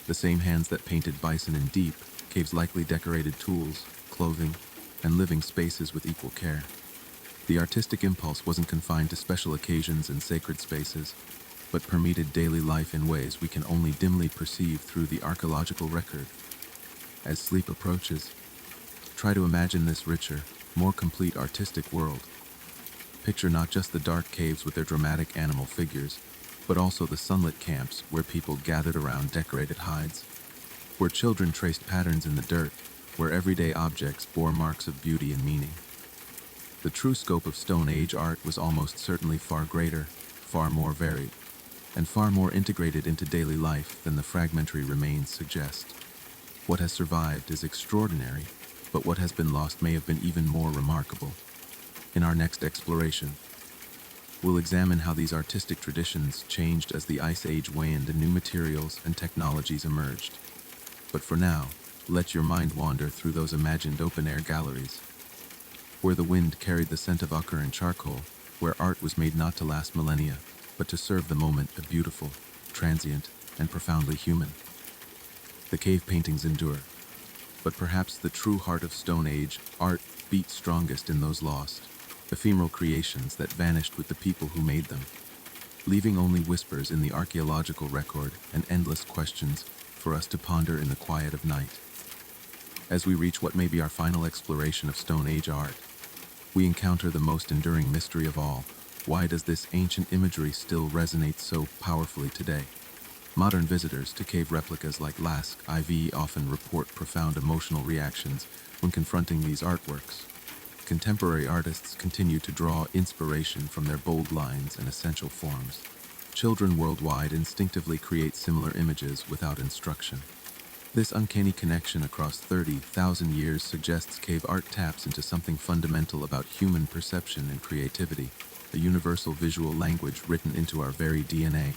The same hands that painted bison in deep caves likely decorated tools, clothing, and living spaces with equal care. The artistic impulse wasn't confined to special occasions and sacred spaces, but permeated daily life in ways we can only dimly perceive through the archaeological record. As sleep approaches, try to imagine this richer, more complete artistic world. Picture not just the dark caves with their dramatic animal figures, but also the sunlit camps where people gathered around decorated hides, where children traced patterns in the dirt, where everyday objects bore marks of beauty and meaning. The true scope of Stone Age art was almost certainly far greater, far more varied, and far more integrated into daily life than the fragmentary remains suggest. What has survived is extraordinary, but what has been lost may have been even more remarkable. In our next exploration, we'll examine how these artistic traditions changed as the Ice Age waned and new materials and technologies emerged. But for now, let your mind wander through those imagined open-air galleries, where the wind carried the scent of ochre and charcoal, where art was made not to last millennia, but to serve the moment, a beautiful, transient, and profoundly human. The cave paintings endure, but perhaps the true heart of Stone Age art beat strongest in those lost, ephemeral creations that vanished with the people who made them, leaving only whispers in the archaeological record and endless questions for us to ponder in the quiet of night. As we reach what may be our final exploration of Stone Age art, we encounter the most enduring mystery of all. Why does this ancient imagery still resonate so powerfully today? Modern visitors to cave replicas like Lask IV often report profound emotional reactions when confronting these artworks. Contemporary artists continue to draw inspiration from their bold lines and essential forms. Children worldwide instinctively create similar images without instruction. This uncanny connection across 30,000 years suggests cave art taps into something fundamental about human perception and creativity, a universal visual language written into our very DNA.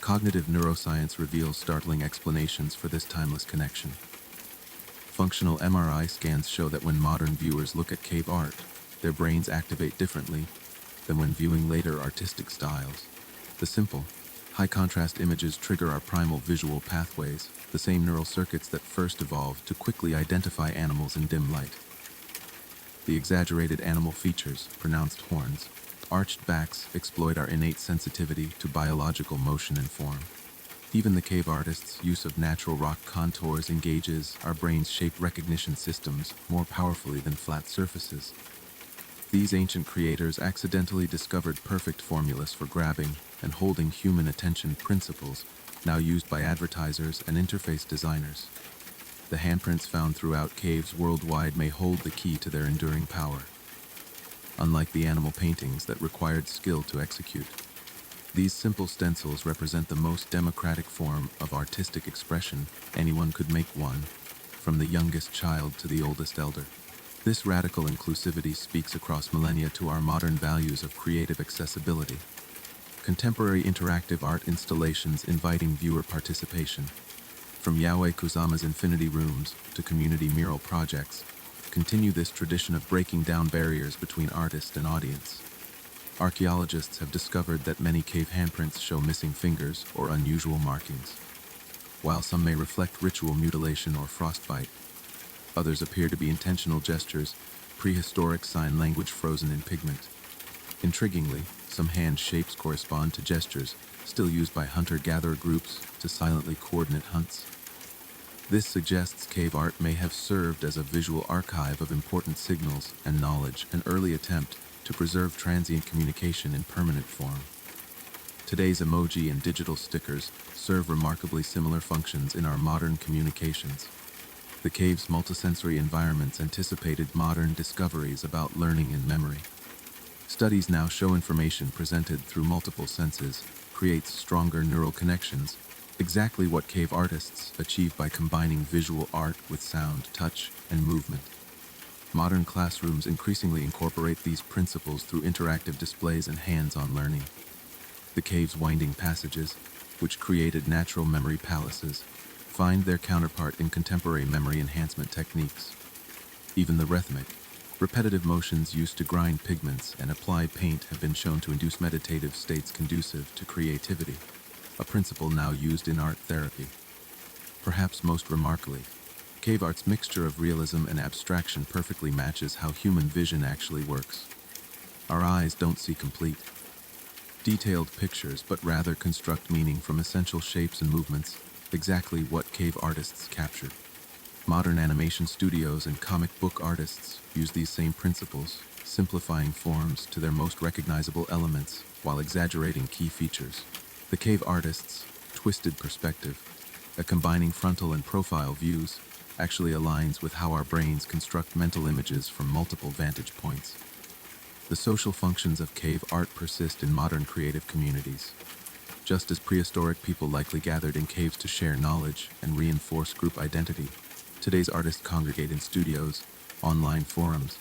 Cognitive neuroscience reveals startling explanations for this timeless connection. Functional MRI scans show that when modern viewers look at cave art, their brains activate differently than when viewing later artistic styles. The simple, high-contrast images trigger our primal visual pathways, the same neural circuits that first evolved to quickly identify animals in dim light. The exaggerated animal features, pronounced horns, arched backs exploit our innate sensitivity to biological motion and form. Even the cave artists' use of natural rock contours engages our brain's shape recognition systems more powerfully than flat surfaces. These ancient creators accidentally discovered perfect formulas for grabbing and holding human attention, principles now used by advertisers and interface designers. The handprints found throughout caves worldwide may hold the key to their enduring power. Unlike the animal paintings that required skill to execute, these simple stencils represent the most democratic form of artistic expression anyone could make one, from the youngest child to the oldest elder. This radical inclusivity speaks across millennia to our modern values of creative accessibility. Contemporary interactive art installations inviting viewer participation, from Yahweh Kusama's Infinity Rooms to community mural projects, continue this tradition of breaking down barriers between artist and audience. Archaeologists have discovered that many cave handprints show missing fingers or unusual markings. While some may reflect ritual mutilation or frostbite, others appear to be intentional gestures, prehistoric sign language frozen in pigment. Intriguingly, some hand shapes correspond to gestures still used by hunter-gatherer groups to silently coordinate hunts. This suggests cave art may have served as a visual archive of important signals and knowledge, an early attempt to preserve transient communication in permanent form. Today's emoji and digital stickers serve remarkably similar functions in our modern communications. The cave's multisensory environments anticipated modern discoveries about learning and memory. Studies now show information presented through multiple senses creates stronger neural connections, exactly what cave artists achieve by combining visual art with sound, touch, and movement. Modern classrooms increasingly incorporate these principles through interactive displays and hands-on learning. The cave's winding passages, which created natural memory palaces, find their counterpart in contemporary memory enhancement techniques. Even the rhythmic, repetitive motions used to grind pigments and apply paint have been shown to induce meditative states conducive to creativity, a principle now used in art therapy. Perhaps most remarkably, cave art's mixture of realism and abstraction perfectly matches how human vision actually works. Our eyes don't see complete, detailed pictures, but rather construct meaning from essential shapes and movements, exactly what cave artists captured. Modern animation studios and comic book artists use these same principles, simplifying forms to their most recognizable elements while exaggerating key features. The cave artists' twisted perspective, a combining frontal and profile views, actually aligns with how our brains construct mental images from multiple vantage points. The social functions of cave art persist in modern creative communities. Just as prehistoric people likely gathered in caves to share knowledge and reinforce group identity, today's artists congregate in studios, online forums,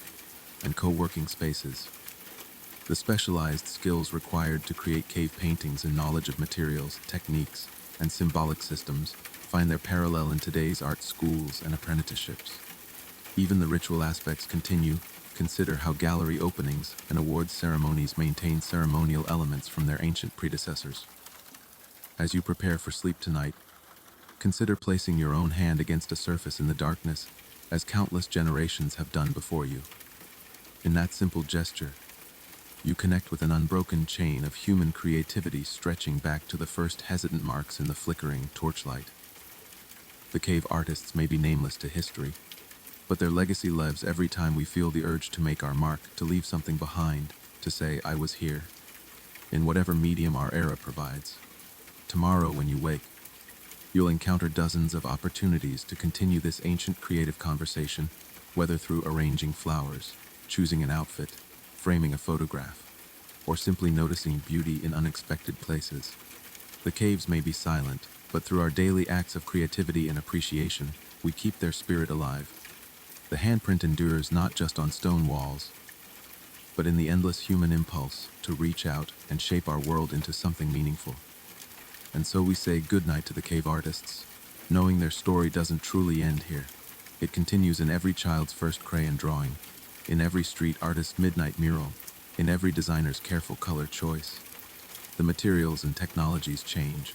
and co-working spaces. The specialized skills required to create cave paintings and knowledge of materials, techniques, and symbolic systems find their parallel in today's art schools and apprenticeships. Even the ritual aspects continue. Consider how gallery openings and awards ceremonies maintain ceremonial elements from their ancient predecessors. As you prepare for sleep tonight, consider placing your own hand against a surface in the darkness, as countless generations have done before you. In that simple gesture, you connect with an unbroken chain of human creativity stretching back to the first hesitant marks in the flickering torchlight. The cave artists may be nameless to history, but their legacy lives every time we feel the urge to make our mark, to leave something behind, to say, "I was here," in whatever medium our era provides. Tomorrow, when you wake, you'll encounter dozens of opportunities to continue this ancient creative conversation, whether through arranging flowers, choosing an outfit, framing a photograph, or simply noticing beauty in unexpected places. The caves may be silent, but through our daily acts of creativity and appreciation, we keep their spirit alive. The handprint endures not just on stone walls, but in the endless human impulse to reach out and shape our world into something meaningful. And so we say goodnight to the cave artists, knowing their story doesn't truly end here. It continues in every child's first crayon drawing, in every street artist's midnight mural, in every designer's careful color choice. The materials and technologies change,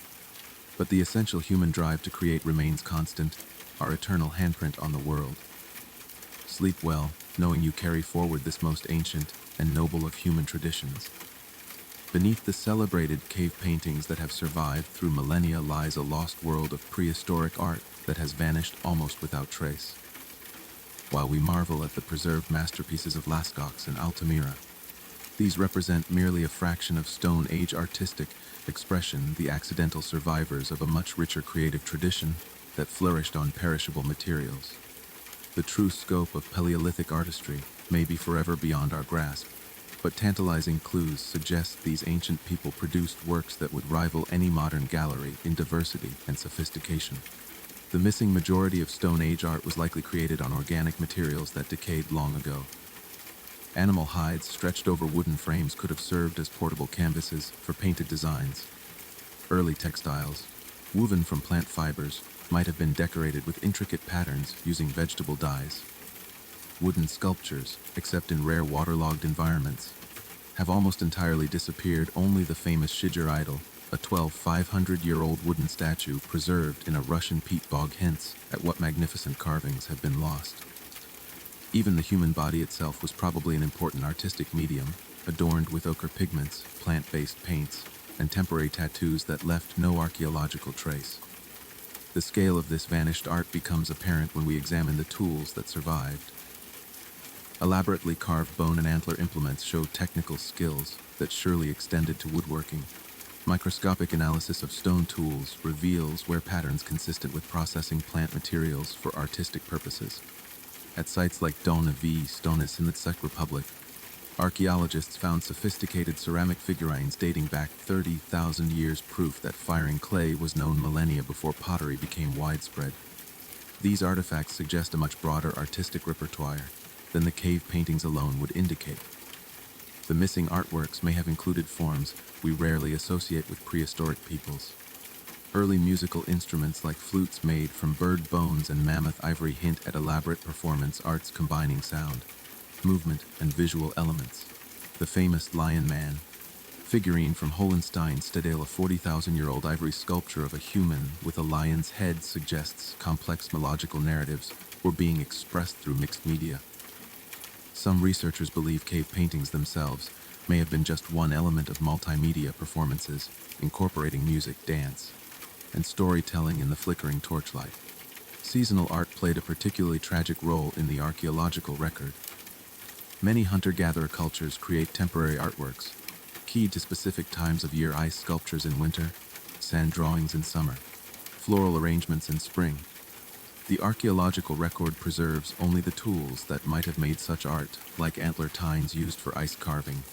but the essential human drive to create remains constant, our eternal handprint on the world. Sleep well, knowing you carry forward this most ancient and noble of human traditions. Beneath the celebrated cave paintings that have survived through millennia lies a lost world of prehistoric art that has vanished almost without trace. While we marvel at the preserved masterpieces of Lascaux and Altamira, these represent merely a fraction of Stone Age artistic expression, the accidental survivors of a much richer creative tradition that flourished on perishable materials. The true scope of Paleolithic artistry may be forever beyond our grasp, but tantalizing clues suggest these ancient people produced works that would rival any modern gallery in diversity and sophistication. The missing majority of Stone Age art was likely created on organic materials that decayed long ago. Animal hides stretched over wooden frames could have served as portable canvases for painted designs. Early textiles, woven from plant fibers, might have been decorated with intricate patterns using vegetable dyes. Wooden sculptures, except in rare waterlogged environments, have almost entirely disappeared. Only the famous Shiger idol, a 500-year-old wooden statue preserved in a Russian peat bog, hints at what magnificent carvings have been lost. Even the human body itself was probably an important artistic medium, adorned with ochre pigments, plant-based paints, and temporary tattoos that left no archaeological trace. The scale of this vanished art becomes apparent when we examine the tools that survived. Elaborately carved bone and antler implements show technical skills that surely extended to woodworking. Microscopic analysis of stone tools reveals where patterns consistent with processing plant materials for artistic purposes. At sites like Dona v. Stonis in the Czech Republic, archaeologists found sophisticated ceramic figurines dating back 30,000 years, proof that firing clay was known millennia before pottery became widespread. These artifacts suggest a much broader artistic repertoire than the cave paintings alone would indicate. The missing artworks may have included forms we rarely associate with prehistoric peoples. Early musical instruments like flutes made from bird bones and mammoth ivory hint at elaborate performance arts combining sound, movement, and visual elements. The famous Lion Man figurine from Hohenstein Stadale, a 40,000-year-old ivory sculpture of a human with a lion's head, suggests complex mythological narratives were being expressed through mixed media. Some researchers believe cave paintings themselves may have been just one element of multimedia performances, incorporating music, dance, and storytelling in the flickering torchlight. Seasonal art played a particularly tragic role in the archaeological record. Many hunter-gatherer cultures create temporary artworks, keyed to specific times of year: ice sculptures in winter, sand drawings in summer, floral arrangements in spring. The archaeological record preserves only the tools that might have made such art, like antler tines used for ice carving,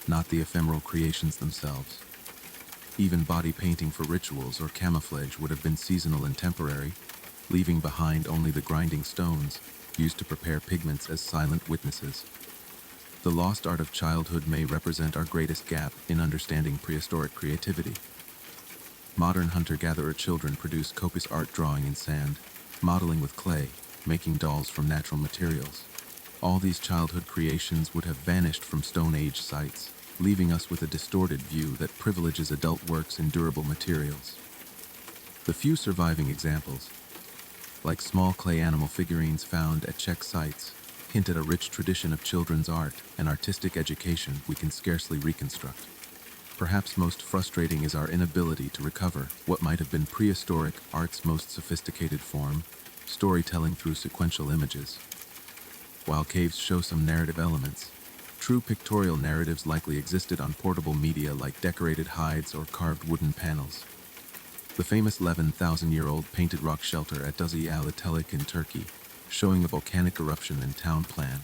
not the ephemeral creations themselves. Even body painting for rituals or camouflage would have been seasonal and temporary, leaving behind only the grinding stones used to prepare pigments as silent witnesses. The lost art of childhood may represent our greatest gap in understanding prehistoric creativity. Modern hunter-gatherer children produce copious art drawing in sand, modeling with clay, making dolls from natural materials. All these childhood creations would have vanished from Stone Age sites, leaving us with a distorted view that privileges adult works in durable materials. The few surviving examples, like small clay animal figurines found at Czech sites, hint at a rich tradition of children's art and artistic education we can scarcely reconstruct. Perhaps most frustrating is our inability to recover what might have been prehistoric art's most sophisticated form, storytelling through sequential images. While caves show some narrative elements, true pictorial narratives likely existed on portable media like decorated hides or carved wooden panels. The famous 11,000-year-old painted rock shelter at Duzi al-Atelik in Turkey, showing a volcanic eruption and town plan,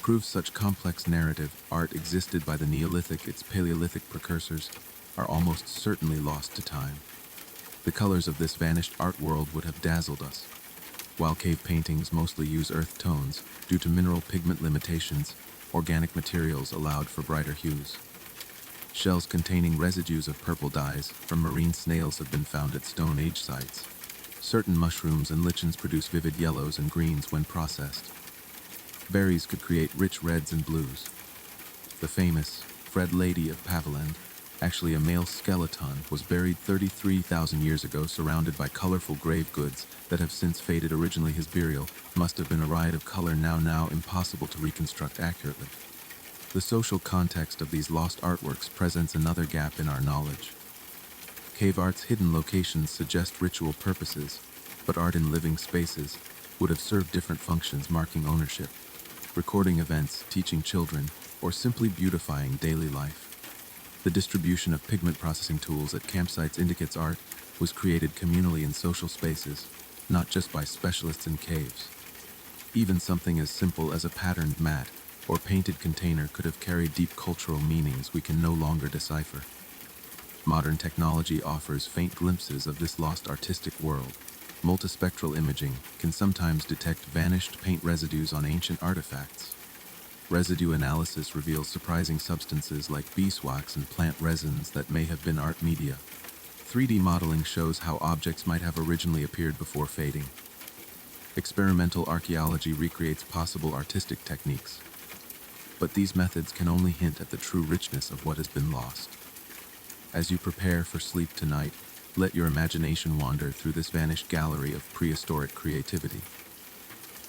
proves such complex narrative art existed by the Neolithic. Its Paleolithic precursors are almost certainly lost to time. The colors of this vanished art world would have dazzled us. While cave paintings mostly use earth tones due to mineral pigment limitations, organic materials allowed for brighter hues. Shells containing residues of purple dyes from marine snails have been found at Stone Age sites. Certain mushrooms and lichens produce vivid yellows and greens when processed. Berries could create rich reds and blues. The famous Fred Lady of Paviland, actually a male skeleton, was buried 33,000 years ago surrounded by colorful grave goods that have since faded. Originally his burial must have been a riot of color now impossible to reconstruct accurately. The social context of these lost artworks presents another gap in our knowledge. Cave art's hidden locations suggest ritual purposes, but art in living spaces would have served different functions, marking ownership, recording events, teaching children, or simply beautifying daily life. The distribution of pigment processing tools at campsites indicates art was created communally in social spaces, not just by specialists in caves. Even something as simple as a patterned mat or painted container could have carried deep cultural meanings we can no longer decipher. Modern technology offers faint glimpses of this lost artistic world. Multispectral imaging can sometimes detect vanished paint residues on ancient artifacts. Residue analysis reveals surprising substances like beeswax and plant resins that may have been art media. 3D modeling shows how objects might have originally appeared before fading. Experimental archaeology recreates possible artistic techniques, but these methods can only hint at the true richness of what has been lost. As you prepare for sleep tonight, let your imagination wander through this vanished gallery of prehistoric creativity.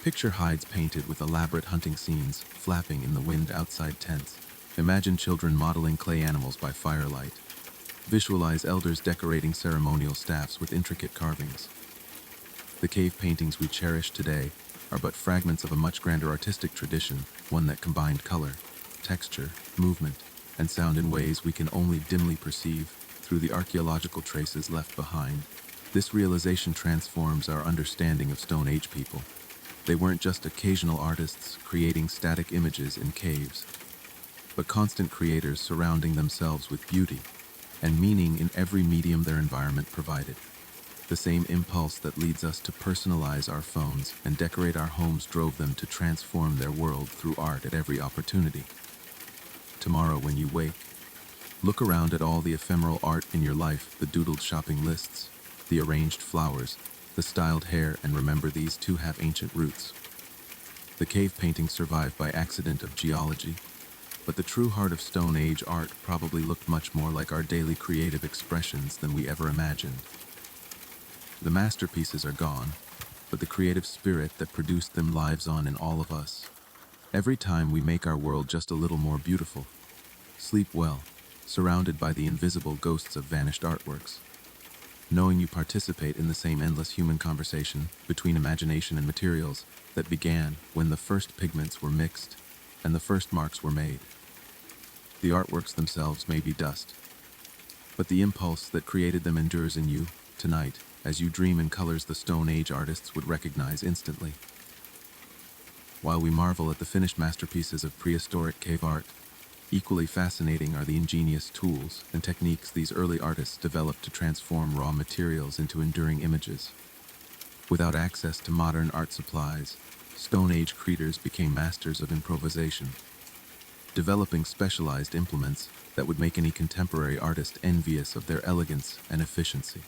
Picture hides painted with elaborate hunting scenes flapping in the wind outside tents. Imagine children modeling clay animals by firelight. Visualize elders decorating ceremonial staffs with intricate carvings. The cave paintings we cherish today are but fragments of a much grander artistic tradition, one that combined color, texture, movement, and sound in ways we can only dimly perceive through the archaeological traces left behind. This realization transforms our understanding of Stone Age people. They weren't just occasional artists creating static images in caves, but constant creators surrounding themselves with beauty and meaning in every medium their environment provided. The same impulse that leads us to personalize our phones and decorate our homes drove them to transform their world through art at every opportunity. Tomorrow when you wake, look around at all the ephemeral art in your life, the doodled shopping lists, the arranged flowers, the styled hair, and remember these too have ancient roots. The cave paintings survived by accident of geology, but the true heart of Stone Age art probably looked much more like our daily creative expressions than we ever imagined. The masterpieces are gone, but the creative spirit that produced them lives on in all of us. Every time we make our world just a little more beautiful. Sleep well, surrounded by the invisible ghosts of vanished artworks, knowing you participate in the same endless human conversation between imagination and materials that began when the first pigments were mixed and the first marks were made. The artworks themselves may be dust, but the impulse that created them endures in you tonight as you dream in colors the Stone Age artists would recognize instantly. While we marvel at the finished masterpieces of prehistoric cave art, equally fascinating are the ingenious tools and techniques these early artists developed to transform raw materials into enduring images. Without access to modern art supplies, Stone Age creators became masters of improvisation, developing specialized implements that would make any contemporary artist envious of their elegance and efficiency.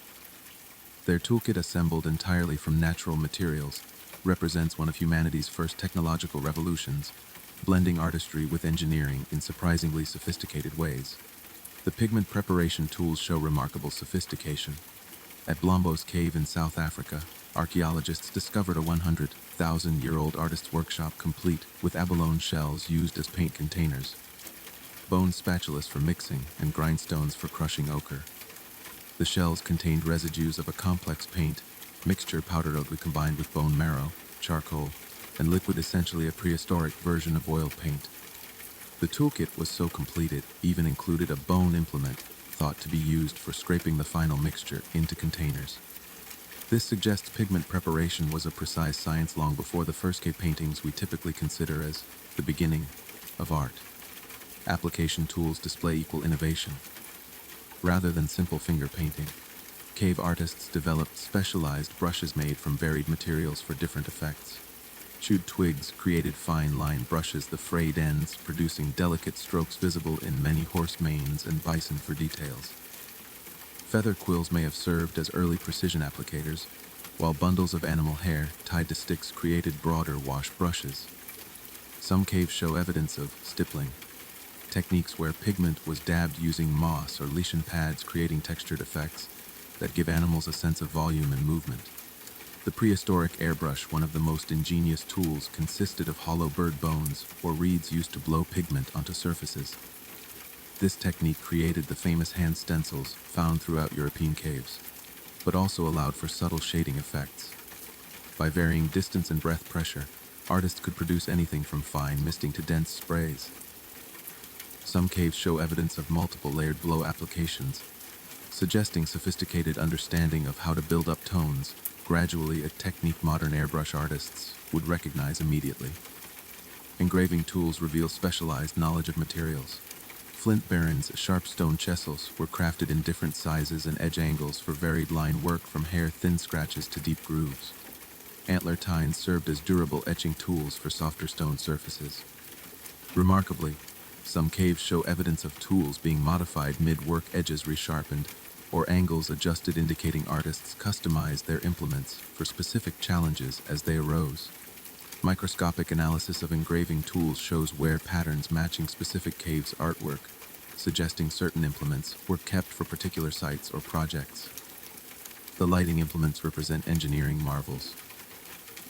Their toolkit, assembled entirely from natural materials, represents one of humanity's first technological revolutions, blending artistry with engineering in surprisingly sophisticated ways. The pigment preparation tools show remarkable sophistication. At Blombos Cave in South Africa, archaeologists discovered a 100,000-year-old artist's workshop complete with abalone shells used as paint containers, bone spatulas for mixing, and grindstones for crushing ochre. The shells contained residues of a complex paint mixture powdered combined with bone marrow, charcoal, and liquid, essentially a prehistoric version of oil paint. The toolkit was so complete it even included a bone implement thought to be used for scraping the final mixture into containers. This suggests pigment preparation was a precise science long before the first cave paintings we typically consider as the beginning of art. Application tools display equal innovation. Rather than simple finger painting, cave artists developed specialized brushes made from varied materials for different effects. Chewed twigs created fine line brushes, the frayed ends producing delicate strokes visible in many horse manes and bison for details. Feather quills may have served as early precision applicators, while bundles of animal hair tied to sticks created broader wash brushes. Some caves show evidence of stippling, techniques where pigment was dabbed using moss or lichen pads, creating textured effects that give animals a sense of volume and movement. The prehistoric airbrush, one of the most ingenious tools, consisted of hollow bird bones or reeds used to blow pigment onto surfaces. This technique created the famous hand stencils found throughout European caves, but also allowed for subtle shading effects. By varying distance and breath pressure, artists could produce anything from fine misting to dense sprays. Some caves show evidence of multiple layered blow applications, suggesting sophisticated understanding of how to build up tones, gradually a technique modern airbrush artists would recognize immediately. Engraving tools reveal specialized knowledge of materials. Flint barons, sharp stone chisels, were crafted in different sizes and edge angles for varied line work, from hair-thin scratches to deep grooves. Antler tines served as durable etching tools for softer stone surfaces. Remarkably, some caves show evidence of tools being modified mid-work, edges resharpened, or angles adjusted, indicating artists customized their implements for specific challenges as they arose. Microscopic analysis of engraving tools shows wear patterns matching specific caves' artwork, suggesting certain implements were kept for particular sites or projects. The lighting implements represent engineering marvels.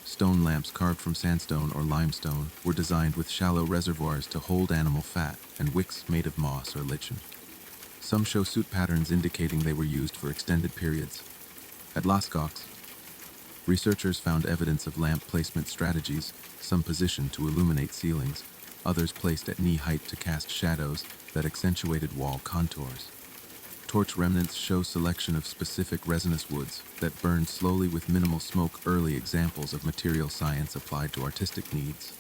Stone lamps carved from sandstone or limestone were designed with shallow reservoirs to hold animal fat, and wicks made of moss or lichen. Some show soot patterns indicating they were used for extended periods. At Lascaux, researchers found evidence of lamp placement strategies, some positioned to illuminate ceilings, others placed at knee height to cast shadows that accentuated wall contours. Torch remnants show selection of specific resinous woods that burned slowly with minimal smoke, early examples of material science applied to artistic needs.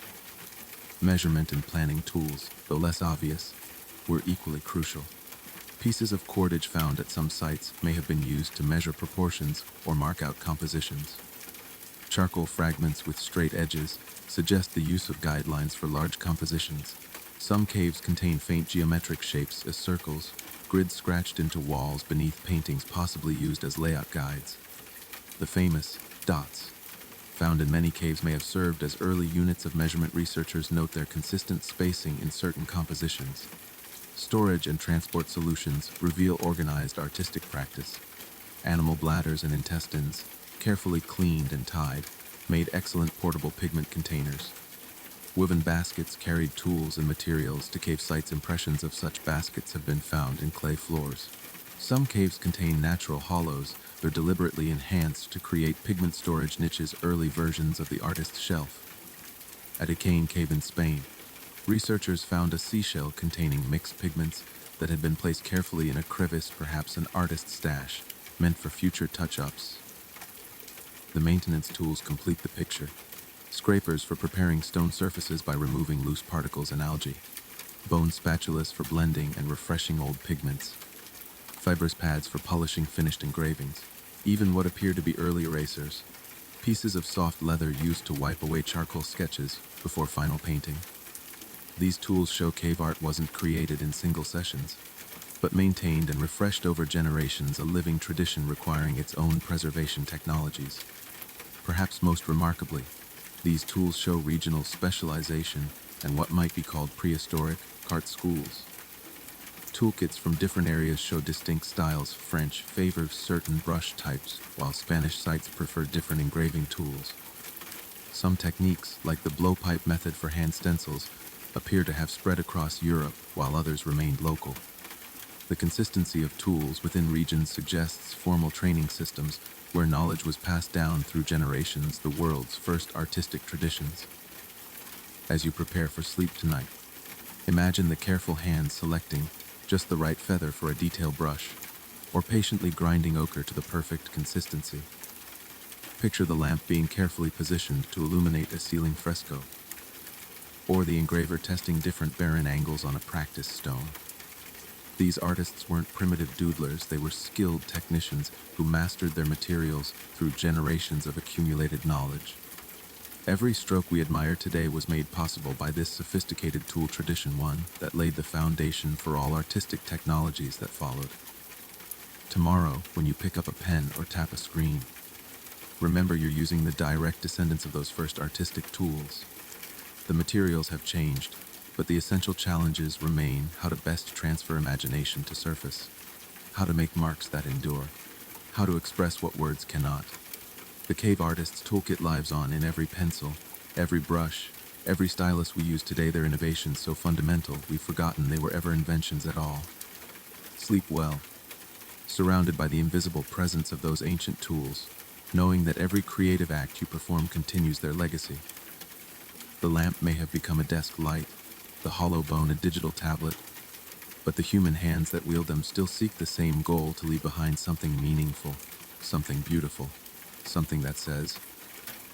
Measurement and planning tools, though less obvious, were equally crucial. Pieces of cordage found at some sites may have been used to measure proportions or mark out compositions. Charcoal fragments with straight edges suggest the use of guidelines for large compositions. Some caves contain faint geometric shapes as circles, grids scratched into walls beneath paintings, possibly used as layout guides. The famous dots found in many caves may have served as early units of measurement. Researchers note their consistent spacing in certain compositions. Storage and transport solutions reveal organized artistic practice. Animal bladders and intestines, carefully cleaned and tied, made excellent portable pigment containers. Woven baskets carried tools and materials to cave sites. Impressions of such baskets have been found in clay floors. Some caves contain natural hollows. They're deliberately enhanced to create pigment storage niches, early versions of the artist's shelf. At Icain Cave in Spain, researchers found a seashell containing mixed pigments that had been placed carefully in a crevice, perhaps an artist's stash, meant for future touch-ups. The maintenance tools complete the picture. Scrapers for preparing stone surfaces by removing loose particles and algae. Bone spatulas for blending and refreshing old pigments. Fibrous pads for polishing finished engravings. Even what appear to be early erasers. Pieces of soft leather used to wipe away charcoal sketches before final painting. These tools show cave art wasn't created in single sessions, but maintained and refreshed over generations, a living tradition requiring its own preservation technologies. Perhaps most remarkably, these tools show regional specialization and what might be called prehistoric art schools. Toolkits from different areas show distinct styles. French favors certain brush types, while Spanish sites prefer different engraving tools. Some techniques, like the blowpipe method for hand stencils, appear to have spread across Europe, while others remained local. The consistency of tools within regions suggests formal training systems where knowledge was passed down through generations, the world's first artistic traditions. As you prepare for sleep tonight, imagine the careful hand selecting just the right feather for a detail brush, or patiently grinding ochre to the perfect consistency. Picture the lamp being carefully positioned to illuminate a ceiling fresco, or the engraver testing different barren angles on a practiced stone. These artists weren't primitive doodlers, they were skilled technicians who mastered their materials through generations of accumulated knowledge. Every stroke we admire today was made possible by this sophisticated tool tradition, one that laid the foundation for all artistic technologies that followed. Tomorrow, when you pick up a pen or tap a screen, remember you're using the direct descendants of those first artistic tools. The materials have changed, but the essential challenges remain: how to best transfer imagination to surface, how to make marks that endure, how to express what words cannot. The cave artist's toolkit lives on in every pencil, every brush, every stylus we use today. Their innovations so fundamental we've forgotten they were ever inventions at all. Sleep well, surrounded by the invisible presence of those ancient tools, knowing that every creative act you perform continues their legacy. The lamp may have become a desk light, the hollow bone a digital tablet, but the human hands that wield them still seek the same goal: to leave behind something meaningful, something beautiful, something that says,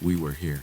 "We were here."